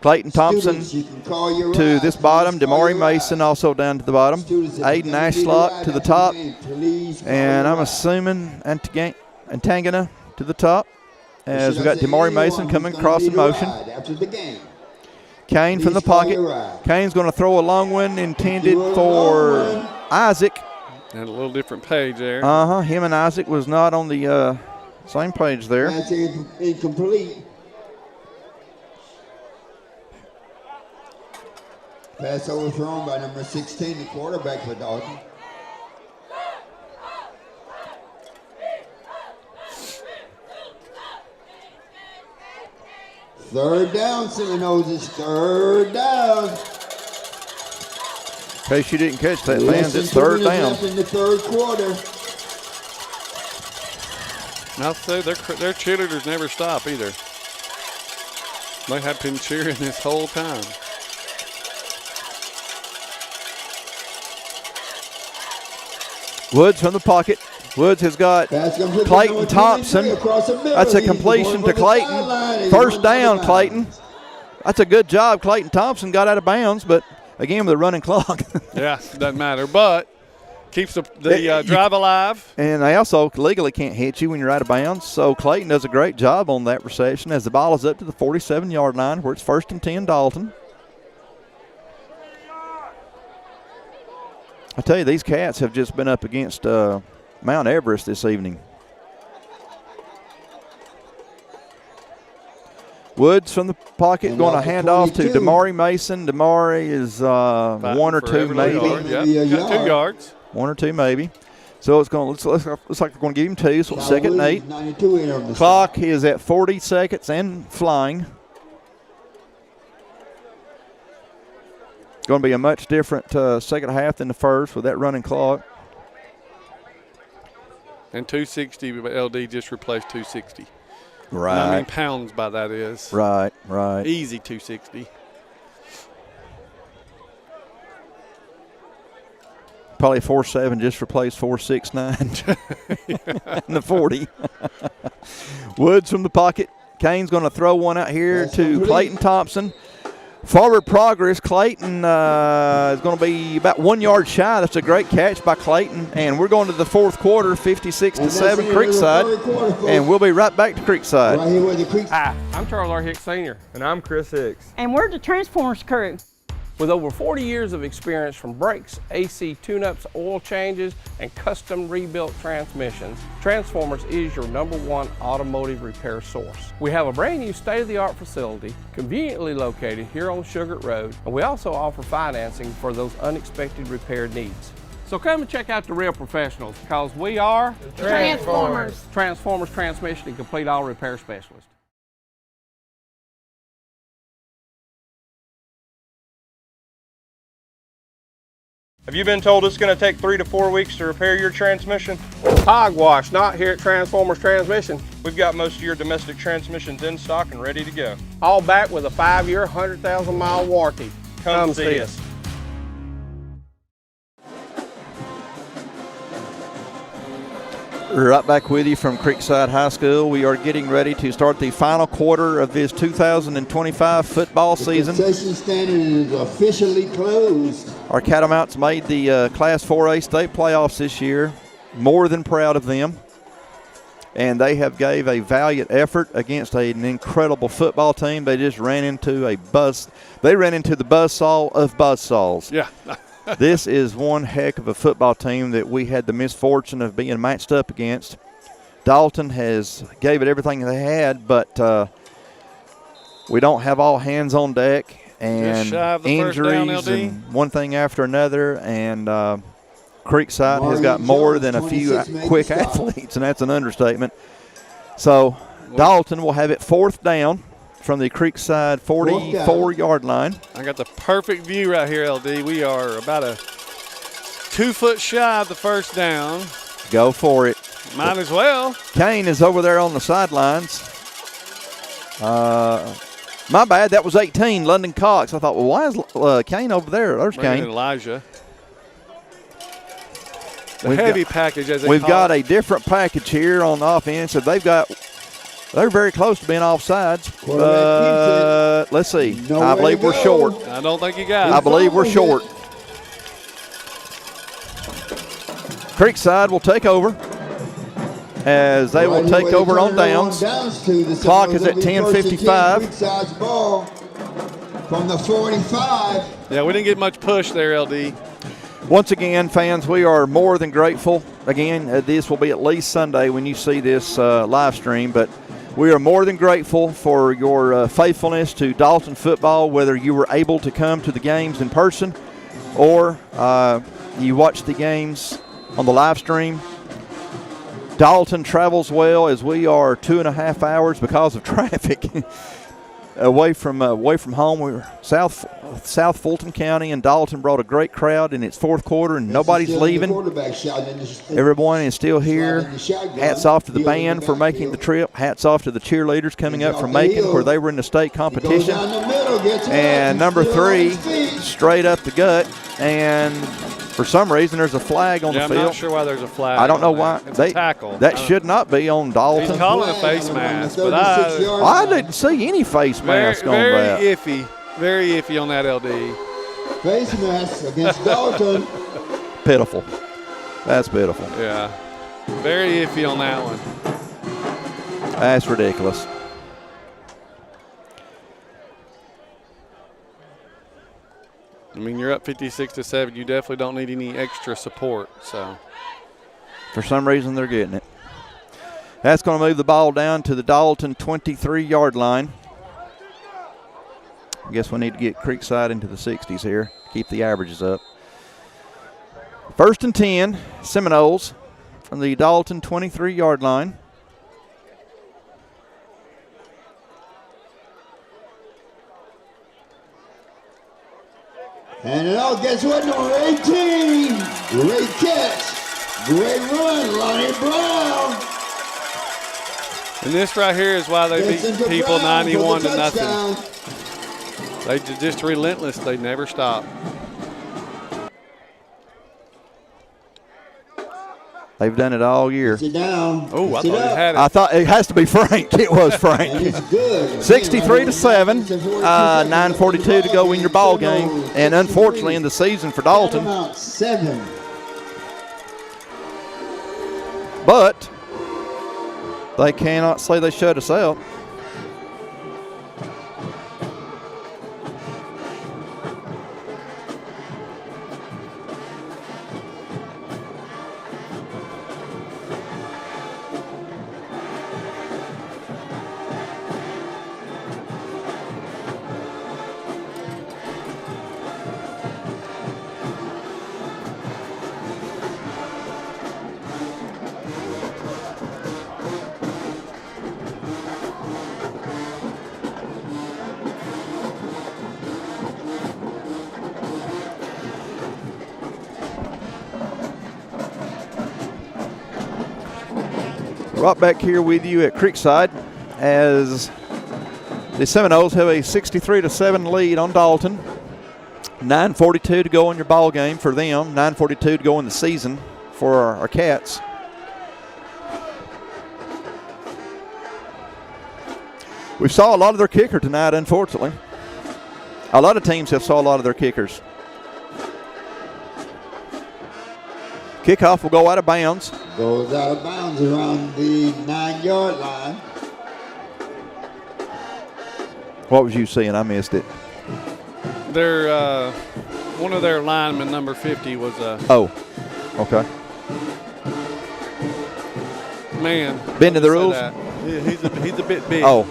Clayton Thompson Students, you can call your to ride. this bottom. Please call Damari your Mason ride. also down to the bottom. Students, if Aiden you need a Ashlock ride to the after top. game, please call And your I'm ride. assuming Antangana to the top. As Should we I got say Damari anyone Mason who's coming gonna across need in a motion. ride after the game. Kane from the Please call pocket. your ride. Kane's going to throw a long one intended Do a for long one. Isaac. And a little different page there. Him and Isaac was not on the same page there. That's incomplete. Pass overthrown by number 16, the quarterback for Dalton. Third down, Seminoles is third down. In case you didn't catch that, Less fans, than it's 2 third minutes down. left in the third quarter. And I'll say their cheerleaders never stop either. They have been cheering this whole time. Woods from the pocket. Woods has got Pass comes with Clayton number 23 Thompson. across the middle. That's a He's completion going to for the sideline. Clayton. He's First going for down, the Clayton. line. That's a good job. Clayton Thompson got out of bounds, but again with a running clock. Yeah, doesn't matter. But keeps the drive alive. And they also legally can't hit you when you're out of bounds. So Clayton does a great job on that reception as the ball is up to the 47-yard line where it's 1st and 10 Dalton. I tell you, these Cats have just been up against Mount Everest this evening. Woods from the pocket And going off to the hand off to 22. Damari Mason. Damari is one or For two every maybe. yard. Yep, Maybe a got 2 yard. yards. One or two maybe. So it's going. Looks like they're going to give him 2. So it's 2nd and 8. 92 in on the Clock is at 40 seconds and flying. Going to be a much different second half than the first with that running clock. And 260, but LD just replaced 260. Right. And I mean pounds by that is. Right. Easy 260. Probably 4.7 just replaced 4.69 in the 40. Woods from the pocket. Kane's going to throw one out here to Clayton Thompson. Forward progress. Clayton is going to be about 1 yard shy. That's a great catch by Clayton. And we're going to the fourth quarter, 56-7 Creekside. And we'll be right back to Creekside. Right here with the Creekside. Hi, I'm Charles R. Hicks Sr. And I'm Chris Hicks. And we're the Transformers crew. With over 40 years of experience from brakes, AC tune-ups, oil changes, and custom rebuilt transmissions, Transformers is your #1 automotive repair source. We have a brand new state-of-the-art facility conveniently located here on Sugar Road, and we also offer financing for those unexpected repair needs. So come and check out the real professionals because we are Transformers. Transformers Transmission and Complete Auto Repair Specialists. Have you been told it's going to take 3 to 4 weeks to repair your transmission? Hogwash, not here at Transformers Transmission. We've got most of your domestic transmissions in stock and ready to go. All back with a 5-year, 100,000-mile warranty. Come see us. Right back with you from Creekside High School. We are getting ready to start the final quarter of this 2025 football season. Concession stand is officially closed. Our Catamounts made the Class 4A state playoffs this year. More than proud of them. And they have gave a valiant effort against an incredible football team. They just ran into a buzz. They ran into the buzzsaw of buzzsaws. Yeah. This is one heck of a football team that we had the misfortune of being matched up against. Dalton has gave it everything they had, but we don't have all hands on deck, and injuries and one thing after another. And Creekside has got more than a few quick athletes, and that's an understatement. So Dalton will have it 4th down from the Creekside 44-yard line. I got the perfect view right here, LD. We are about a 2 foot shy of the first down. Go for it. Might as well. Kane is over there on the sidelines. My bad, that was 18, London Cox. I thought, well, why is Kane over there? There's Bringing Kane. Elijah. The heavy package, as they We've call got it. a different package here on offense. So they've got They're very close to being offsides. Let's see. I believe we're short. I don't think you got it. I believe we're short. Creekside will take over as they will take over on downs. Clock is at 10:55. Creekside's ball from the 45. Yeah, we didn't get much push there, LD. Once again, fans, we are more than grateful. Again, this will be at least Sunday when you see this live stream, but we are more than grateful for your faithfulness to Dalton football, whether you were able to come to the games in person or you watched the games on the live stream. Dalton travels well as we are 2.5 hours because of traffic away from home. We're South Fulton County, and Dalton brought a great crowd in its fourth quarter, and nobody's leaving. Everyone is still here. Hats off to the band for making the trip. Hats off to the cheerleaders coming up from Macon, where they were in the state competition. And number 3, straight up the gut, and for some reason there's a flag on the field. I'm not sure why there's a flag. I don't know why. It's a tackle. That should not be on Dalton. He's calling a face mask, but I didn't see any face mask on that. Very iffy. Very iffy on that, LD. Face mask against Dalton. Pitiful. That's pitiful. Yeah. Very iffy on that one. That's ridiculous. I mean, you're up 56-7. You definitely don't need any extra support. So, for some reason, they're getting it. That's going to move the ball down to the Dalton 23-yard line. I guess we need to get Creekside into the 60s here, keep the averages up. 1st and 10, Seminoles from the Dalton 23-yard line. And it all, guess what? Number 18. Great catch. Great run, Lonnie Brown. And this right here is why they beat people 91-0. They just relentless. They never stop. They've done it all year. Sit down. Oh, I thought you had it. I thought it has to be Frank. It was Frank. 63-7. 9:42 to go in your ball game, and unfortunately in the season for Dalton. But they cannot say they shut us out. Right back here with you at Creekside as the Seminoles have a 63-7 lead on Dalton. 9:42 to go in your ball game for them. 9:42 to go in the season for our Cats. We saw a lot of their kicker tonight, unfortunately. A lot of teams have saw a lot of their kickers. Kickoff will go out of bounds. Goes out of bounds around the 9-yard line. What was you saying? I missed it. Their one of their linemen, number 50, was Oh, okay. Man. Bend to the rules? He's a bit big. Oh.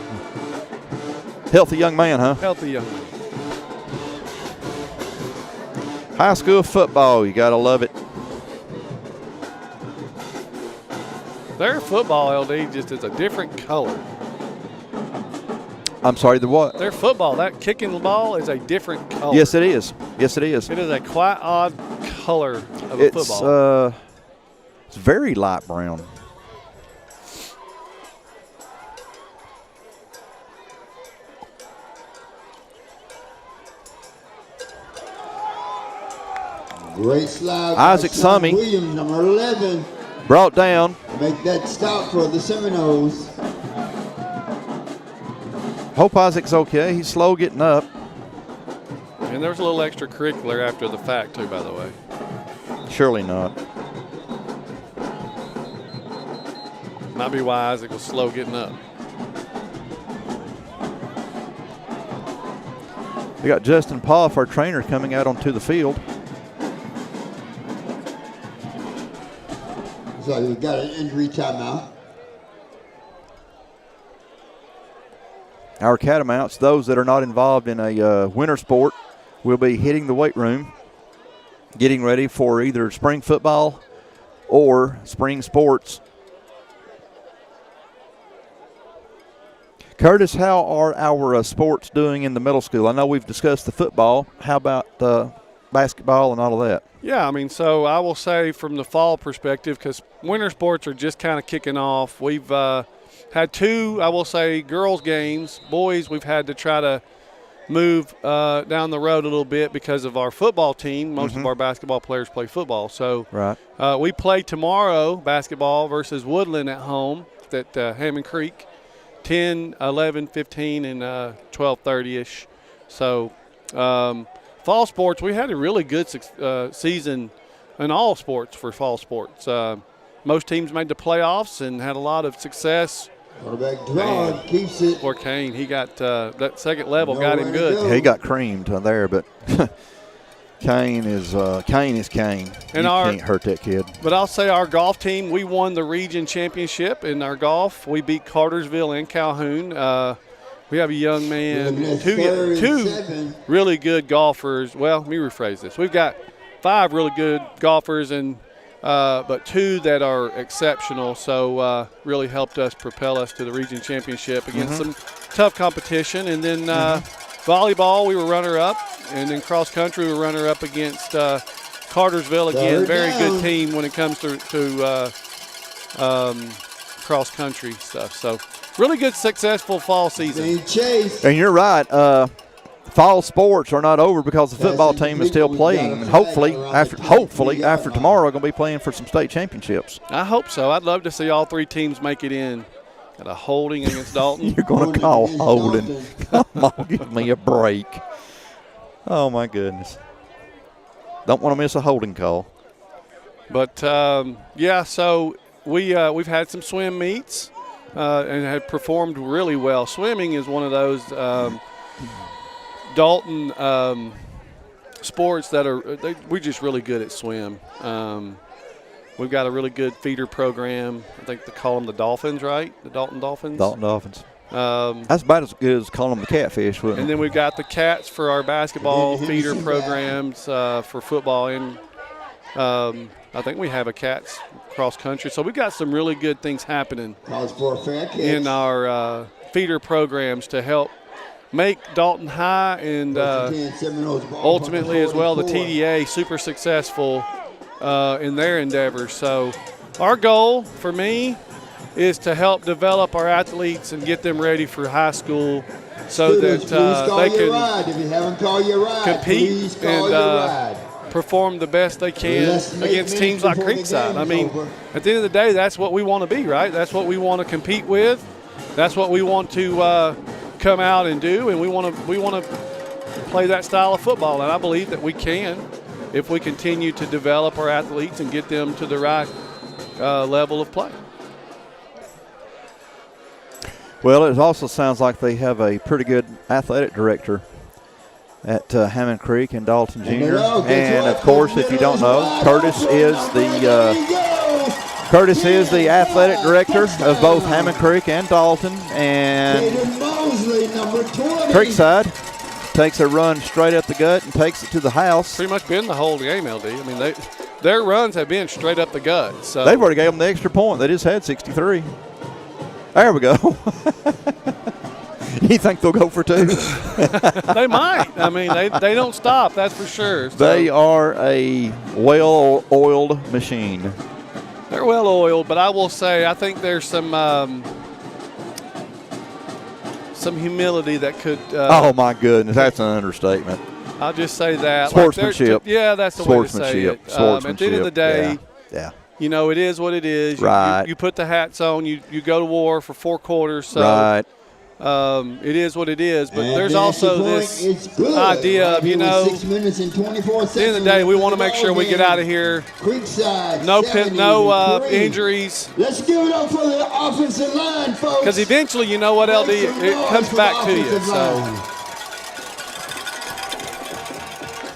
Healthy young man, huh? Healthy young man. High school football, you got to love it. Their football, LD, just is a different color. I'm sorry, the what? Their football, that kicking the ball is a different color. Yes, it is. Yes, it is. It is a quite odd color of a football. It's very light brown. Great slide. Isaac Summy. Williams, number 11. Brought down. Make that stop for the Seminoles. Hope Isaac's okay. He's slow getting up. And there's a little extracurricular after the fact, too, by the way. Surely not. Might be why Isaac was slow getting up. We got Justin Poff, our trainer, coming out onto the field. So we got an injury timeout. Our Catamounts, those that are not involved in a winter sport, will be hitting the weight room, getting ready for either spring football or spring sports. Curtis, how are our sports doing in the middle school? I know we've discussed the football. How about basketball and all of that? Yeah, I mean, so I will say from the fall perspective, because winter sports are just kind of kicking off, we've had 2, I will say, girls games. Boys, we've had to try to move down the road a little bit because of our football team. Most of our basketball players play football. So we play tomorrow basketball versus Woodland at home at Hammond Creek. 10, 11, 15, and 12:30-ish. So fall sports, we had a really good season in all sports for fall sports. Most teams made the playoffs and had a lot of success. Quarterback draw keeps it. Poor Kane, he got that second level got him good. Yeah, he got creamed there, but Kane is Kane. And you can't hurt that kid. But I'll say our golf team, we won the region championship in our golf. We beat Cartersville and Calhoun. We have a young man, two really good golfers. Well, let me rephrase this. We've got 5 really good golfers and but 2 that are exceptional. So really helped us propel us to the region championship against some tough competition. And then volleyball, we were runner-up. And then cross-country, we were runner-up against Cartersville again. Very good team when it comes to cross-country stuff. So really good, successful fall season. And you're right. Fall sports are not over because the football team is still playing. And hopefully after tomorrow, going to be playing for some state championships. I hope so. I'd love to see all 3 teams make it in. Got a holding against Dalton. You're going to call holding. Come on, give me a break. Oh, my goodness. Don't want to miss a holding call. But, yeah, so we've had some swim meets and have performed really well. Swimming is one of those Dalton sports that we're just really good at swim. We've got a really good feeder program. I think they call them the Dolphins, right? The Dalton Dolphins? Dalton Dolphins. That's about as good as calling them the Catfish, wouldn't it? And then we've got the Cats for our basketball feeder programs for football. And I think we have a Cats cross country. So we've got some really good things happening in our feeder programs to help make Dalton High and ultimately as well the TDA super successful in their endeavors. So our goal for me is to help develop our athletes and get them ready for high school so that they can compete and perform the best they can against teams like Creekside. I mean, at the end of the day, that's what we want to be, right? That's what we want to compete with. That's what we want to come out and do, and we want to play that style of football. And I believe that we can if we continue to develop our athletes and get them to the right level of play. Well, it also sounds like they have a pretty good athletic director at Hammond Creek and Dalton Jr. And, of course, if you don't know, Curtis is the athletic director of both Hammond Creek and Dalton. And Creekside takes a run straight up the gut and takes it to the house. Pretty much been the whole game, LD. I mean, their runs have been straight up the gut. So they've already gave them the extra point. They just had 63. There we go. You think they'll go for 2? They might. I mean, they don't stop, that's for sure. So they are a well-oiled machine. They're well-oiled, but I will say I think there's some humility that could oh, my goodness. That's an understatement. I'll just say that. Sportsmanship. Yeah, that's the way to say it. At the end of the day, yeah. You know, it is what it is. Right. You put the hats on. You go to war for 4 quarters. So, right. It is what it is, but And there's the also extra point this is good. idea Right of, here you with know, 6 minutes and 24 at seconds. the end of the day, we want to make sure we get out of here. Creekside, No 73. injuries. Let's give it up for the offensive line, folks. Because eventually, you know what, LD, it comes back to you. So.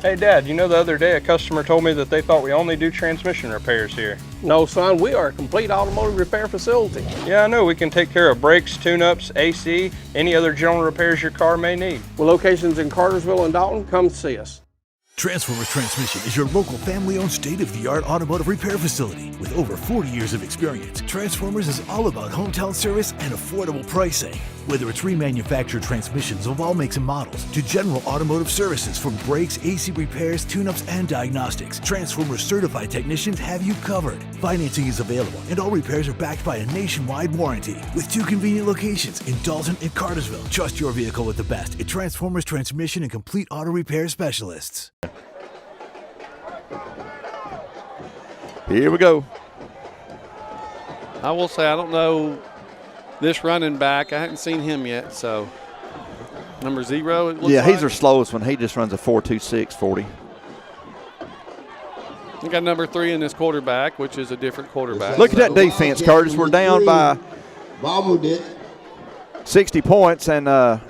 Hey, Dad, you know the other day a customer told me that they thought we only do transmission repairs here. No, son, we are a complete automotive repair facility. Yeah, I know we can take care of brakes, tune-ups, AC, any other general repairs your car may need. With locations in Cartersville and Dalton, come see us. Transformers Transmission is your local family-owned state-of-the-art automotive repair facility. With over 40 years of experience, Transformers is all about hometown service and affordable pricing. Whether it's remanufactured transmissions of all makes and models to general automotive services from brakes, AC repairs, tune-ups, and diagnostics, Transformers certified technicians have you covered. Financing is available and all repairs are backed by a nationwide warranty. With 2 convenient locations in Dalton and Cartersville, trust your vehicle with the best at Transformers Transmission and Complete Auto Repair Specialists. Here we go. I will say I don't know this running back. I hadn't seen him yet, so number 0, it looks Yeah, like. he's our slowest one. He just runs a 4.26 40. We got number 3 in this quarterback, which is a different quarterback. Look at that defense, Curtis. We're down by Bobbled it. 60 points, and there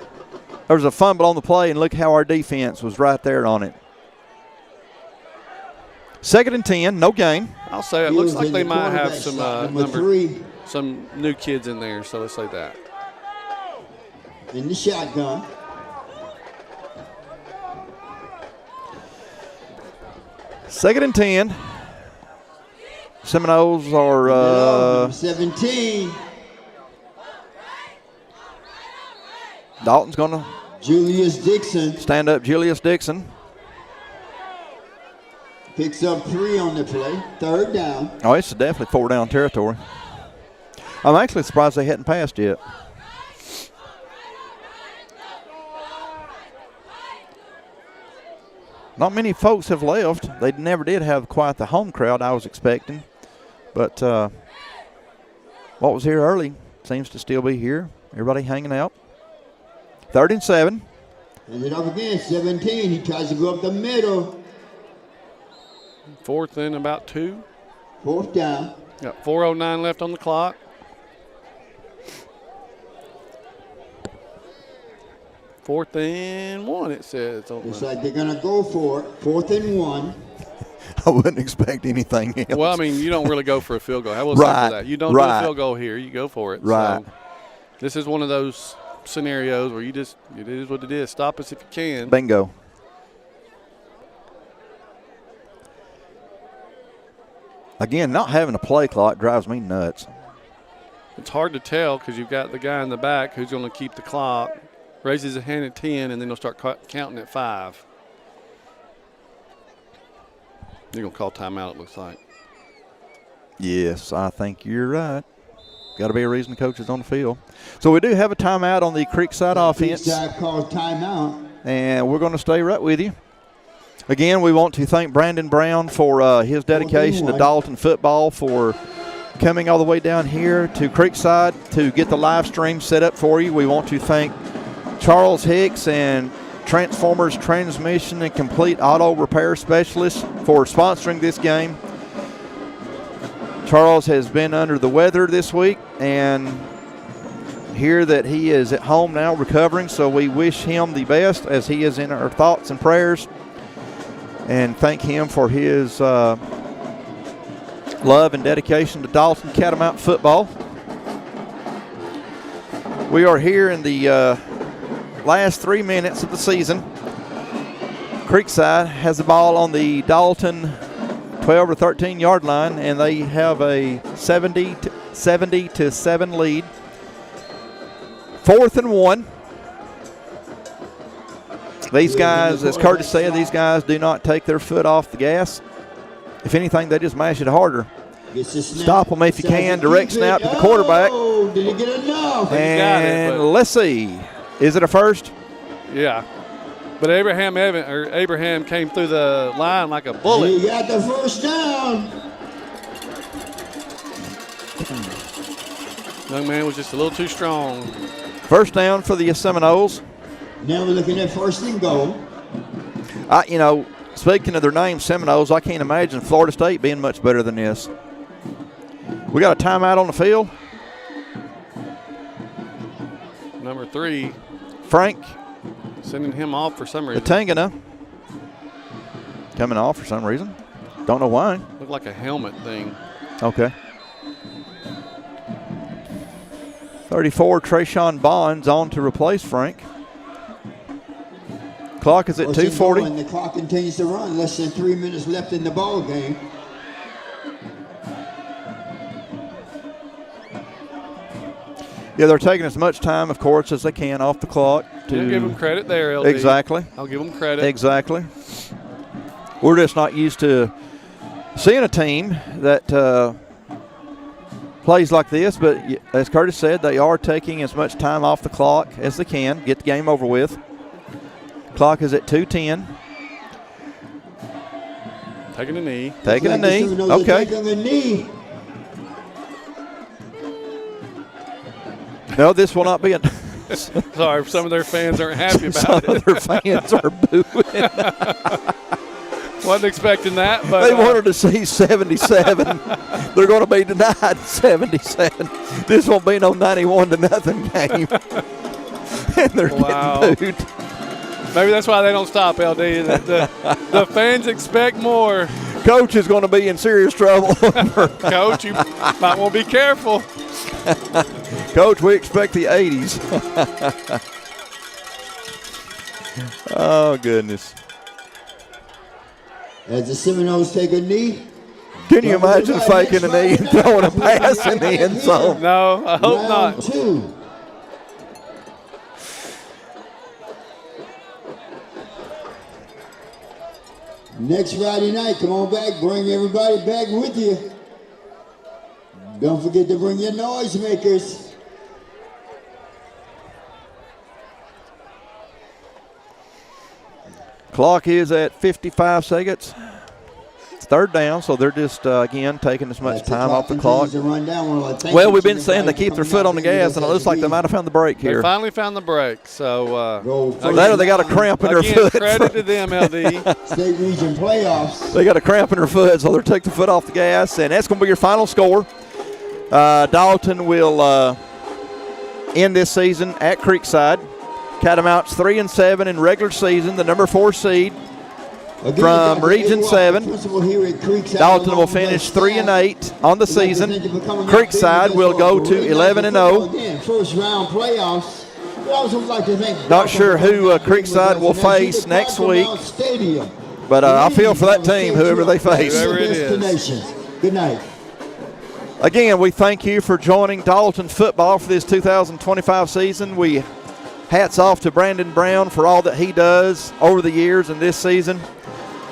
was a fumble on the play, and look how our defense was right there on it. 2nd and 10, no gain. I'll say it looks like they might have some number 3 some new kids in there, so let's say that. in the shotgun. Second and 10. Seminoles are Number 17. Dalton's going to Julius Dixon stand up. Julius Dixon. picks up 3 on the play. 3rd down. Oh, it's definitely 4-down territory. I'm actually surprised they hadn't passed yet. Not many folks have left. They never did have quite the home crowd I was expecting. But what was here early seems to still be here. Everybody hanging out. 3rd and 7. And it up again, 17. He tries to go up the middle. 4th and about 2. 4th down. Got 4:09 left on the clock. Fourth and 1, it says. Looks like they're going to go for it. 4th and 1. I wouldn't expect anything else. Well, I mean, you don't really go for a field goal. I will Right, say that. You don't do a field goal here. You go for it. Right. So this is one of those scenarios where you just, it is what it is. Stop us if you can. Bingo. Again, not having a play clock drives me nuts. It's hard to tell because you've got the guy in the back who's going to keep the clock, raises a hand at 10, and then he'll start counting at 5. You're going to call timeout, it looks like. Yes, I think you're right. Got to be a reason the coach is on the field. So we do have a timeout on the Creekside offense. Creekside called timeout. And we're going to stay right with you. Again, we want to thank Brandon Brown for his dedication to Dalton football, for coming all the way down here to Creekside to get the live stream set up for you. We want to thank Charles Hicks and Transformers Transmission and Complete Auto Repair Specialists for sponsoring this game. Charles has been under the weather this week and hear that he is at home now recovering, so we wish him the best as he is in our thoughts and prayers, and thank him for his love and dedication to Dalton Catamount football. We are here in the last 3 minutes of the season. Creekside has the ball on the Dalton 12 or 13 yard line, and they have a 70 to 7 lead. 4th and 1. These guys, as Curtis said, these guys do not take their foot off the gas. If anything, they just mash it harder. Stop them if you can. Direct snap to the quarterback. Oh, did he get enough? And let's see. Is it a first? Yeah. But Abraham came through the line like a bullet. He got the first down. Young man was just a little too strong. First down for the Seminoles. Now we're looking at 1st and goal. Speaking of their name, Seminoles, I can't imagine Florida State being much better than this. We got a timeout on the field. Number 3. Frank. Sending him off for some reason. The Tangana. Coming off for some reason. Don't know why. Looked like a helmet thing. Okay. 34, Trayshawn Bonds on to replace Frank. Clock is at 2:40. And the clock continues to run. Less than 3 minutes left in the ball game. Yeah, they're taking as much time, of course, as they can off the clock. I'll give them credit there, LD. Exactly. I'll give them credit. Exactly. We're just not used to seeing a team that plays like this, but as Curtis said, they are taking as much time off the clock as they can, get the game over with. Clock is at 2:10. Taking a knee. Taking a knee. Okay. Taking a knee. No, this will not be a. Sorry, some of their fans aren't happy about Some it. of their fans are booing. Wasn't expecting that, but They wanted to see 77. They're going to be denied 77. This won't be no 91-0 game. And they're getting booed. Maybe that's why they don't stop, LD. The fans expect more. Coach is going to be in serious trouble. Coach, you might want to be careful. Coach, we expect the 80s. Oh, goodness. As the Seminoles take a knee. Can you imagine faking a knee and throwing a pass in the end zone? No, I hope not. Round 2. Next Friday night, come on back, bring everybody back with you. Don't forget to bring your noisemakers. Clock is at 55 seconds. It's third down, so they're just, again, taking as much time off the clock. Well, we've been saying they keep their foot on the gas, and it looks like they might have found the brake here. They finally found the brake, so that or they got a cramp in their foot. Credit to them, LD. State region playoffs. They got a cramp in their foot, so they're taking the foot off the gas, and that's going to be your final score. Dalton will end this season at Creekside. Catamounts 3-7 in regular season, the number 4 seed from Region 7. Dalton will finish 3-8 on the season. Creekside will go to 11-0. First round playoffs. Not sure who Creekside will face next week, but I feel for that team, whoever they face. Whoever it is. Good night. Again, we thank you for joining Dalton football for this 2025 season. We hats off to Brandon Brown for all that he does over the years and this season.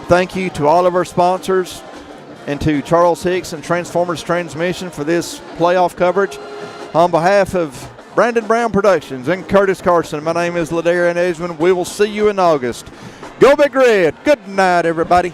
Thank you to all of our sponsors and to Charles Hicks and Transformers Transmission for this playoff coverage. On behalf of Brandon Brown Productions and Curtis Carson, my name is Ladarian Edgman. We will see you in August. Go Big Red. Good night, everybody.